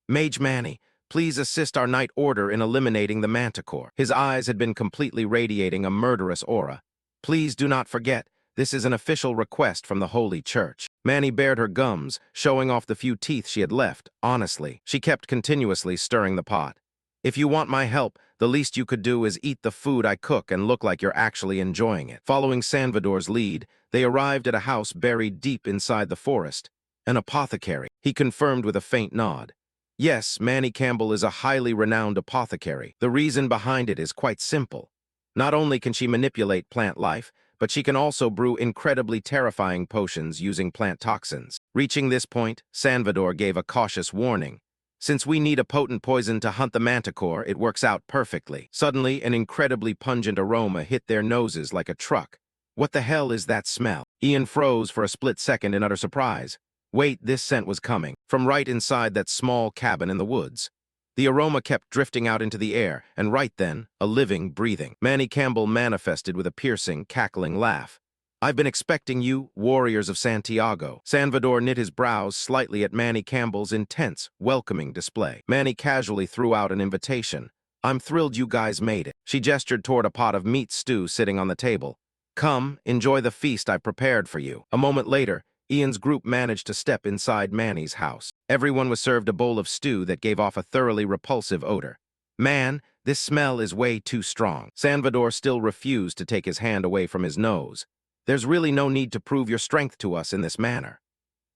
Mage Manny, please assist our knight order in eliminating the manticore. His eyes had been completely radiating a murderous aura. Please do not forget, this is an official request from the Holy Church. Manny bared her gums, showing off the few teeth she had left. Honestly, she kept continuously stirring the pot. If you want my help, the least you could do is eat the food I cook and look like you're actually enjoying it. Following Salvador's lead, they arrived at a house buried deep inside the forest. An apothecary, he confirmed with a faint nod. Yes, Manny Campbell is a highly renowned apothecary. The reason behind it is quite simple. Not only can she manipulate plant life, but she can also brew incredibly terrifying potions using plant toxins. Reaching this point, Salvador gave a cautious warning. Since we need a potent poison to hunt the manticore, it works out perfectly. Suddenly, an incredibly pungent aroma hit their noses like a truck. What the hell is that smell? Ian froze for a split second in utter surprise. Wait, this scent was coming from right inside that small cabin in the woods. The aroma kept drifting out into the air, and right then, a living, breathing Manny Campbell manifested with a piercing, cackling laugh. I've been expecting you, warriors of Santiago. Salvador knit his brows slightly at Manny Campbell's intense, welcoming display. Manny casually threw out an invitation. I'm thrilled you guys made it. She gestured toward a pot of meat stew sitting on the table. Come, enjoy the feast I prepared for you. A moment later, Ian's group managed to step inside Manny's house. Everyone was served a bowl of stew that gave off a thoroughly repulsive odor. Man, this smell is way too strong. Salvador still refused to take his hand away from his nose. There's really no need to prove your strength to us in this manner.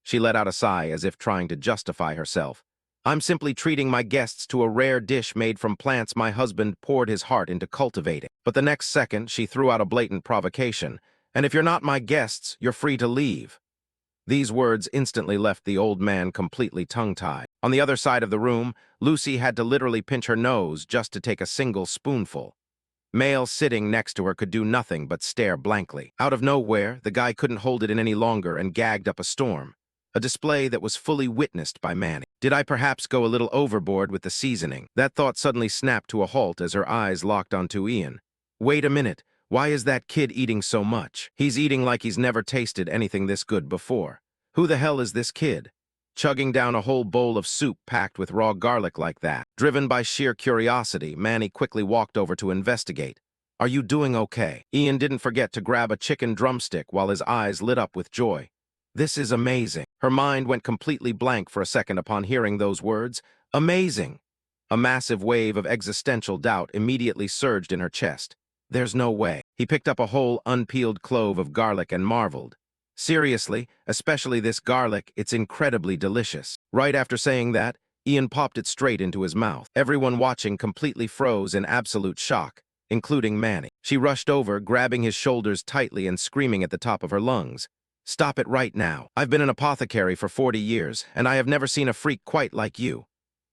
She let out a sigh as if trying to justify herself. I'm simply treating my guests to a rare dish made from plants my husband poured his heart into cultivating. But the next second, she threw out a blatant provocation. And if you're not my guests, you're free to leave. These words instantly left the old man completely tongue-tied. On the other side of the room, Lucy had to literally pinch her nose just to take a single spoonful. Male sitting next to her could do nothing but stare blankly. Out of nowhere, the guy couldn't hold it in any longer and gagged up a storm. A display that was fully witnessed by Manny. Did I perhaps go a little overboard with the seasoning? That thought suddenly snapped to a halt as her eyes locked onto Ian. Wait a minute. Why is that kid eating so much? He's eating like he's never tasted anything this good before. Who the hell is this kid? Chugging down a whole bowl of soup packed with raw garlic like that. Driven by sheer curiosity, Manny quickly walked over to investigate. Are you doing okay? Ian didn't forget to grab a chicken drumstick while his eyes lit up with joy. This is amazing. Her mind went completely blank for a second upon hearing those words. Amazing! A massive wave of existential doubt immediately surged in her chest. There's no way. He picked up a whole unpeeled clove of garlic and marveled. Seriously, especially this garlic, it's incredibly delicious. Right after saying that, Ian popped it straight into his mouth. Everyone watching completely froze in absolute shock, including Manny. She rushed over, grabbing his shoulders tightly and screaming at the top of her lungs. Stop it right now. I've been an apothecary for 40 years, and I have never seen a freak quite like you.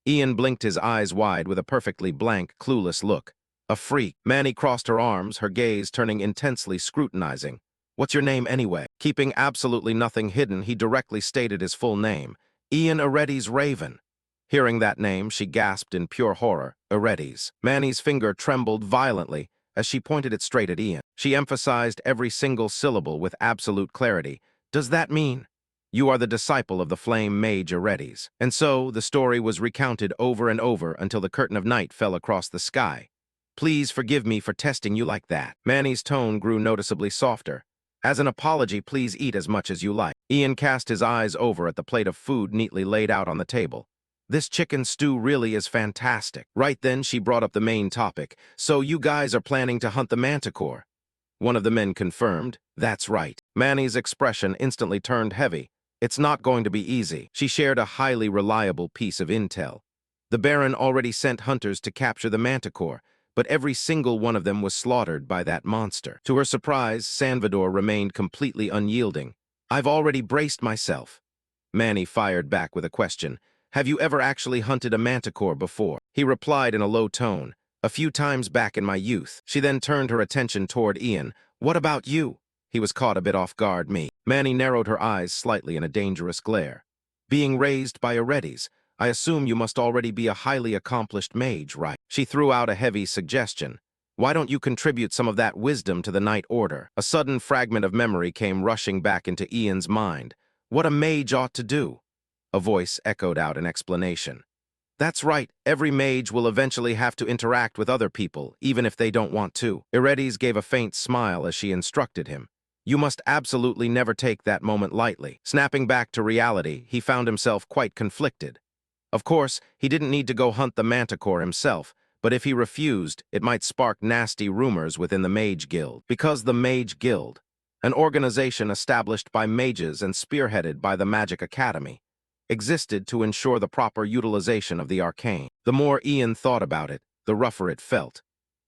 Ian blinked his eyes wide with a perfectly blank, clueless look. A freak. Manny crossed her arms, her gaze turning intensely scrutinizing. What's your name anyway? Keeping absolutely nothing hidden, he directly stated his full name. Ian Eretti's Raven. Hearing that name, she gasped in pure horror. Eretti's. Manny's finger trembled violently as she pointed it straight at Ian. She emphasized every single syllable with absolute clarity. Does that mean? You are the disciple of the flame mage Eretti's. And so, the story was recounted over and over until the curtain of night fell across the sky. Please forgive me for testing you like that. Manny's tone grew noticeably softer. As an apology, please eat as much as you like. Ian cast his eyes over at the plate of food neatly laid out on the table. This chicken stew really is fantastic. Right then, she brought up the main topic. So you guys are planning to hunt the manticore? One of the men confirmed. That's right. Manny's expression instantly turned heavy. It's not going to be easy. She shared a highly reliable piece of intel. The Baron already sent hunters to capture the manticore, but every single one of them was slaughtered by that monster. To her surprise, Salvador remained completely unyielding. I've already braced myself. Manny fired back with a question. Have you ever actually hunted a manticore before? He replied in a low tone. A few times back in my youth. She then turned her attention toward Ian. What about you? He was caught a bit off guard. Me. Manny narrowed her eyes slightly in a dangerous glare. Being raised by Eretti's, I assume you must already be a highly accomplished mage, right? She threw out a heavy suggestion. Why don't you contribute some of that wisdom to the Night Order? A sudden fragment of memory came rushing back into Ian's mind. What a mage ought to do. A voice echoed out an explanation. That's right, every mage will eventually have to interact with other people, even if they don't want to. Eretti's gave a faint smile as she instructed him. You must absolutely never take that moment lightly. Snapping back to reality, he found himself quite conflicted. Of course, he didn't need to go hunt the manticore himself, but if he refused, it might spark nasty rumors within the Mage Guild. Because the Mage Guild, an organization established by mages and spearheaded by the Magic Academy, existed to ensure the proper utilization of the arcane. The more Ian thought about it, the rougher it felt.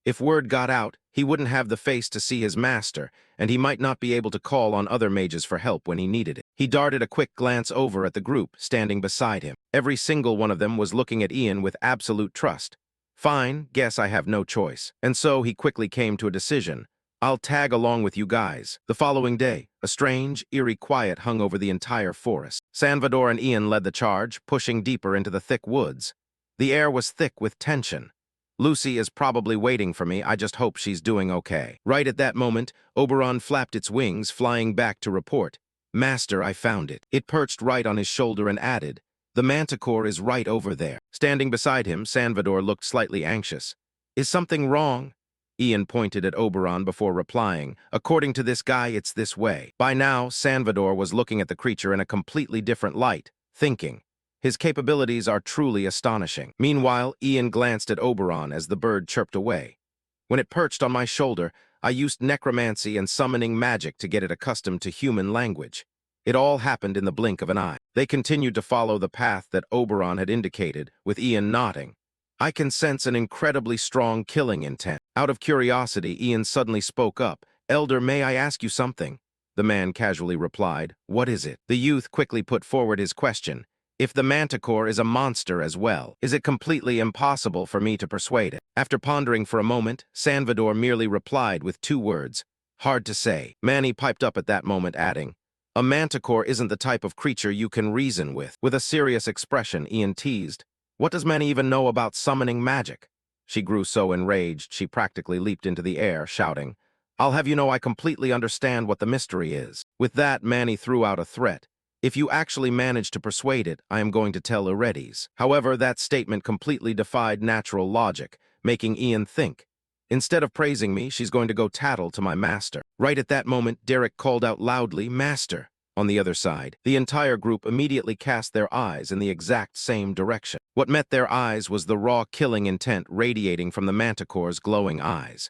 If word got out, he wouldn't have the face to see his master, and he might not be able to call on other mages for help when he needed it. He darted a quick glance over at the group standing beside him. Every single one of them was looking at Ian with absolute trust. Fine, guess I have no choice. And so he quickly came to a decision. I'll tag along with you guys. The following day, a strange, eerie quiet hung over the entire forest. Salvador and Ian led the charge, pushing deeper into the thick woods. The air was thick with tension. Lucy is probably waiting for me, I just hope she's doing okay. Right at that moment, Oberon flapped its wings, flying back to report. Master, I found it. It perched right on his shoulder and added, the manticore is right over there. Standing beside him, Salvador looked slightly anxious. Is something wrong? Ian pointed at Oberon before replying, according to this guy, it's this way. By now, Salvador was looking at the creature in a completely different light, thinking, his capabilities are truly astonishing. Meanwhile, Ian glanced at Oberon as the bird chirped away. When it perched on my shoulder, I used necromancy and summoning magic to get it accustomed to human language. It all happened in the blink of an eye. They continued to follow the path that Oberon had indicated, with Ian nodding. I can sense an incredibly strong killing intent. Out of curiosity, Ian suddenly spoke up. Elder, may I ask you something? The man casually replied, what is it? The youth quickly put forward his question. If the manticore is a monster as well, is it completely impossible for me to persuade it? After pondering for a moment, Salvador merely replied with 2 words. Hard to say. Manny piped up at that moment, adding, a manticore isn't the type of creature you can reason with. With a serious expression, Ian teased, what does Manny even know about summoning magic? She grew so enraged, she practically leaped into the air, shouting, I'll have you know I completely understand what the mystery is. With that, Manny threw out a threat. If you actually manage to persuade it, I am going to tell Eurydice. However, that statement completely defied natural logic, making Ian think. Instead of praising me, she's going to go tattle to my master. Right at that moment, Derek called out loudly, Master. On the other side, the entire group immediately cast their eyes in the exact same direction. What met their eyes was the raw killing intent radiating from the manticore's glowing eyes.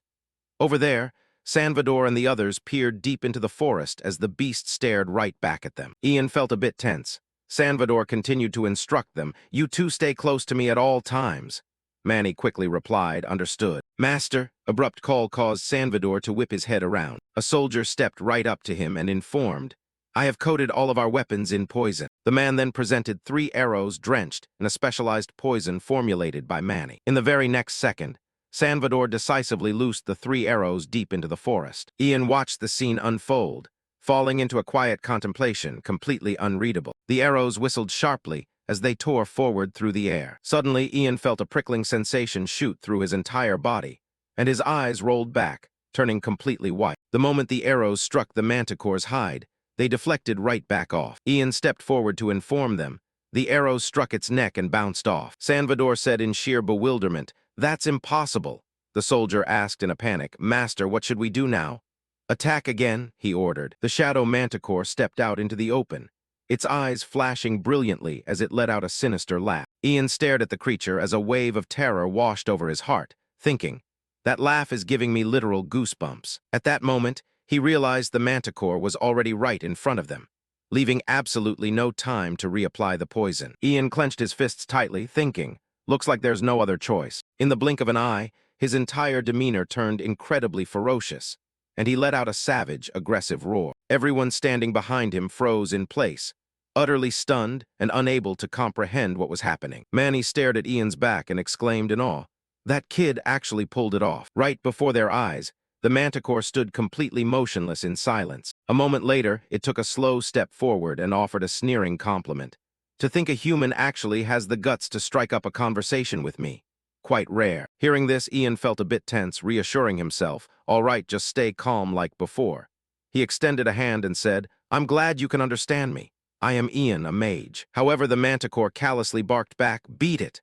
Over there, Salvador and the others peered deep into the forest as the beast stared right back at them. Ian felt a bit tense. Salvador continued to instruct them, you two stay close to me at all times. Manny quickly replied, understood. Master, abrupt call caused Salvador to whip his head around. A soldier stepped right up to him and informed, I have coated all of our weapons in poison. The man then presented 3 arrows drenched in a specialized poison formulated by Manny. In the very next second, Salvador decisively loosed the 3 arrows deep into the forest. Ian watched the scene unfold, falling into a quiet contemplation, completely unreadable. The arrows whistled sharply as they tore forward through the air. Suddenly, Ian felt a prickling sensation shoot through his entire body, and his eyes rolled back, turning completely white. The moment the arrows struck the manticore's hide, they deflected right back off. Ian stepped forward to inform them. The arrows struck its neck and bounced off. Salvador said in sheer bewilderment, That's impossible. The soldier asked in a panic, Master, what should we do now? Attack again, he ordered. The shadow manticore stepped out into the open, its eyes flashing brilliantly as it let out a sinister laugh. Ian stared at the creature as a wave of terror washed over his heart, thinking, that laugh is giving me literal goosebumps. At that moment, he realized the manticore was already right in front of them, leaving absolutely no time to reapply the poison. Ian clenched his fists tightly, thinking, looks like there's no other choice. In the blink of an eye, his entire demeanor turned incredibly ferocious, and he let out a savage, aggressive roar. Everyone standing behind him froze in place, utterly stunned and unable to comprehend what was happening. Manny stared at Ian's back and exclaimed in awe, that kid actually pulled it off. Right before their eyes, the manticore stood completely motionless in silence. A moment later, it took a slow step forward and offered a sneering compliment. To think a human actually has the guts to strike up a conversation with me. Quite rare. Hearing this, Ian felt a bit tense, reassuring himself, all right, just stay calm like before. He extended a hand and said, I'm glad you can understand me. I am Ian, a mage. However, the manticore callously barked back, beat it.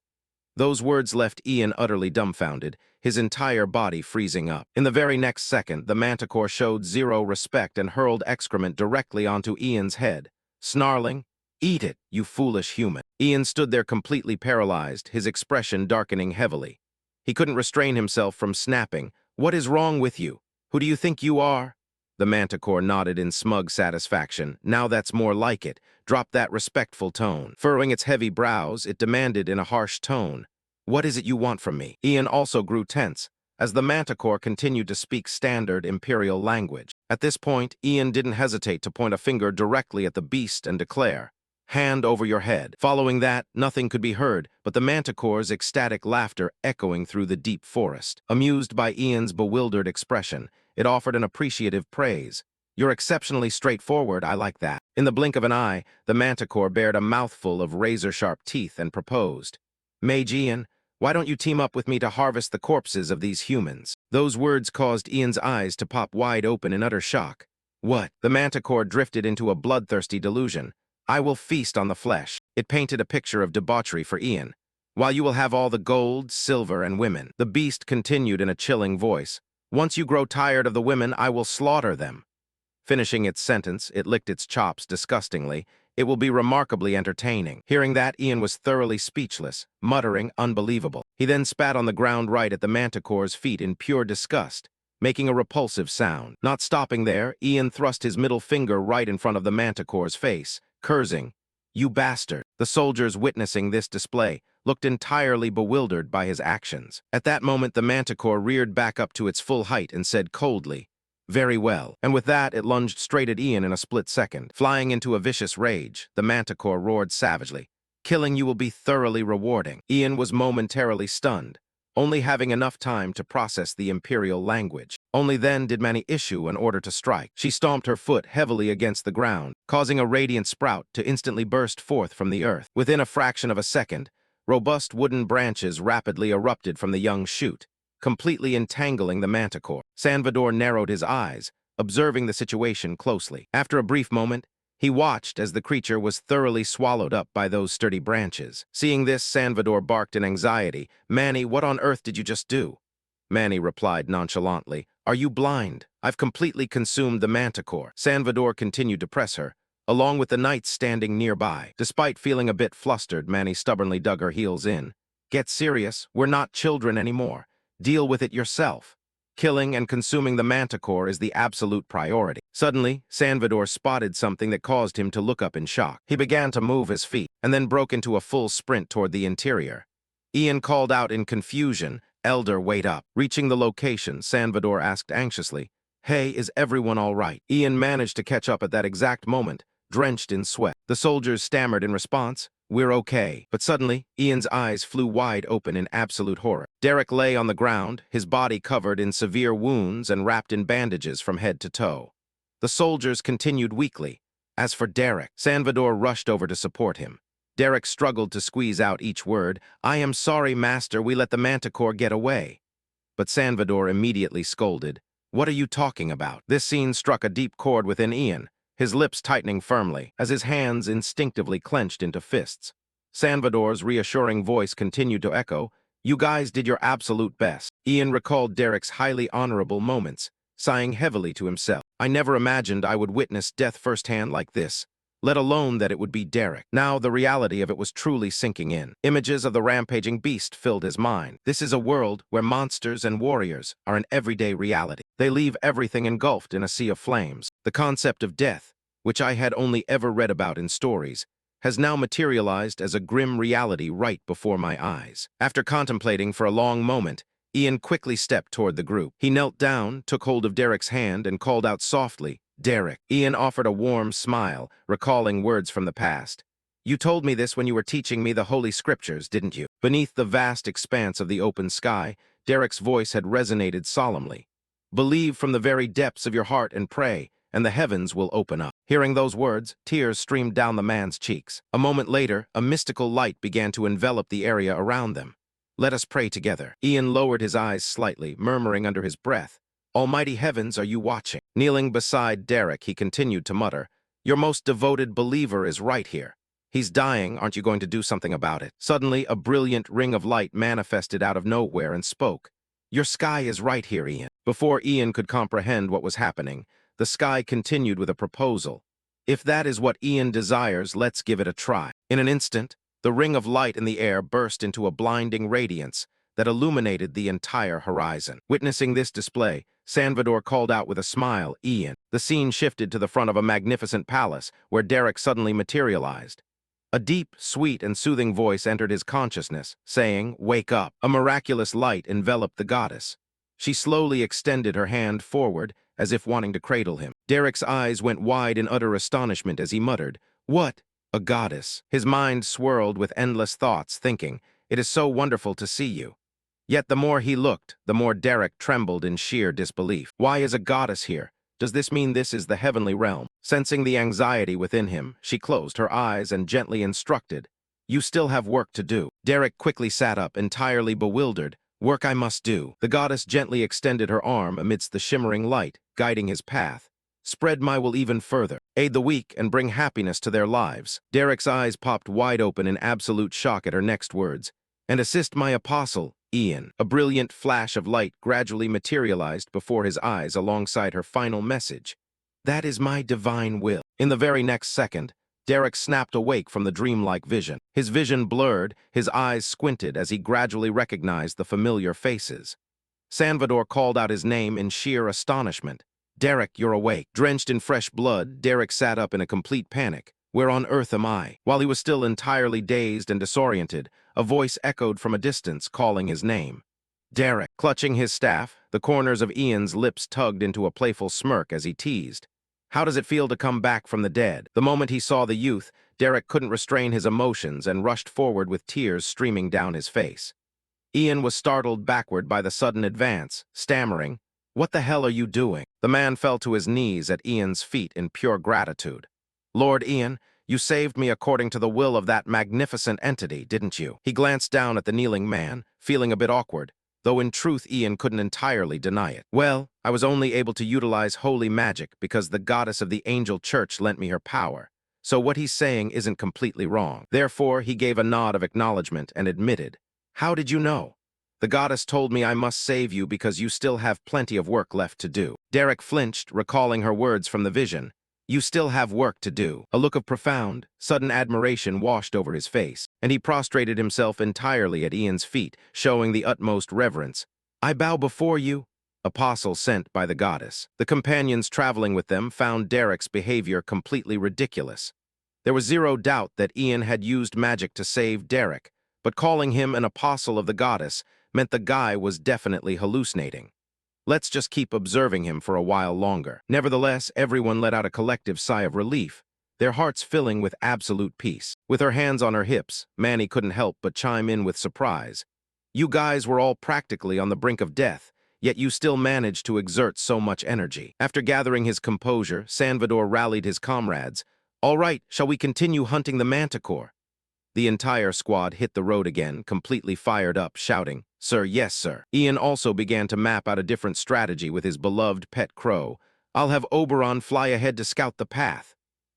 Those words left Ian utterly dumbfounded, his entire body freezing up. In the very next second, the manticore showed zero respect and hurled excrement directly onto Ian's head, snarling, Eat it, you foolish human. Ian stood there completely paralyzed, his expression darkening heavily. He couldn't restrain himself from snapping, What is wrong with you? Who do you think you are? The manticore nodded in smug satisfaction. Now that's more like it. Drop that respectful tone. Furrowing its heavy brows, it demanded in a harsh tone, What is it you want from me? Ian also grew tense, as the manticore continued to speak standard imperial language. At this point, Ian didn't hesitate to point a finger directly at the beast and declare, Hand over your head. Following that, nothing could be heard but the manticore's ecstatic laughter echoing through the deep forest. Amused by Ian's bewildered expression, it offered an appreciative praise. You're exceptionally straightforward, I like that. In the blink of an eye, the manticore bared a mouthful of razor-sharp teeth and proposed, Mage Ian, why don't you team up with me to harvest the corpses of these humans? Those words caused Ian's eyes to pop wide open in utter shock. What? The manticore drifted into a bloodthirsty delusion. I will feast on the flesh. It painted a picture of debauchery for Ian. While you will have all the gold, silver, and women. The beast continued in a chilling voice. Once you grow tired of the women, I will slaughter them. Finishing its sentence, it licked its chops disgustingly. It will be remarkably entertaining. Hearing that, Ian was thoroughly speechless, muttering, unbelievable. He then spat on the ground right at the manticore's feet in pure disgust, making a repulsive sound. Not stopping there, Ian thrust his middle finger right in front of the manticore's face, cursing, "You bastard." The soldiers witnessing this display looked entirely bewildered by his actions. At that moment, the manticore reared back up to its full height and said coldly, "Very well." And with that, it lunged straight at Ian in a split second. Flying into a vicious rage, the manticore roared savagely, "Killing you will be thoroughly rewarding." Ian was momentarily stunned, only having enough time to process the Imperial language. Only then did Manny issue an order to strike. She stomped her foot heavily against the ground, causing a radiant sprout to instantly burst forth from the earth. Within a fraction of a second, robust wooden branches rapidly erupted from the young shoot, completely entangling the manticore. Salvador narrowed his eyes, observing the situation closely. After a brief moment, he watched as the creature was thoroughly swallowed up by those sturdy branches. Seeing this, Salvador barked in anxiety, "Manny, what on earth did you just do?" Manny replied nonchalantly, "Are you blind? I've completely consumed the manticore." Salvador continued to press her, along with the knights standing nearby. Despite feeling a bit flustered, Manny stubbornly dug her heels in. "Get serious. We're not children anymore. Deal with it yourself. Killing and consuming the manticore is the absolute priority." Suddenly, Salvador spotted something that caused him to look up in shock. He began to move his feet, and then broke into a full sprint toward the interior. Ian called out in confusion, "Elder, wait up." Reaching the location, Salvador asked anxiously, "Hey, is everyone all right?" Ian managed to catch up at that exact moment, drenched in sweat. The soldiers stammered in response, "We're okay." But suddenly, Ian's eyes flew wide open in absolute horror. Derek lay on the ground, his body covered in severe wounds and wrapped in bandages from head to toe. The soldiers continued weakly. As for Derek, Salvador rushed over to support him. Derek struggled to squeeze out each word, "I am sorry, Master, we let the manticore get away." But Salvador immediately scolded, "What are you talking about?" This scene struck a deep chord within Ian, his lips tightening firmly, as his hands instinctively clenched into fists. Salvador's reassuring voice continued to echo, "You guys did your absolute best." Ian recalled Derek's highly honorable moments, sighing heavily to himself. "I never imagined I would witness death firsthand like this, let alone that it would be Derek." Now the reality of it was truly sinking in. Images of the rampaging beast filled his mind. This is a world where monsters and warriors are an everyday reality. They leave everything engulfed in a sea of flames. The concept of death, which I had only ever read about in stories, has now materialized as a grim reality right before my eyes. After contemplating for a long moment, Ian quickly stepped toward the group. He knelt down, took hold of Derek's hand, and called out softly, "Derek." Ian offered a warm smile, recalling words from the past. "You told me this when you were teaching me the Holy Scriptures, didn't you?" Beneath the vast expanse of the open sky, Derek's voice had resonated solemnly. "Believe from the very depths of your heart and pray, and the heavens will open up." Hearing those words, tears streamed down the man's cheeks. A moment later, a mystical light began to envelop the area around them. "Let us pray together." Ian lowered his eyes slightly, murmuring under his breath, "Almighty heavens, are you watching?" Kneeling beside Derek, he continued to mutter, "Your most devoted believer is right here. He's dying, aren't you going to do something about it?" Suddenly, a brilliant ring of light manifested out of nowhere and spoke, "Your sky is right here, Ian." Before Ian could comprehend what was happening, the sky continued with a proposal. "If that is what Ian desires, let's give it a try." In an instant, the ring of light in the air burst into a blinding radiance that illuminated the entire horizon. Witnessing this display, Salvador called out with a smile, "Ian." The scene shifted to the front of a magnificent palace, where Derek suddenly materialized. A deep, sweet, and soothing voice entered his consciousness, saying, "Wake up." A miraculous light enveloped the goddess. She slowly extended her hand forward, as if wanting to cradle him. Derek's eyes went wide in utter astonishment as he muttered, "What? A goddess?" His mind swirled with endless thoughts, thinking, "It is so wonderful to see you." Yet the more he looked, the more Derek trembled in sheer disbelief. Why is a goddess here? Does this mean this is the heavenly realm? Sensing the anxiety within him, she closed her eyes and gently instructed, "You still have work to do." Derek quickly sat up, entirely bewildered. "Work I must do." The goddess gently extended her arm amidst the shimmering light, guiding his path. "Spread my will even further. Aid the weak and bring happiness to their lives." Derek's eyes popped wide open in absolute shock at her next words. "And assist my apostle, Ian." A brilliant flash of light gradually materialized before his eyes alongside her final message. "That is my divine will." In the very next second, Derek snapped awake from the dreamlike vision. His vision blurred, his eyes squinted as he gradually recognized the familiar faces. Salvador called out his name in sheer astonishment. Derek, you're awake. Drenched in fresh blood, Derek sat up in a complete panic. Where on earth am I? While he was still entirely dazed and disoriented, a voice echoed from a distance, calling his name. Derek. Clutching his staff, the corners of Ian's lips tugged into a playful smirk as he teased. How does it feel to come back from the dead? The moment he saw the youth, Derek couldn't restrain his emotions and rushed forward with tears streaming down his face. Ian was startled backward by the sudden advance, stammering, "What the hell are you doing?" The man fell to his knees at Ian's feet in pure gratitude. "Lord Ian, you saved me according to the will of that magnificent entity, didn't you?" He glanced down at the kneeling man, feeling a bit awkward, though in truth Ian couldn't entirely deny it. "Well, I was only able to utilize holy magic because the goddess of the angel church lent me her power, so what he's saying isn't completely wrong." Therefore, he gave a nod of acknowledgement and admitted, "How did you know?" "The goddess told me I must save you because you still have plenty of work left to do." Derek flinched, recalling her words from the vision. "You still have work to do." A look of profound, sudden admiration washed over his face, and he prostrated himself entirely at Ian's feet, showing the utmost reverence. "I bow before you." Apostle sent by the goddess. The companions traveling with them found Derek's behavior completely ridiculous. There was zero doubt that Ian had used magic to save Derek, but calling him an apostle of the goddess meant the guy was definitely hallucinating. Let's just keep observing him for a while longer. Nevertheless, everyone let out a collective sigh of relief, their hearts filling with absolute peace. With her hands on her hips, Manny couldn't help but chime in with surprise. "You guys were all practically on the brink of death, yet you still managed to exert so much energy." After gathering his composure, Salvador rallied his comrades. "All right, shall we continue hunting the manticore?" The entire squad hit the road again, completely fired up, shouting, "Sir, yes, sir." Ian also began to map out a different strategy with his beloved pet crow. "I'll have Oberon fly ahead to scout the path."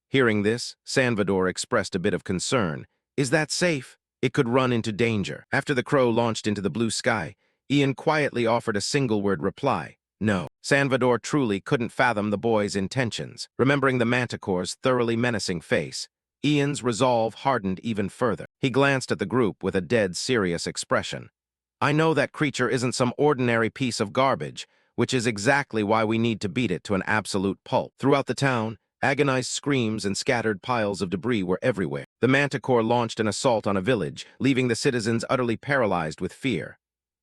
Hearing this, Salvador expressed a bit of concern. "Is that safe? It could run into danger." After the crow launched into the blue sky, Ian quietly offered a single-word reply, "No." Salvador truly couldn't fathom the boy's intentions. Remembering the manticore's thoroughly menacing face, Ian's resolve hardened even further. He glanced at the group with a dead serious expression. "I know that creature isn't some ordinary piece of garbage, which is exactly why we need to beat it to an absolute pulp." Throughout the town, agonized screams and scattered piles of debris were everywhere. The manticore launched an assault on a village, leaving the citizens utterly paralyzed with fear.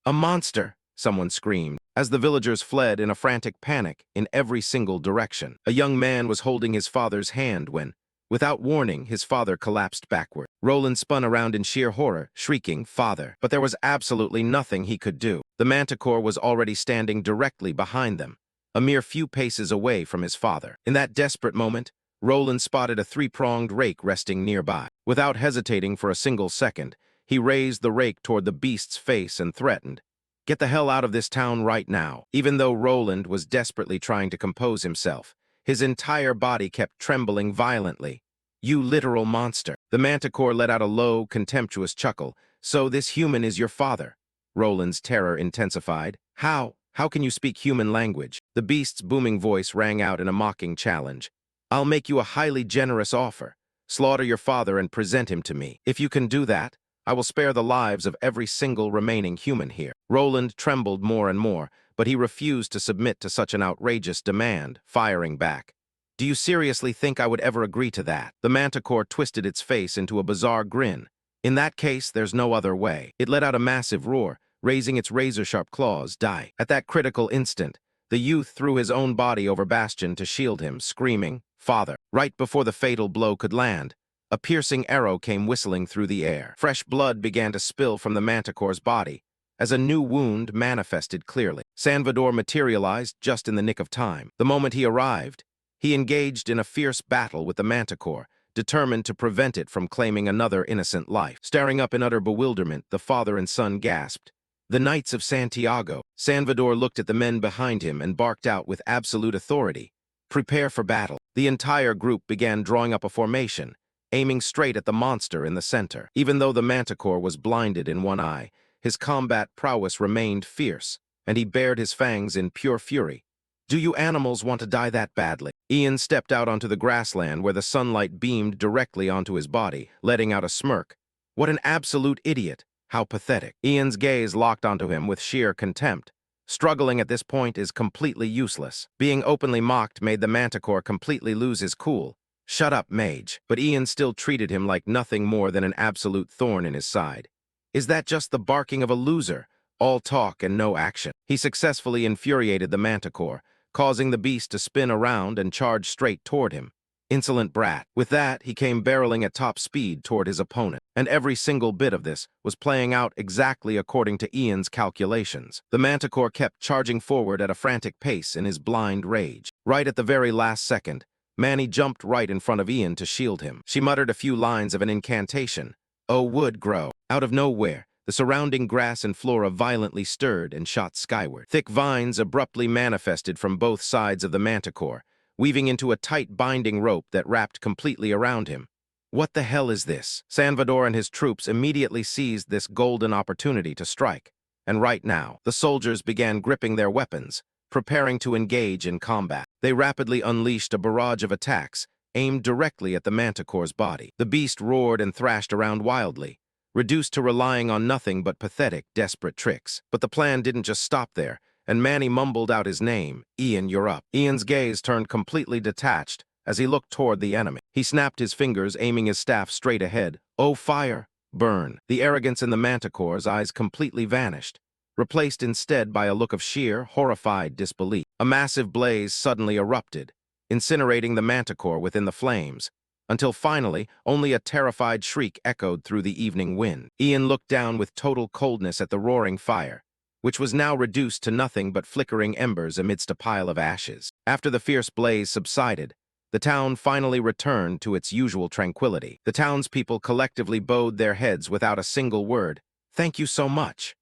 "A monster!" someone screamed, as the villagers fled in a frantic panic in every single direction. A young man was holding his father's hand when, without warning, his father collapsed backward. Roland spun around in sheer horror, shrieking, "Father!" But there was absolutely nothing he could do. The manticore was already standing directly behind them, a mere few paces away from his father. In that desperate moment, Roland spotted a three-pronged rake resting nearby. Without hesitating for a single second, he raised the rake toward the beast's face and threatened, "Get the hell out of this town right now." Even though Roland was desperately trying to compose himself, his entire body kept trembling violently. "You literal monster." The manticore let out a low, contemptuous chuckle. "So this human is your father?" Roland's terror intensified. How can you speak human language?" The beast's booming voice rang out in a mocking challenge. "I'll make you a highly generous offer. Slaughter your father and present him to me. If you can do that, I will spare the lives of every single remaining human here." Roland trembled more and more, but he refused to submit to such an outrageous demand, firing back. "Do you seriously think I would ever agree to that?" The manticore twisted its face into a bizarre grin. "In that case, there's no other way." It let out a massive roar, raising its razor-sharp claws. "Die." At that critical instant, the youth threw his own body over Bastion to shield him, screaming, "Father!" Right before the fatal blow could land, a piercing arrow came whistling through the air. Fresh blood began to spill from the manticore's body, as a new wound manifested clearly. Salvador materialized just in the nick of time. The moment he arrived, he engaged in a fierce battle with the manticore, determined to prevent it from claiming another innocent life. Staring up in utter bewilderment, the father and son gasped, "The Knights of Santiago." Salvador looked at the men behind him and barked out with absolute authority, "Prepare for battle." The entire group began drawing up a formation, aiming straight at the monster in the center. Even though the manticore was blinded in one eye, his combat prowess remained fierce, and he bared his fangs in pure fury. "Do you animals want to die that badly?" Ian stepped out onto the grassland where the sunlight beamed directly onto his body, letting out a smirk. "What an absolute idiot! How pathetic." Ian's gaze locked onto him with sheer contempt. Struggling at this point is completely useless. Being openly mocked made the manticore completely lose his cool. "Shut up, mage." But Ian still treated him like nothing more than an absolute thorn in his side. "Is that just the barking of a loser? All talk and no action." He successfully infuriated the manticore, causing the beast to spin around and charge straight toward him. Insolent brat. With that, he came barreling at top speed toward his opponent. And every single bit of this was playing out exactly according to Ian's calculations. The manticore kept charging forward at a frantic pace in his blind rage. Right at the very last second, Manny jumped right in front of Ian to shield him. She muttered a few lines of an incantation. "Oh, wood grow." Out of nowhere, the surrounding grass and flora violently stirred and shot skyward. Thick vines abruptly manifested from both sides of the manticore, weaving into a tight binding rope that wrapped completely around him. What the hell is this? Salvador and his troops immediately seized this golden opportunity to strike. And right now, the soldiers began gripping their weapons, preparing to engage in combat. They rapidly unleashed a barrage of attacks, aimed directly at the manticore's body. The beast roared and thrashed around wildly, reduced to relying on nothing but pathetic, desperate tricks. But the plan didn't just stop there, and Manny mumbled out his name. "Ian, you're up." Ian's gaze turned completely detached as he looked toward the enemy. He snapped his fingers, aiming his staff straight ahead. "Oh, fire! Burn!" The arrogance in the manticore's eyes completely vanished, replaced instead by a look of sheer, horrified disbelief. A massive blaze suddenly erupted, incinerating the manticore within the flames, until finally only a terrified shriek echoed through the evening wind. Ian looked down with total coldness at the roaring fire, which was now reduced to nothing but flickering embers amidst a pile of ashes. After the fierce blaze subsided, the town finally returned to its usual tranquility. The townspeople collectively bowed their heads without a single word. "Thank you so much."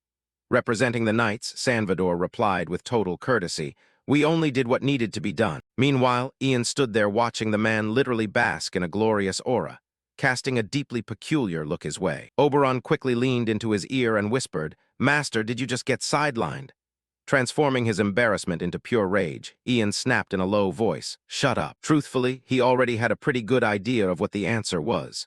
Representing the knights, Salvador replied with total courtesy, "We only did what needed to be done." Meanwhile, Ian stood there watching the man literally bask in a glorious aura, casting a deeply peculiar look his way. Oberon quickly leaned into his ear and whispered, "Master, did you just get sidelined?" Transforming his embarrassment into pure rage, Ian snapped in a low voice, "Shut up." Truthfully, he already had a pretty good idea of what the answer was.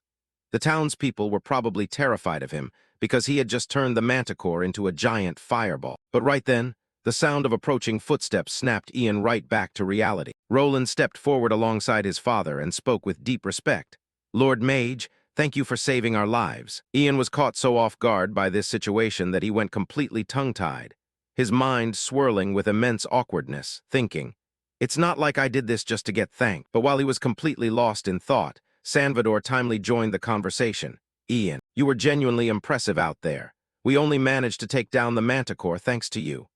The townspeople were probably terrified of him because he had just turned the manticore into a giant fireball. But right then, the sound of approaching footsteps snapped Ian right back to reality. Roland stepped forward alongside his father and spoke with deep respect. "Lord Mage, thank you for saving our lives." Ian was caught so off guard by this situation that he went completely tongue-tied, his mind swirling with immense awkwardness, thinking, "It's not like I did this just to get thanked." But while he was completely lost in thought, Salvador timely joined the conversation. "Ian, you were genuinely impressive out there. We only managed to take down the manticore thanks to you."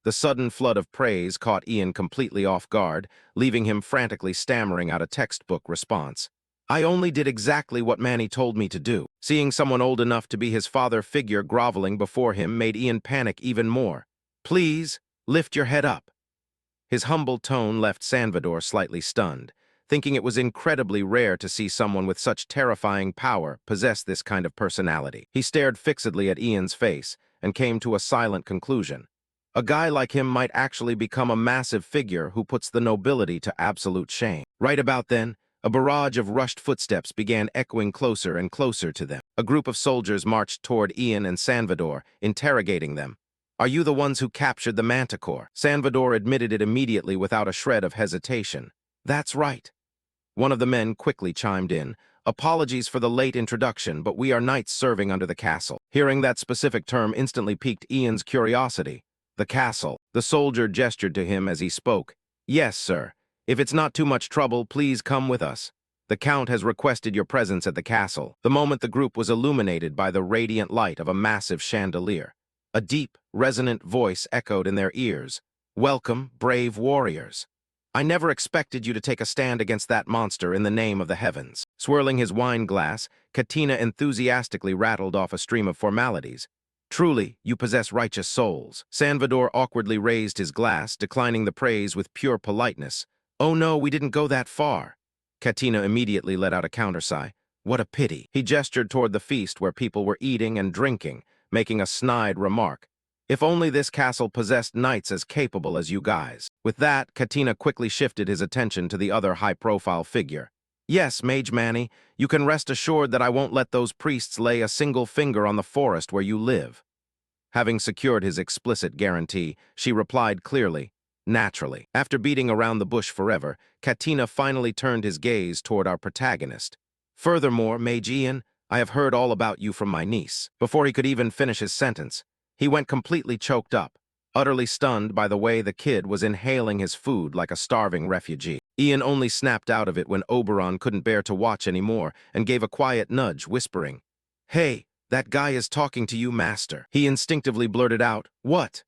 The sudden flood of praise caught Ian completely off guard, leaving him frantically stammering out a textbook response. "I only did exactly what Manny told me to do." Seeing someone old enough to be his father figure groveling before him made Ian panic even more. "Please, lift your head up." His humble tone left Salvador slightly stunned, thinking it was incredibly rare to see someone with such terrifying power possess this kind of personality. He stared fixedly at Ian's face and came to a silent conclusion. A guy like him might actually become a massive figure who puts the nobility to absolute shame. Right about then, a barrage of rushed footsteps began echoing closer and closer to them. A group of soldiers marched toward Ian and Salvador, interrogating them. "Are you the ones who captured the manticore?" Salvador admitted it immediately without a shred of hesitation. "That's right." One of the men quickly chimed in. "Apologies for the late introduction, but we are knights serving under the castle." Hearing that specific term instantly piqued Ian's curiosity. "The castle." The soldier gestured to him as he spoke. "Yes, sir. If it's not too much trouble, please come with us. The Count has requested your presence at the castle." The moment the group was illuminated by the radiant light of a massive chandelier. A deep, resonant voice echoed in their ears. "Welcome, brave warriors. I never expected you to take a stand against that monster in the name of the heavens." Swirling his wine glass, Katina enthusiastically rattled off a stream of formalities. "Truly, you possess righteous souls." Salvador awkwardly raised his glass, declining the praise with pure politeness. "Oh no, we didn't go that far." Katina immediately let out a countersigh. "What a pity." He gestured toward the feast where people were eating and drinking, making a snide remark. "If only this castle possessed knights as capable as you guys." With that, Katina quickly shifted his attention to the other high-profile figure. "Yes, Mage Manny, you can rest assured that I won't let those priests lay a single finger on the forest where you live." Having secured his explicit guarantee, she replied clearly, naturally. After beating around the bush forever, Katina finally turned his gaze toward our protagonist. Furthermore, Mage Ian, I have heard all about you from my niece. Before he could even finish his sentence, he went completely choked up, utterly stunned by the way the kid was inhaling his food like a starving refugee. Ian only snapped out of it when Oberon couldn't bear to watch anymore and gave a quiet nudge, whispering, "Hey, that guy is talking to you, master." He instinctively blurted out, "What?"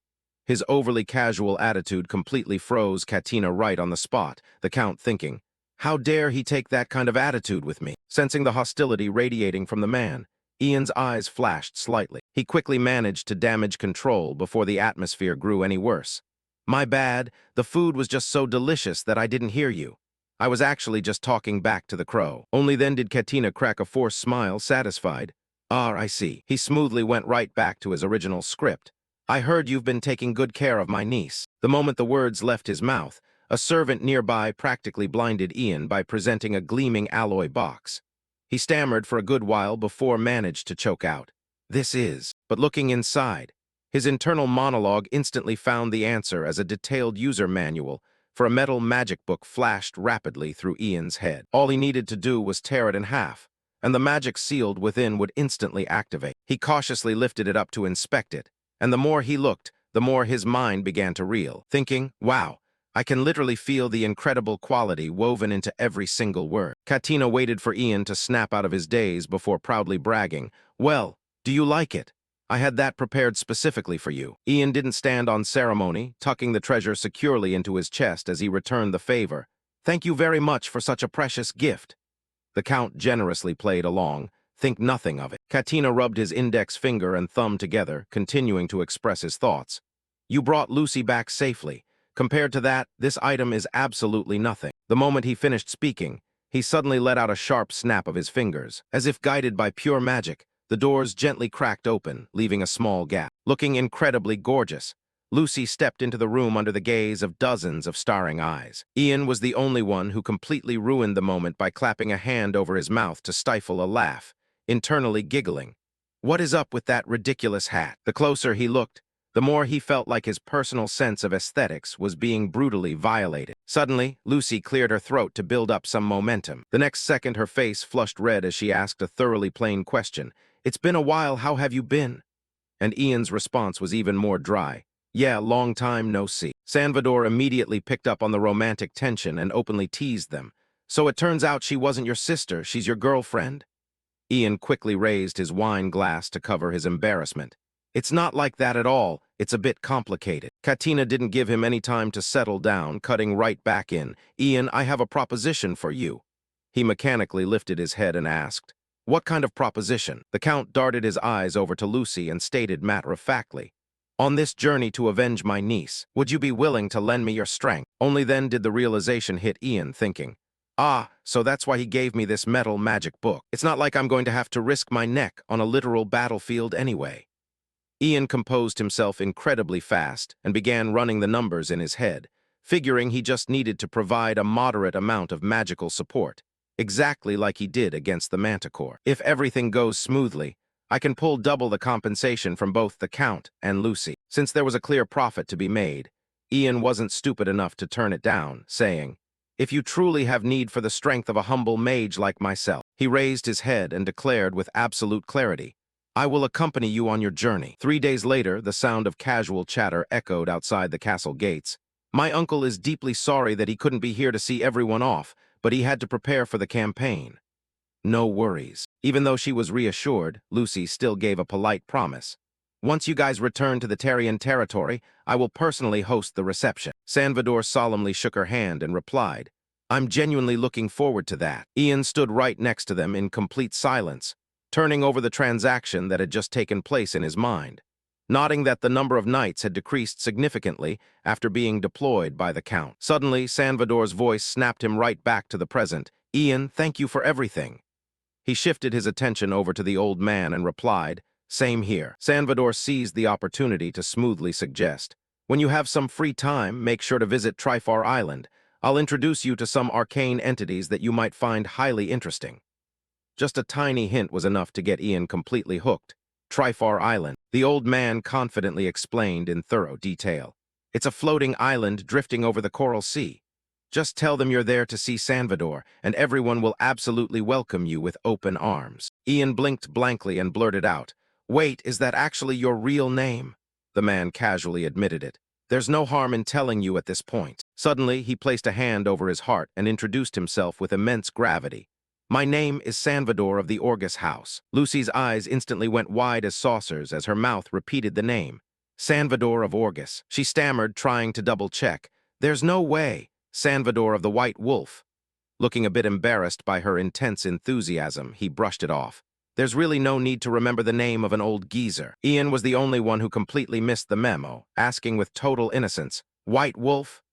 His overly casual attitude completely froze Katina right on the spot, the Count thinking, how dare he take that kind of attitude with me? Sensing the hostility radiating from the man, Ian's eyes flashed slightly. He quickly managed to damage control before the atmosphere grew any worse. "My bad, the food was just so delicious that I didn't hear you. I was actually just talking back to the crow." Only then did Katina crack a forced smile, satisfied. "Ah, I see." He smoothly went right back to his original script. "I heard you've been taking good care of my niece." The moment the words left his mouth, a servant nearby practically blinded Ian by presenting a gleaming alloy box. He stammered for a good while before managed to choke out, "This is..." But looking inside, his internal monologue instantly found the answer as a detailed user manual for a metal magic book flashed rapidly through Ian's head. All he needed to do was tear it in half, and the magic sealed within would instantly activate. He cautiously lifted it up to inspect it, and the more he looked, the more his mind began to reel, thinking, wow, I can literally feel the incredible quality woven into every single word. Katina waited for Ian to snap out of his daze before proudly bragging, "Well, do you like it? I had that prepared specifically for you." Ian didn't stand on ceremony, tucking the treasure securely into his chest as he returned the favor. "Thank you very much for such a precious gift." The Count generously played along, think nothing of it. Katina rubbed his index finger and thumb together, continuing to express his thoughts. "You brought Lucy back safely. Compared to that, this item is absolutely nothing." The moment he finished speaking, he suddenly let out a sharp snap of his fingers. As if guided by pure magic, the doors gently cracked open, leaving a small gap. Looking incredibly gorgeous, Lucy stepped into the room under the gaze of dozens of staring eyes. Ian was the only one who completely ruined the moment by clapping a hand over his mouth to stifle a laugh, internally giggling. What is up with that ridiculous hat? The closer he looked, the more he felt like his personal sense of aesthetics was being brutally violated. Suddenly, Lucy cleared her throat to build up some momentum. The next second, her face flushed red as she asked a thoroughly plain question. "It's been a while, how have you been?" And Ian's response was even more dry. "Yeah, long time no see." Salvador immediately picked up on the romantic tension and openly teased them. "So it turns out she wasn't your sister, she's your girlfriend?" Ian quickly raised his wine glass to cover his embarrassment. "It's not like that at all, it's a bit complicated." Katina didn't give him any time to settle down, cutting right back in. "Ian, I have a proposition for you." He mechanically lifted his head and asked, "What kind of proposition?" The Count darted his eyes over to Lucy and stated matter-of-factly, "On this journey to avenge my niece, would you be willing to lend me your strength?" Only then did the realization hit Ian, thinking, "Ah, so that's why he gave me this metal magic book. It's not like I'm going to have to risk my neck on a literal battlefield anyway." Ian composed himself incredibly fast and began running the numbers in his head, figuring he just needed to provide a moderate amount of magical support, exactly like he did against the Manticore. "If everything goes smoothly, I can pull double the compensation from both the Count and Lucy." Since there was a clear profit to be made, Ian wasn't stupid enough to turn it down, saying, "If you truly have need for the strength of a humble mage like myself." He raised his head and declared with absolute clarity, "I will accompany you on your journey." 3 days later, the sound of casual chatter echoed outside the castle gates. "My uncle is deeply sorry that he couldn't be here to see everyone off, but he had to prepare for the campaign." "No worries." Even though she was reassured, Lucy still gave a polite promise. "Once you guys return to the Terrian territory, I will personally host the reception." Salvador solemnly shook her hand and replied, "I'm genuinely looking forward to that." Ian stood right next to them in complete silence, turning over the transaction that had just taken place in his mind, noting that the number of knights had decreased significantly after being deployed by the Count. Suddenly, Salvador's voice snapped him right back to the present. "Ian, thank you for everything." He shifted his attention over to the old man and replied, "Same here." Salvador seized the opportunity to smoothly suggest, "When you have some free time, make sure to visit Trifar Island. I'll introduce you to some arcane entities that you might find highly interesting." Just a tiny hint was enough to get Ian completely hooked. Trifar Island, the old man confidently explained in thorough detail. It's a floating island drifting over the Coral Sea. Just tell them you're there to see Salvador, and everyone will absolutely welcome you with open arms. Ian blinked blankly and blurted out, "Wait, is that actually your real name?" The man casually admitted it. "There's no harm in telling you at this point." Suddenly, he placed a hand over his heart and introduced himself with immense gravity. "My name is Salvador of the Orgus House." Lucy's eyes instantly went wide as saucers as her mouth repeated the name. "Salvador of Orgus." She stammered, trying to double-check. "There's no way. Salvador of the White Wolf." Looking a bit embarrassed by her intense enthusiasm, he brushed it off. "There's really no need to remember the name of an old geezer." Ian was the only one who completely missed the memo, asking with total innocence, "White Wolf?"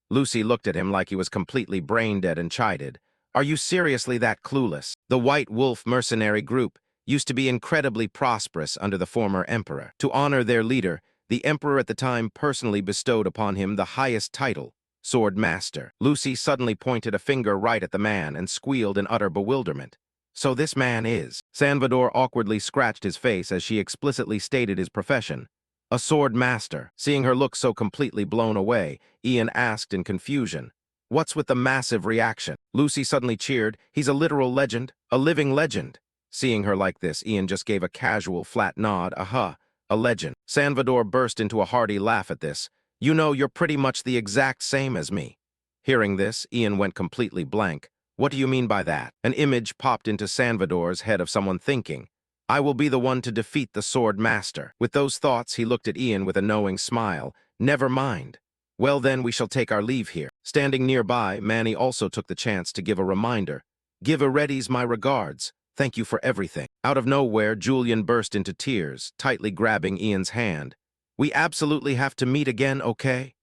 Lucy looked at him like he was completely brain-dead and chided. "Are you seriously that clueless? The White Wolf mercenary group used to be incredibly prosperous under the former emperor. To honor their leader, the emperor at the time personally bestowed upon him the highest title, Sword Master." Lucy suddenly pointed a finger right at the man and squealed in utter bewilderment. "So this man is—" Salvador awkwardly scratched his face as she explicitly stated his profession. "A sword master." Seeing her look so completely blown away, Ian asked in confusion, "What's with the massive reaction?" Lucy suddenly cheered, "He's a literal legend, a living legend." Seeing her like this, Ian just gave a casual flat nod. "Aha, a legend." Salvador burst into a hearty laugh at this. "You know, you're pretty much the exact same as me." Hearing this, Ian went completely blank. "What do you mean by that?" An image popped into Salvador's head of someone thinking, "I will be the one to defeat the Sword Master." With those thoughts, he looked at Ian with a knowing smile. "Never mind. Well then, we shall take our leave here." Standing nearby, Manny also took the chance to give a reminder. "Give Eredis my regards. Thank you for everything." Out of nowhere, Julian burst into tears, tightly grabbing Ian's hand. "We absolutely have to meet again, okay?"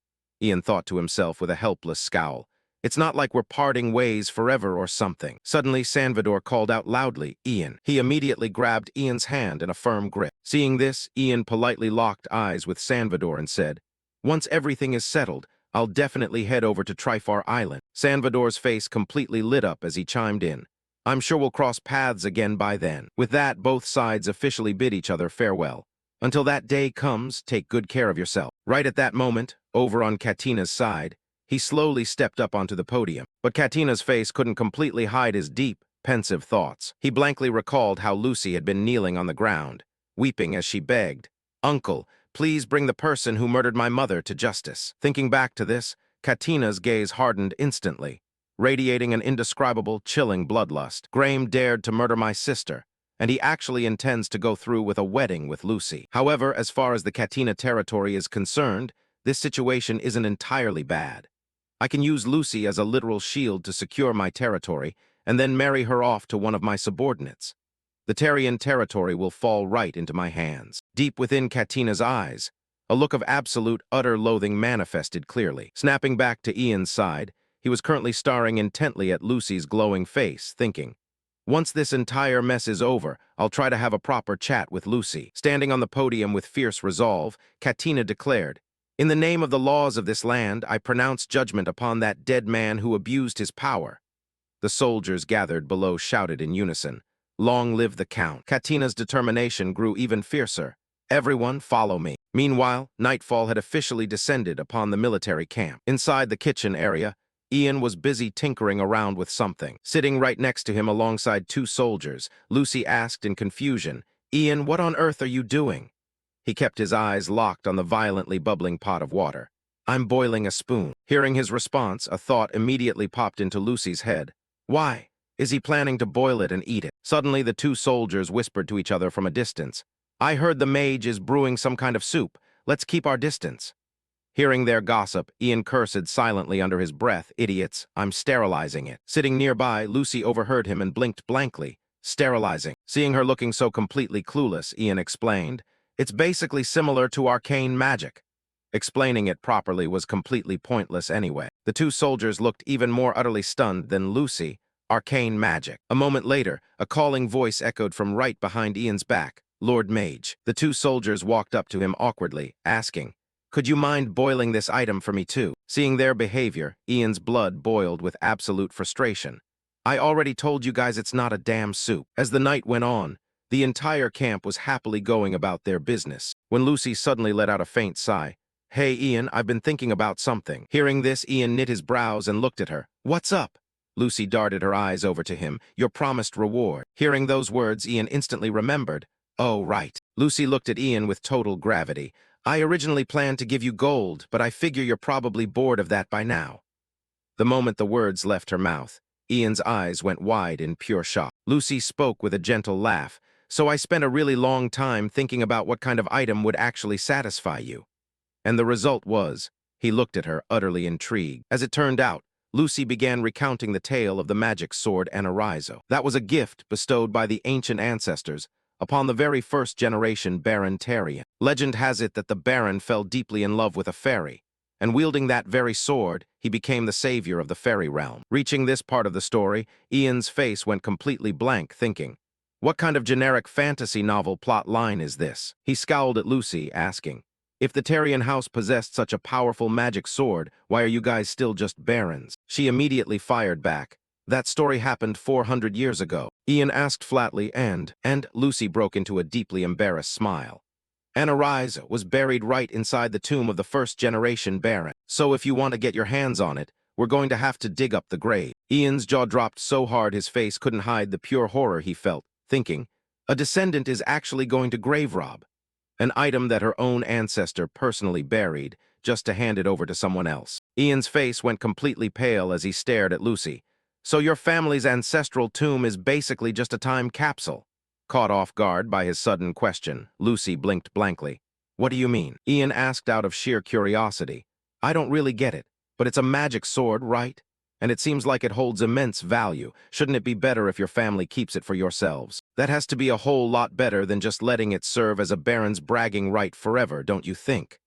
Ian thought to himself with a helpless scowl. "It's not like we're parting ways forever or something." Suddenly, Salvador called out loudly, "Ian." He immediately grabbed Ian's hand in a firm grip. Seeing this, Ian politely locked eyes with Salvador and said, "Once everything is settled, I'll definitely head over to Trifar Island." Salvador's face completely lit up as he chimed in. "I'm sure we'll cross paths again by then." With that, both sides officially bid each other farewell. "Until that day comes, take good care of yourself." Right at that moment, over on Katina's side, he slowly stepped up onto the podium. But Katina's face couldn't completely hide his deep, pensive thoughts. He blankly recalled how Lucy had been kneeling on the ground, weeping as she begged, "Uncle, please bring the person who murdered my mother to justice." Thinking back to this, Katina's gaze hardened instantly, radiating an indescribable, chilling bloodlust. "Graham dared to murder my sister, and he actually intends to go through with a wedding with Lucy." However, as far as the Katina territory is concerned, this situation isn't entirely bad. I can use Lucy as a literal shield to secure my territory, and then marry her off to one of my subordinates. The Terrian territory will fall right into my hands. Deep within Katina's eyes, a look of absolute, utter loathing manifested clearly. Snapping back to Ian's side, he was currently staring intently at Lucy's glowing face, thinking, "Once this entire mess is over, I'll try to have a proper chat with Lucy." Standing on the podium with fierce resolve, Katina declared, "In the name of the laws of this land, I pronounce judgment upon that dead man who abused his power." The soldiers gathered below shouted in unison, "Long live the Count." Katina's determination grew even fiercer. "Everyone, follow me." Meanwhile, nightfall had officially descended upon the military camp. Inside the kitchen area, Ian was busy tinkering around with something. Sitting right next to him alongside two soldiers, Lucy asked in confusion, "Ian, what on earth are you doing?" He kept his eyes locked on the violently bubbling pot of water. "I'm boiling a spoon." Hearing his response, a thought immediately popped into Lucy's head. "Why? Is he planning to boil it and eat it?" Suddenly, the two soldiers whispered to each other from a distance, "I heard the mage is brewing some kind of soup. Let's keep our distance." Hearing their gossip, Ian cursed silently under his breath, "Idiots, I'm sterilizing it." Sitting nearby, Lucy overheard him and blinked blankly. "Sterilizing." Seeing her looking so completely clueless, Ian explained, "It's basically similar to arcane magic." Explaining it properly was completely pointless anyway. The two soldiers looked even more utterly stunned than Lucy. Arcane magic. A moment later, a calling voice echoed from right behind Ian's back. "Lord Mage." The two soldiers walked up to him awkwardly, asking, "Could you mind boiling this item for me too?" Seeing their behavior, Ian's blood boiled with absolute frustration. "I already told you guys it's not a damn soup." As the night went on, The entire camp was happily going about their business, when Lucy suddenly let out a faint sigh. "Hey, Ian, I've been thinking about something." Hearing this, Ian knit his brows and looked at her. "What's up?" Lucy darted her eyes over to him. "Your promised reward." Hearing those words, Ian instantly remembered. "Oh, right." Lucy looked at Ian with total gravity. "I originally planned to give you gold, but I figure you're probably bored of that by now." The moment the words left her mouth, Ian's eyes went wide in pure shock. Lucy spoke with a gentle laugh. "So I spent a really long time thinking about what kind of item would actually satisfy you. And the result was," he looked at her, utterly intrigued. As it turned out, Lucy began recounting the tale of the magic sword Anarizo. That was a gift bestowed by the ancient ancestors upon the very first generation Baron Tarian. Legend has it that the Baron fell deeply in love with a fairy, and wielding that very sword, he became the savior of the fairy realm. Reaching this part of the story, Ian's face went completely blank, thinking, what kind of generic fantasy novel plot line is this? He scowled at Lucy, asking, if the Tarian house possessed such a powerful magic sword, why are you guys still just barons? She immediately fired back. That story happened 400 years ago. Ian asked flatly, and Lucy broke into a deeply embarrassed smile. Anariza was buried right inside the tomb of the first-generation Baron. So if you want to get your hands on it, we're going to have to dig up the grave. Ian's jaw dropped so hard his face couldn't hide the pure horror he felt, thinking, a descendant is actually going to grave rob an item that her own ancestor personally buried, just to hand it over to someone else. Ian's face went completely pale as he stared at Lucy. So your family's ancestral tomb is basically just a time capsule? Caught off guard by his sudden question, Lucy blinked blankly. What do you mean? Ian asked out of sheer curiosity. I don't really get it, but it's a magic sword, right? And it seems like it holds immense value. Shouldn't it be better if your family keeps it for yourselves? That has to be a whole lot better than just letting it serve as a baron's bragging right forever, don't you think?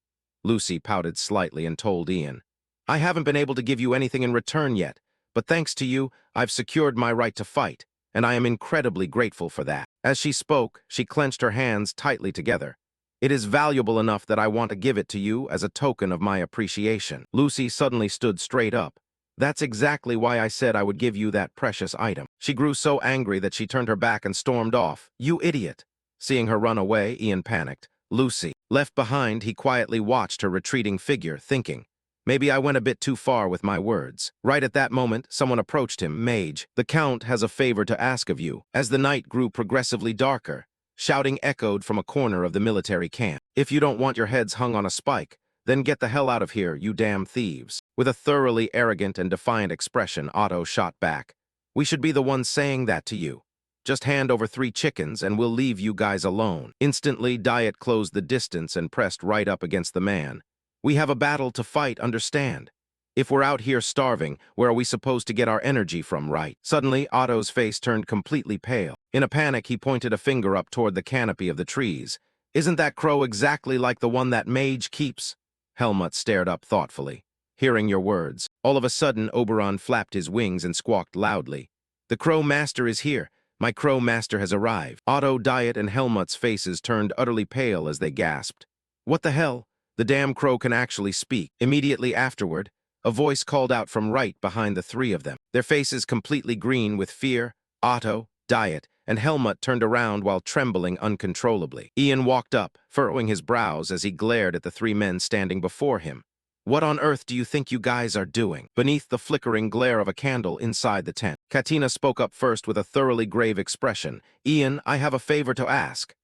Lucy pouted slightly and told Ian, I haven't been able to give you anything in return yet, but thanks to you, I've secured my right to fight, and I am incredibly grateful for that. As she spoke, she clenched her hands tightly together. It is valuable enough that I want to give it to you as a token of my appreciation. Lucy suddenly stood straight up. That's exactly why I said I would give you that precious item. She grew so angry that she turned her back and stormed off. You idiot! Seeing her run away, Ian panicked. Lucy. Left behind, he quietly watched her retreating figure, thinking, maybe I went a bit too far with my words. Right at that moment, someone approached him. Mage, the Count has a favor to ask of you. As the night grew progressively darker, shouting echoed from a corner of the military camp. If you don't want your heads hung on a spike, then get the hell out of here, you damn thieves. With a thoroughly arrogant and defiant expression, Otto shot back. We should be the ones saying that to you. Just hand over 3 chickens and we'll leave you guys alone. Instantly, Diet closed the distance and pressed right up against the man. We have a battle to fight, understand? If we're out here starving, where are we supposed to get our energy from, right? Suddenly, Otto's face turned completely pale. In a panic, he pointed a finger up toward the canopy of the trees. Isn't that crow exactly like the one that mage keeps? Helmut stared up thoughtfully. Hearing your words, all of a sudden Oberon flapped his wings and squawked loudly. The Crow Master is here. My Crow Master has arrived. Otto, Diet, and Helmut's faces turned utterly pale as they gasped. What the hell? The damn crow can actually speak. Immediately afterward, a voice called out from right behind the 3 of them. Their faces completely green with fear, Otto, Diet, and Helmut turned around while trembling uncontrollably. Ian walked up, furrowing his brows as he glared at the 3 men standing before him. What on earth do you think you guys are doing? Beneath the flickering glare of a candle inside the tent, Katina spoke up first with a thoroughly grave expression. Ian, I have a favor to ask.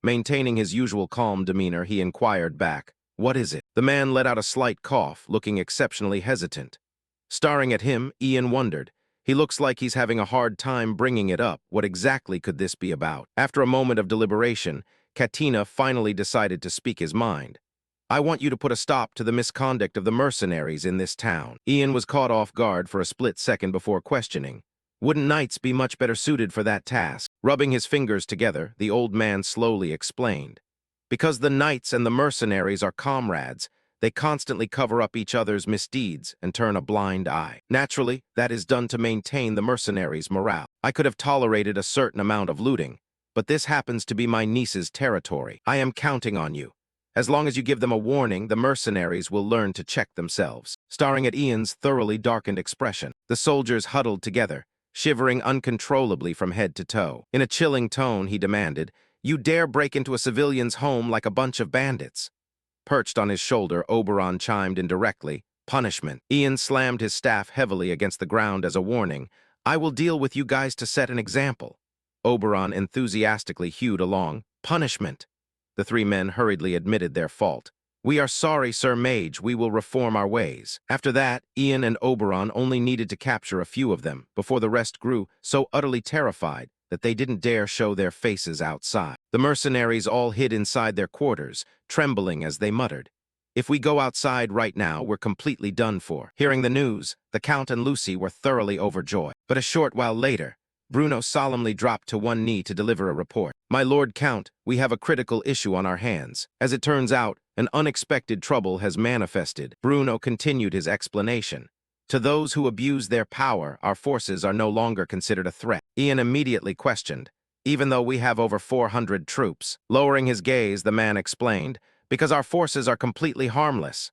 Maintaining his usual calm demeanor, he inquired back. What is it? The man let out a slight cough, looking exceptionally hesitant. Staring at him, Ian wondered. He looks like he's having a hard time bringing it up. What exactly could this be about? After a moment of deliberation, Katina finally decided to speak his mind. I want you to put a stop to the misconduct of the mercenaries in this town. Ian was caught off guard for a split second before questioning. Wouldn't knights be much better suited for that task? Rubbing his fingers together, the old man slowly explained. Because the knights and the mercenaries are comrades, they constantly cover up each other's misdeeds and turn a blind eye. Naturally, that is done to maintain the mercenaries' morale. I could have tolerated a certain amount of looting, but this happens to be my niece's territory. I am counting on you. As long as you give them a warning, the mercenaries will learn to check themselves. Staring at Ian's thoroughly darkened expression, the soldiers huddled together, shivering uncontrollably from head to toe. In a chilling tone, he demanded, "You dare break into a civilian's home like a bunch of bandits?" Perched on his shoulder, Oberon chimed in directly, "Punishment." Ian slammed his staff heavily against the ground as a warning. "I will deal with you guys to set an example." Oberon enthusiastically hewed along. "Punishment." The three men hurriedly admitted their fault. "We are sorry, Sir Mage. We will reform our ways." After that, Ian and Oberon only needed to capture a few of them before the rest grew so utterly terrified that they didn't dare show their faces outside. The mercenaries all hid inside their quarters, trembling as they muttered, "If we go outside right now, we're completely done for." Hearing the news, the Count and Lucy were thoroughly overjoyed. But a short while later, Bruno solemnly dropped to one knee to deliver a report. "My Lord Count, we have a critical issue on our hands. As it turns out, an unexpected trouble has manifested." Bruno continued his explanation. "To those who abuse their power, our forces are no longer considered a threat." Ian immediately questioned, "Even though we have over 400 troops?" Lowering his gaze, the man explained, "Because our forces are completely harmless."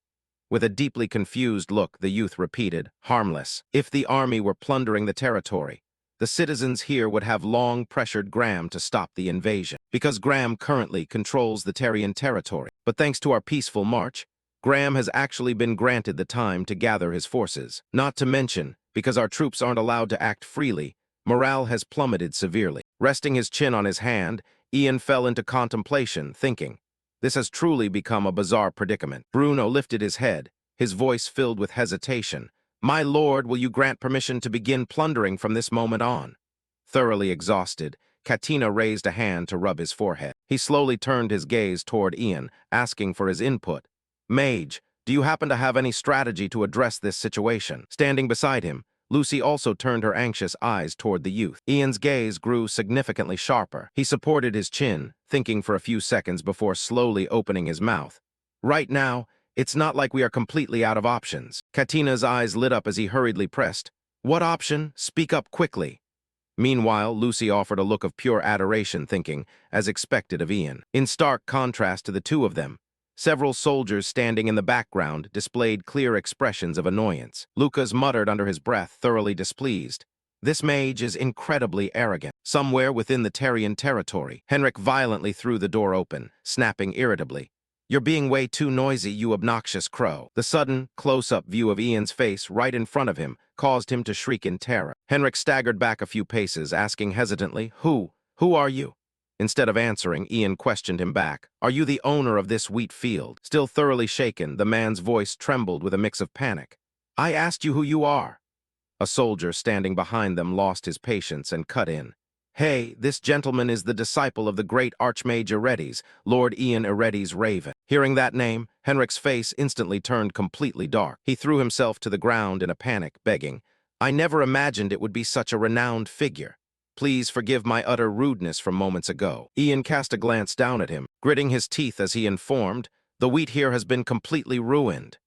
With a deeply confused look, the youth repeated, "Harmless." If the army were plundering the territory, the citizens here would have long pressured Graham to stop the invasion, because Graham currently controls the Terrian territory. But thanks to our peaceful march, Graham has actually been granted the time to gather his forces. Not to mention, because our troops aren't allowed to act freely, morale has plummeted severely. Resting his chin on his hand, Ian fell into contemplation, thinking, this has truly become a bizarre predicament. Bruno lifted his head, his voice filled with hesitation. "My lord, will you grant permission to begin plundering from this moment on?" Thoroughly exhausted, Katina raised a hand to rub his forehead. He slowly turned his gaze toward Ian, asking for his input. "Mage, do you happen to have any strategy to address this situation?" Standing beside him, Lucy also turned her anxious eyes toward the youth. Ian's gaze grew significantly sharper. He supported his chin, thinking for a few seconds before slowly opening his mouth. "Right now, it's not like we are completely out of options." Katina's eyes lit up as he hurriedly pressed, "What option? Speak up quickly." Meanwhile, Lucy offered a look of pure adoration, thinking, as expected of Ian. In stark contrast to the two of them, several soldiers standing in the background displayed clear expressions of annoyance. Lucas muttered under his breath, thoroughly displeased, "This mage is incredibly arrogant." Somewhere within the Terrian territory, Henrik violently threw the door open, snapping irritably, "You're being way too noisy, you obnoxious crow." The sudden, close-up view of Ian's face right in front of him caused him to shriek in terror. Henrik staggered back a few paces, asking hesitantly, Who are you?" Instead of answering, Ian questioned him back. "Are you the owner of this wheat field?" Still thoroughly shaken, the man's voice trembled with a mix of panic. "I asked you who you are." A soldier standing behind them lost his patience and cut in. "Hey, this gentleman is the disciple of the great Archmage Eredes, Lord Ian Eredes Raven." Hearing that name, Henrik's face instantly turned completely dark. He threw himself to the ground in a panic, begging, "I never imagined it would be such a renowned figure. Please forgive my utter rudeness from moments ago." Ian cast a glance down at him, gritting his teeth as he informed, "The wheat here has been completely ruined."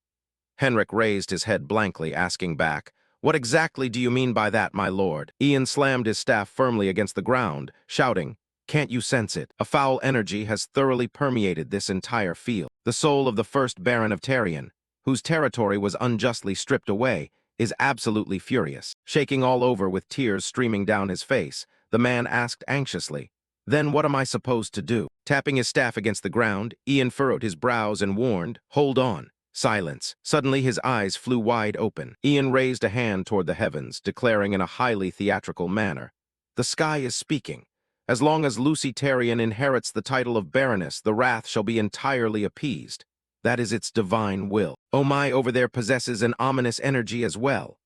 Henrik raised his head blankly, asking back, "What exactly do you mean by that, my lord?" Ian slammed his staff firmly against the ground, shouting, "Can't you sense it? A foul energy has thoroughly permeated this entire field. The soul of the first Baron of Terrian, whose territory was unjustly stripped away, is absolutely furious." Shaking all over with tears streaming down his face, the man asked anxiously, "Then what am I supposed to do?" Tapping his staff against the ground, Ian furrowed his brows and warned, "Hold on." Silence. Suddenly his eyes flew wide open. Ian raised a hand toward the heavens, declaring in a highly theatrical manner, "The sky is speaking. As long as Lucy Terrian inherits the title of Baroness, the wrath shall be entirely appeased. That is its divine will. Oh my, over there possesses an ominous energy as well."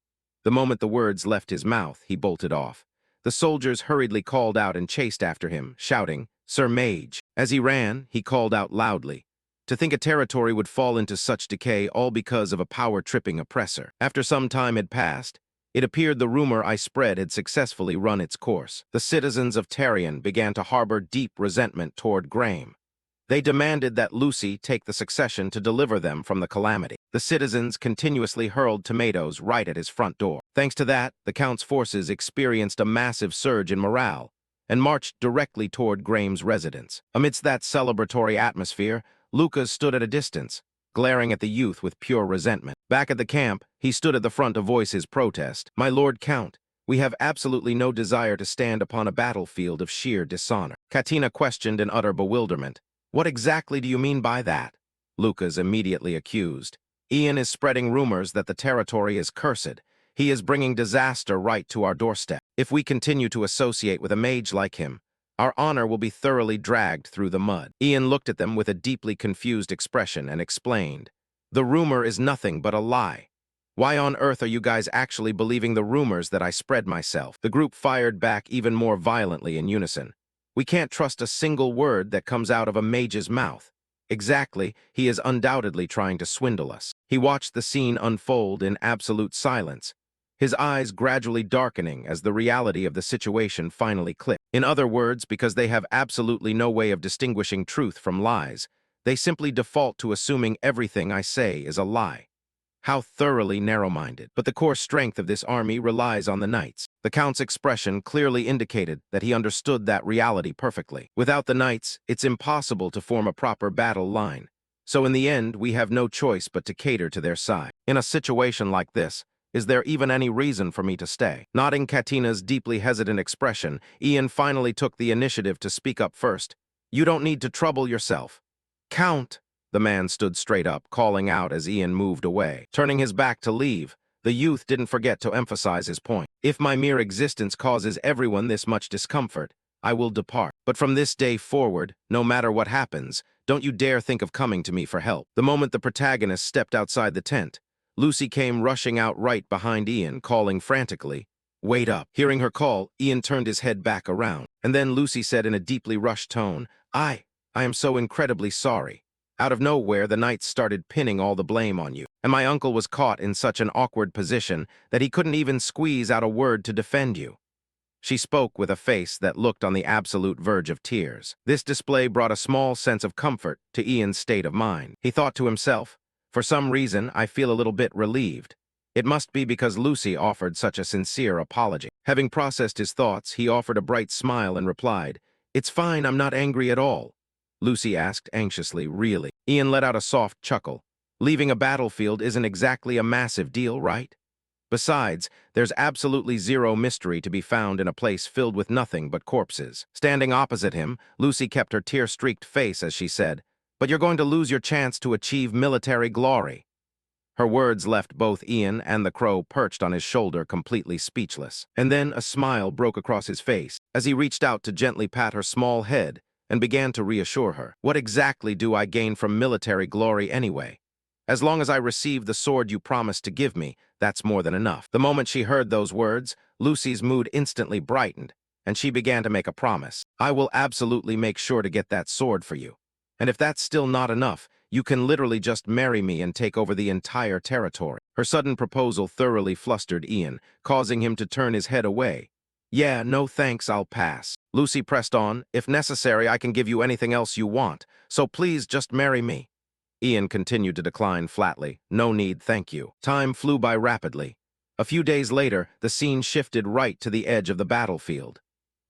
The moment the words left his mouth, he bolted off. The soldiers hurriedly called out and chased after him, shouting, "Sir Mage." As he ran, he called out loudly, "To think a territory would fall into such decay all because of a power-tripping oppressor." After some time had passed, it appeared the rumor I spread had successfully run its course. The citizens of Terrian began to harbor deep resentment toward Graham. They demanded that Lucy take the succession to deliver them from the calamity. The citizens continuously hurled tomatoes right at his front door. Thanks to that, the Count's forces experienced a massive surge in morale and marched directly toward Graham's residence. Amidst that celebratory atmosphere, Lucas stood at a distance, glaring at the youth with pure resentment. Back at the camp, he stood at the front to voice his protest. "My Lord Count, We have absolutely no desire to stand upon a battlefield of sheer dishonor. Katina questioned in utter bewilderment. What exactly do you mean by that? Lucas immediately accused. Ian is spreading rumors that the territory is cursed. He is bringing disaster right to our doorstep. If we continue to associate with a mage like him, our honor will be thoroughly dragged through the mud. Ian looked at them with a deeply confused expression and explained. The rumor is nothing but a lie. Why on earth are you guys actually believing the rumors that I spread myself? The group fired back even more violently in unison. We can't trust a single word that comes out of a mage's mouth. Exactly, he is undoubtedly trying to swindle us. He watched the scene unfold in absolute silence, his eyes gradually darkening as the reality of the situation finally clicked. In other words, because they have absolutely no way of distinguishing truth from lies, they simply default to assuming everything I say is a lie. How thoroughly narrow-minded. But the core strength of this army relies on the knights. The Count's expression clearly indicated that he understood that reality perfectly. Without the knights, it's impossible to form a proper battle line. So in the end, we have no choice but to cater to their side. In a situation like this, is there even any reason for me to stay? Nodding Katina's deeply hesitant expression, Ian finally took the initiative to speak up first. You don't need to trouble yourself. Count! The man stood straight up, calling out as Ian moved away. Turning his back to leave, the youth didn't forget to emphasize his point. If my mere existence causes everyone this much discomfort, I will depart. But from this day forward, no matter what happens, don't you dare think of coming to me for help. The moment the protagonist stepped outside the tent, Lucy came rushing out right behind Ian, calling frantically, "Wait up." Hearing her call, Ian turned his head back around. And then Lucy said in a deeply rushed tone, I am so incredibly sorry. Out of nowhere, the knights started pinning all the blame on you. And my uncle was caught in such an awkward position that he couldn't even squeeze out a word to defend you. She spoke with a face that looked on the absolute verge of tears. This display brought a small sense of comfort to Ian's state of mind. He thought to himself, for some reason, I feel a little bit relieved. It must be because Lucy offered such a sincere apology. Having processed his thoughts, he offered a bright smile and replied, It's fine, I'm not angry at all. Lucy asked anxiously, Really? Ian let out a soft chuckle. Leaving a battlefield isn't exactly a massive deal, right? Besides, there's absolutely zero mystery to be found in a place filled with nothing but corpses. Standing opposite him, Lucy kept her tear-streaked face as she said, But you're going to lose your chance to achieve military glory. Her words left both Ian and the crow perched on his shoulder completely speechless. And then a smile broke across his face as he reached out to gently pat her small head and began to reassure her. What exactly do I gain from military glory anyway? As long as I receive the sword you promised to give me, that's more than enough. The moment she heard those words, Lucy's mood instantly brightened, and she began to make a promise. I will absolutely make sure to get that sword for you. And if that's still not enough, you can literally just marry me and take over the entire territory. Her sudden proposal thoroughly flustered Ian, causing him to turn his head away. Yeah, no thanks, I'll pass. Lucy pressed on, If necessary, I can give you anything else you want, so please just marry me. Ian continued to decline flatly. No need, thank you. Time flew by rapidly. A few days later, the scene shifted right to the edge of the battlefield.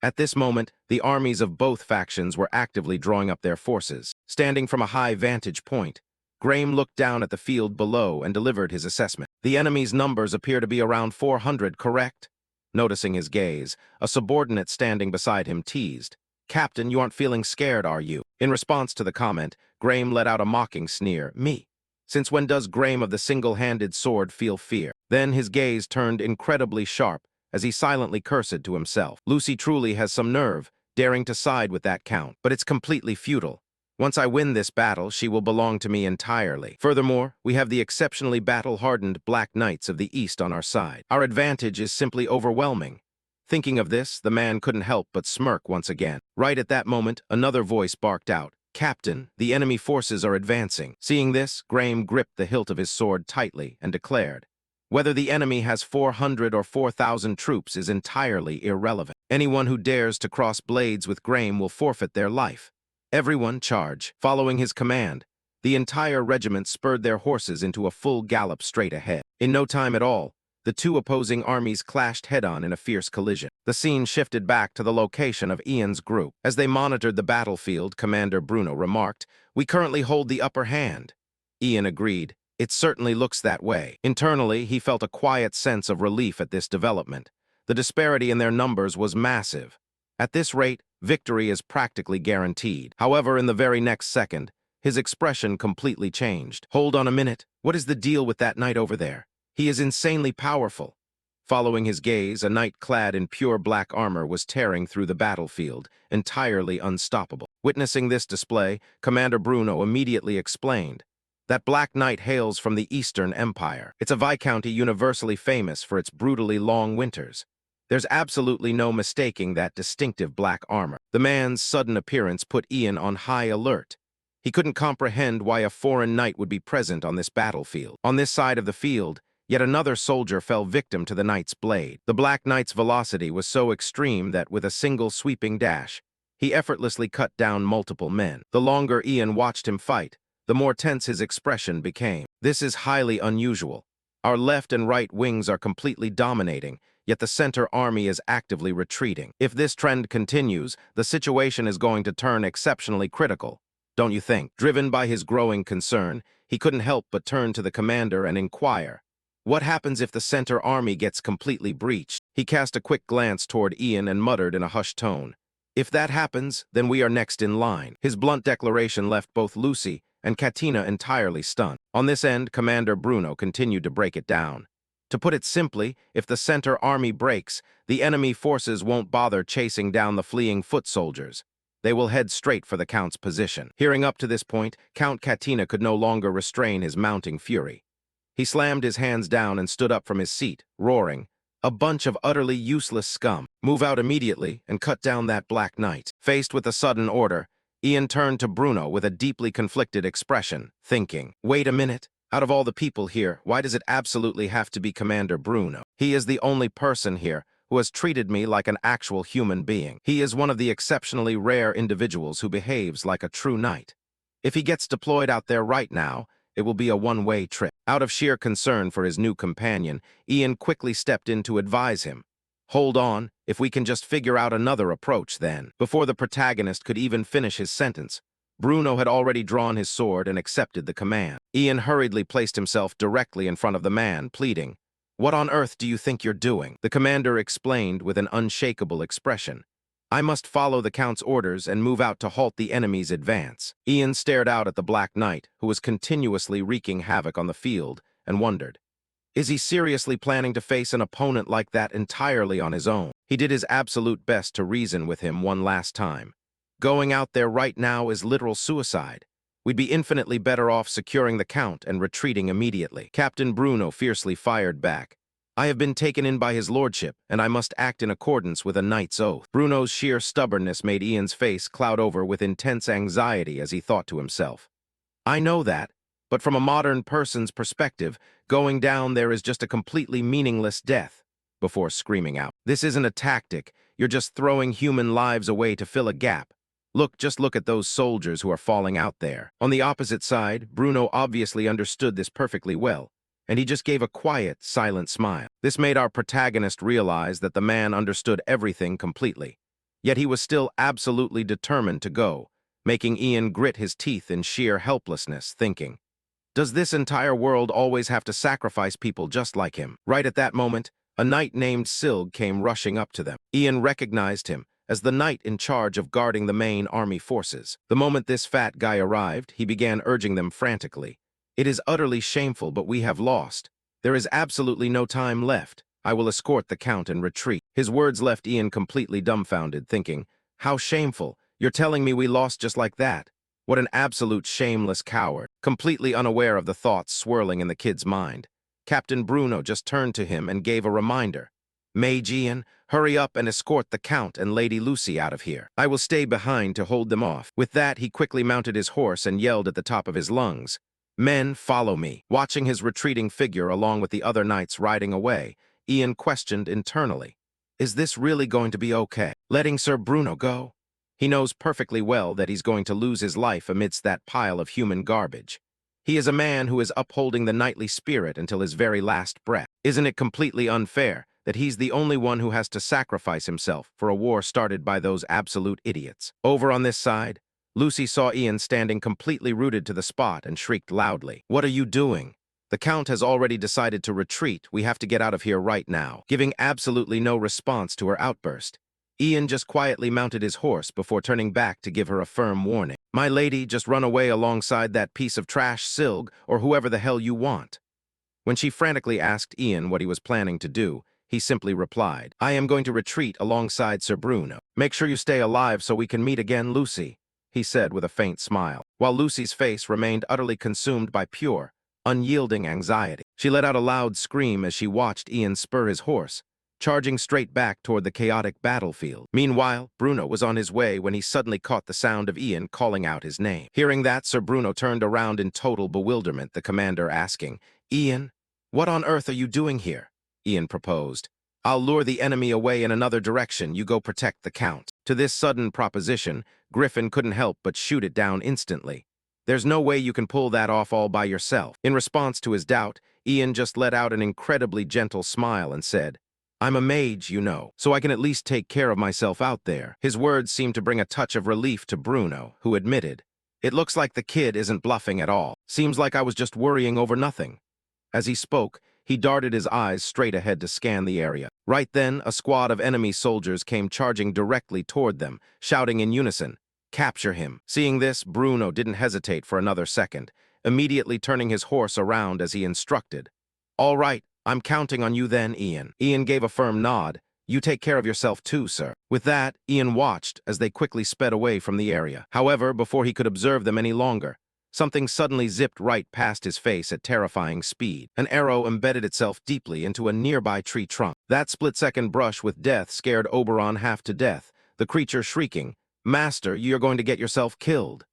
At this moment, the armies of both factions were actively drawing up their forces. Standing from a high vantage point, Graham looked down at the field below and delivered his assessment. The enemy's numbers appear to be around 400, correct? Noticing his gaze, a subordinate standing beside him teased, Captain, you aren't feeling scared, are you? In response to the comment, Graham let out a mocking sneer. Me? Since when does Graham of the single-handed sword feel fear? Then his gaze turned incredibly sharp as he silently cursed to himself. Lucy truly has some nerve, daring to side with that Count, but it's completely futile. Once I win this battle, she will belong to me entirely. Furthermore, we have the exceptionally battle-hardened Black Knights of the East on our side. Our advantage is simply overwhelming. Thinking of this, the man couldn't help but smirk once again. Right at that moment, another voice barked out, Captain, the enemy forces are advancing. Seeing this, Graham gripped the hilt of his sword tightly and declared, Whether the enemy has 400 or 4,000 troops is entirely irrelevant. Anyone who dares to cross blades with Graham will forfeit their life. Everyone charge. Following his command, the entire regiment spurred their horses into a full gallop straight ahead. In no time at all, the two opposing armies clashed head-on in a fierce collision. The scene shifted back to the location of Ian's group. As they monitored the battlefield, Commander Bruno remarked, We currently hold the upper hand. Ian agreed. It certainly looks that way. Internally, he felt a quiet sense of relief at this development. The disparity in their numbers was massive. At this rate, victory is practically guaranteed. However, in the very next second, his expression completely changed. Hold on a minute. What is the deal with that knight over there? He is insanely powerful. Following his gaze, a knight clad in pure black armor was tearing through the battlefield, entirely unstoppable. Witnessing this display, Commander Bruno immediately explained, "That Black Knight hails from the Eastern Empire. It's a viscounty universally famous for its brutally long winters. There's absolutely no mistaking that distinctive black armor." The man's sudden appearance put Ian on high alert. He couldn't comprehend why a foreign knight would be present on this battlefield. On this side of the field, yet another soldier fell victim to the knight's blade. The Black Knight's velocity was so extreme that with a single sweeping dash, he effortlessly cut down multiple men. The longer Ian watched him fight, the more tense his expression became. This is highly unusual. Our left and right wings are completely dominating, yet the center army is actively retreating. If this trend continues, the situation is going to turn exceptionally critical, don't you think? Driven by his growing concern, he couldn't help but turn to the commander and inquire, "What happens if the center army gets completely breached?" He cast a quick glance toward Ian and muttered in a hushed tone, "If that happens, then we are next in line." His blunt declaration left both Lucy and Katina entirely stunned. On this end, Commander Bruno continued to break it down. To put it simply, if the center army breaks, the enemy forces won't bother chasing down the fleeing foot soldiers. They will head straight for the Count's position. Hearing up to this point, Count Katina could no longer restrain his mounting fury. He slammed his hands down and stood up from his seat, roaring, "A bunch of utterly useless scum. Move out immediately and cut down that Black Knight." Faced with a sudden order, Ian turned to Bruno with a deeply conflicted expression, thinking, "Wait a minute. Out of all the people here, why does it absolutely have to be Commander Bruno? He is the only person here who has treated me like an actual human being. He is one of the exceptionally rare individuals who behaves like a true knight. If he gets deployed out there right now, it will be a one-way trip." Out of sheer concern for his new companion, Ian quickly stepped in to advise him. "Hold on, if we can just figure out another approach then." Before the protagonist could even finish his sentence, Bruno had already drawn his sword and accepted the command. Ian hurriedly placed himself directly in front of the man, pleading, "What on earth do you think you're doing?" The commander explained with an unshakable expression, "I must follow the Count's orders and move out to halt the enemy's advance." Ian stared out at the Black Knight, who was continuously wreaking havoc on the field, and wondered, is he seriously planning to face an opponent like that entirely on his own? He did his absolute best to reason with him one last time. Going out there right now is literal suicide. We'd be infinitely better off securing the Count and retreating immediately. Captain Bruno fiercely fired back, "I have been taken in by his lordship, and I must act in accordance with a knight's oath." Bruno's sheer stubbornness made Ian's face cloud over with intense anxiety as he thought to himself, "I know that, but from a modern person's perspective, going down there is just a completely meaningless death," before screaming out, "This isn't a tactic. You're just throwing human lives away to fill a gap. Just look at those soldiers who are falling out there." On the opposite side, Bruno obviously understood this perfectly well, and he just gave a quiet, silent smile. This made our protagonist realize that the man understood everything completely. Yet he was still absolutely determined to go, making Ian grit his teeth in sheer helplessness, thinking, does this entire world always have to sacrifice people just like him? Right at that moment, a knight named Silg came rushing up to them. Ian recognized him as the knight in charge of guarding the main army forces. The moment this fat guy arrived, he began urging them frantically, "It is utterly shameful, but we have lost. There is absolutely no time left. I will escort the Count and retreat." His words left Ian completely dumbfounded, thinking, "How shameful? You're telling me we lost just like that? What an absolute shameless coward." Completely unaware of the thoughts swirling in the kid's mind, Captain Bruno just turned to him and gave a reminder. "Mage Ian, hurry up and escort the Count and Lady Lucy out of here. I will stay behind to hold them off." With that, he quickly mounted his horse and yelled at the top of his lungs, "Men, follow me." Watching his retreating figure along with the other knights riding away, Ian questioned internally, is this really going to be okay? Letting Sir Bruno go? He knows perfectly well that he's going to lose his life amidst that pile of human garbage. He is a man who is upholding the knightly spirit until his very last breath. Isn't it completely unfair that he's the only one who has to sacrifice himself for a war started by those absolute idiots? Over on this side, Lucy saw Ian standing completely rooted to the spot and shrieked loudly, "What are you doing? The Count has already decided to retreat. We have to get out of here right now. Giving absolutely no response to her outburst, Ian just quietly mounted his horse before turning back to give her a firm warning. My lady, just run away alongside that piece of trash Silg or whoever the hell you want. When she frantically asked Ian what he was planning to do, he simply replied, I am going to retreat alongside Sir Bruno. Make sure you stay alive so we can meet again, Lucy, he said with a faint smile, while Lucy's face remained utterly consumed by pure, unyielding anxiety. She let out a loud scream as she watched Ian spur his horse, charging straight back toward the chaotic battlefield. Meanwhile, Bruno was on his way when he suddenly caught the sound of Ian calling out his name. Hearing that, Sir Bruno turned around in total bewilderment, the commander asking, Ian, what on earth are you doing here? Ian proposed. I'll lure the enemy away in another direction. You go protect the Count. To this sudden proposition, Griffin couldn't help but shoot it down instantly. There's no way you can pull that off all by yourself. In response to his doubt, Ian just let out an incredibly gentle smile and said, I'm a mage, you know, so I can at least take care of myself out there. His words seemed to bring a touch of relief to Bruno, who admitted, It looks like the kid isn't bluffing at all. Seems like I was just worrying over nothing. As he spoke, he darted his eyes straight ahead to scan the area. Right then, a squad of enemy soldiers came charging directly toward them, shouting in unison, Capture him. Seeing this, Bruno didn't hesitate for another second, immediately turning his horse around as he instructed. All right, I'm counting on you then, Ian. Ian gave a firm nod. You take care of yourself too, sir. With that, Ian watched as they quickly sped away from the area. However, before he could observe them any longer, something suddenly zipped right past his face at terrifying speed. An arrow embedded itself deeply into a nearby tree trunk. That split-second brush with death scared Oberon half to death, the creature shrieking, Master, you're going to get yourself killed.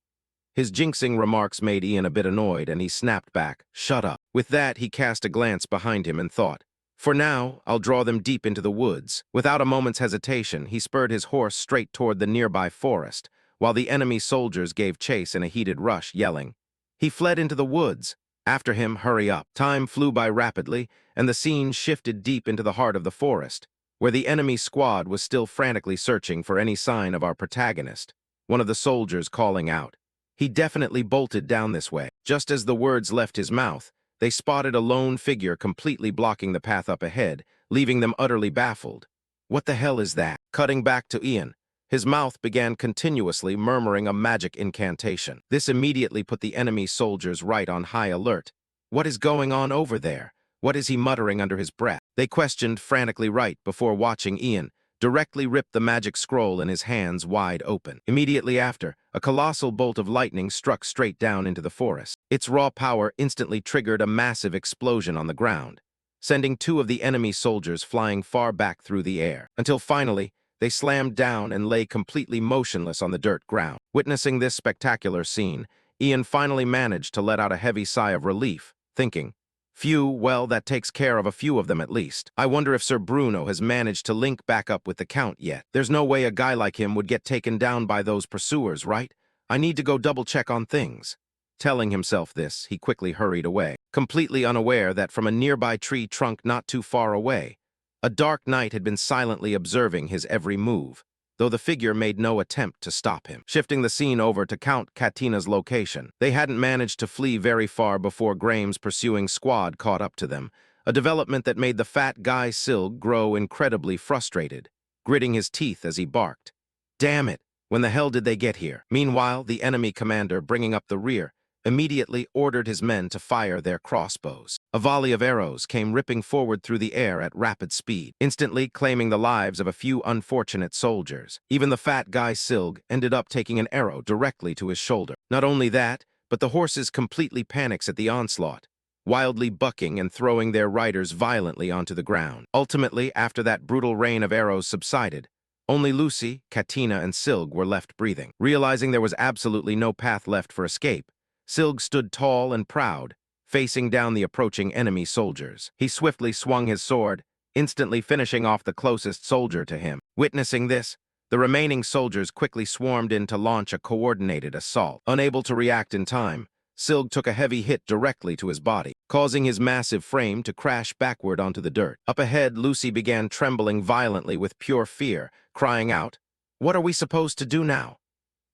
His jinxing remarks made Ian a bit annoyed, and he snapped back, Shut up. With that, he cast a glance behind him and thought, For now, I'll draw them deep into the woods. Without a moment's hesitation, he spurred his horse straight toward the nearby forest, while the enemy soldiers gave chase in a heated rush, yelling. He fled into the woods. After him, hurry up. Time flew by rapidly, and the scene shifted deep into the heart of the forest, where the enemy squad was still frantically searching for any sign of our protagonist. One of the soldiers calling out, He definitely bolted down this way. Just as the words left his mouth, they spotted a lone figure completely blocking the path up ahead, leaving them utterly baffled. What the hell is that? Cutting back to Ian, his mouth began continuously murmuring a magic incantation. This immediately put the enemy soldiers right on high alert. What is going on over there? What is he muttering under his breath? They questioned frantically right before watching Ian directly rip the magic scroll in his hands wide open. Immediately after, a colossal bolt of lightning struck straight down into the forest. Its raw power instantly triggered a massive explosion on the ground, sending two of the enemy soldiers flying far back through the air, until finally, they slammed down and lay completely motionless on the dirt ground. Witnessing this spectacular scene, Ian finally managed to let out a heavy sigh of relief, thinking, Phew, well, that takes care of a few of them at least. I wonder if Sir Bruno has managed to link back up with the Count yet. There's no way a guy like him would get taken down by those pursuers, right? I need to go double-check on things. Telling himself this, he quickly hurried away, completely unaware that from a nearby tree trunk not too far away, a dark knight had been silently observing his every move, though the figure made no attempt to stop him. Shifting the scene over to Count Catina's location, they hadn't managed to flee very far before Graham's pursuing squad caught up to them, a development that made the fat guy Silg grow incredibly frustrated, gritting his teeth as he barked. Damn it, when the hell did they get here? Meanwhile, the enemy commander, bringing up the rear, immediately ordered his men to fire their crossbows. A volley of arrows came ripping forward through the air at rapid speed, instantly claiming the lives of a few unfortunate soldiers. Even the fat guy Silg ended up taking an arrow directly to his shoulder. Not only that, but the horses completely panics at the onslaught, wildly bucking and throwing their riders violently onto the ground. Ultimately, after that brutal rain of arrows subsided, only Lucy, Katina, and Silg were left breathing. Realizing there was absolutely no path left for escape, Silg stood tall and proud, facing down the approaching enemy soldiers. He swiftly swung his sword, instantly finishing off the closest soldier to him. Witnessing this, the remaining soldiers quickly swarmed in to launch a coordinated assault. Unable to react in time, Silg took a heavy hit directly to his body, causing his massive frame to crash backward onto the dirt. Up ahead, Lucy began trembling violently with pure fear, crying out, "What are we supposed to do now?"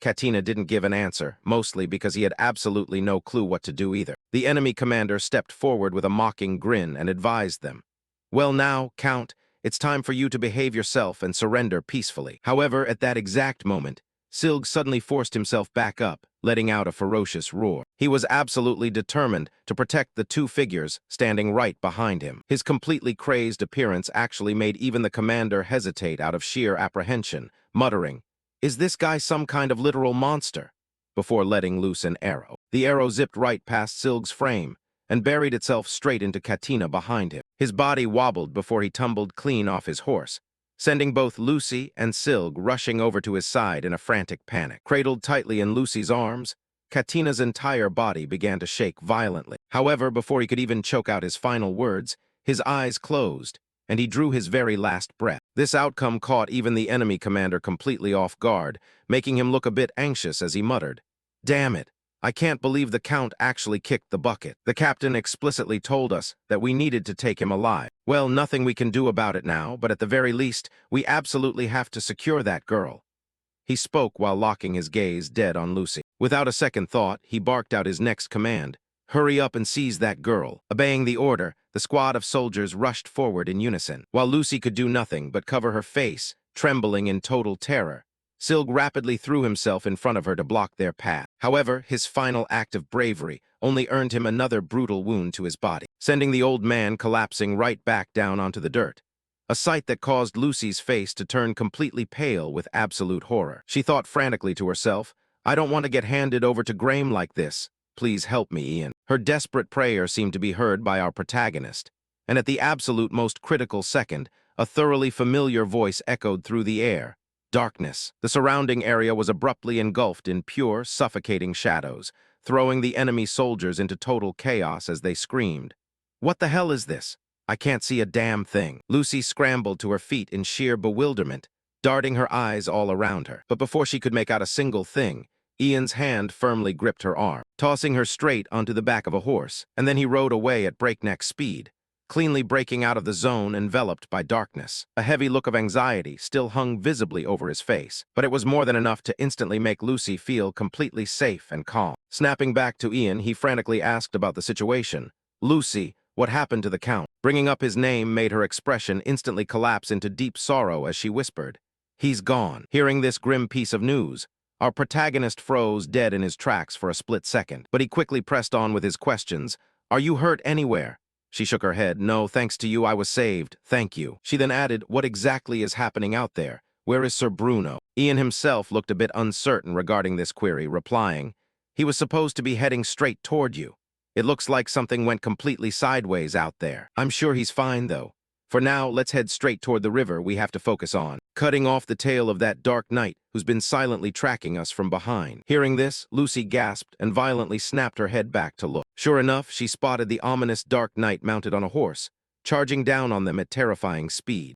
Katina didn't give an answer, mostly because he had absolutely no clue what to do either. The enemy commander stepped forward with a mocking grin and advised them. Well now, Count, it's time for you to behave yourself and surrender peacefully. However, at that exact moment, Silg suddenly forced himself back up, letting out a ferocious roar. He was absolutely determined to protect the two figures standing right behind him. His completely crazed appearance actually made even the commander hesitate out of sheer apprehension, muttering, "Is this guy some kind of literal monster?" before letting loose an arrow. The arrow zipped right past Silg's frame and buried itself straight into Katina behind him. His body wobbled before he tumbled clean off his horse, sending both Lucy and Silg rushing over to his side in a frantic panic. Cradled tightly in Lucy's arms, Katina's entire body began to shake violently. However, before he could even choke out his final words, his eyes closed, and he drew his very last breath. This outcome caught even the enemy commander completely off guard, making him look a bit anxious as he muttered, "Damn it, I can't believe the Count actually kicked the bucket. The captain explicitly told us that we needed to take him alive. Well, nothing we can do about it now, but at the very least, we absolutely have to secure that girl." He spoke while locking his gaze dead on Lucy. Without a second thought, he barked out his next command, "Hurry up and seize that girl." Obeying the order, the squad of soldiers rushed forward in unison. While Lucy could do nothing but cover her face, trembling in total terror, Silg rapidly threw himself in front of her to block their path. However, his final act of bravery only earned him another brutal wound to his body, sending the old man collapsing right back down onto the dirt, a sight that caused Lucy's face to turn completely pale with absolute horror. She thought frantically to herself, "I don't want to get handed over to Graham like this. Please help me, Ian." Her desperate prayer seemed to be heard by our protagonist, and at the absolute most critical second, a thoroughly familiar voice echoed through the air. Darkness. The surrounding area was abruptly engulfed in pure, suffocating shadows, throwing the enemy soldiers into total chaos as they screamed. "What the hell is this? I can't see a damn thing." Lucy scrambled to her feet in sheer bewilderment, darting her eyes all around her. But before she could make out a single thing, Ian's hand firmly gripped her arm, tossing her straight onto the back of a horse, and then he rode away at breakneck speed, cleanly breaking out of the zone enveloped by darkness. A heavy look of anxiety still hung visibly over his face, but it was more than enough to instantly make Lucy feel completely safe and calm. Snapping back to Ian, he frantically asked about the situation. "Lucy, what happened to the Count?" Bringing up his name made her expression instantly collapse into deep sorrow as she whispered, "He's gone." Hearing this grim piece of news, our protagonist froze dead in his tracks for a split second, but he quickly pressed on with his questions. "Are you hurt anywhere?" She shook her head. "No, thanks to you, I was saved. Thank you." She then added, "What exactly is happening out there? Where is Sir Bruno?" Ian himself looked a bit uncertain regarding this query, replying, "He was supposed to be heading straight toward you. It looks like something went completely sideways out there. I'm sure he's fine, though. For now, let's head straight toward the river we have to focus on, cutting off the tail of that dark knight who's been silently tracking us from behind." Hearing this, Lucy gasped and violently snapped her head back to look. Sure enough, she spotted the ominous dark knight mounted on a horse, charging down on them at terrifying speed.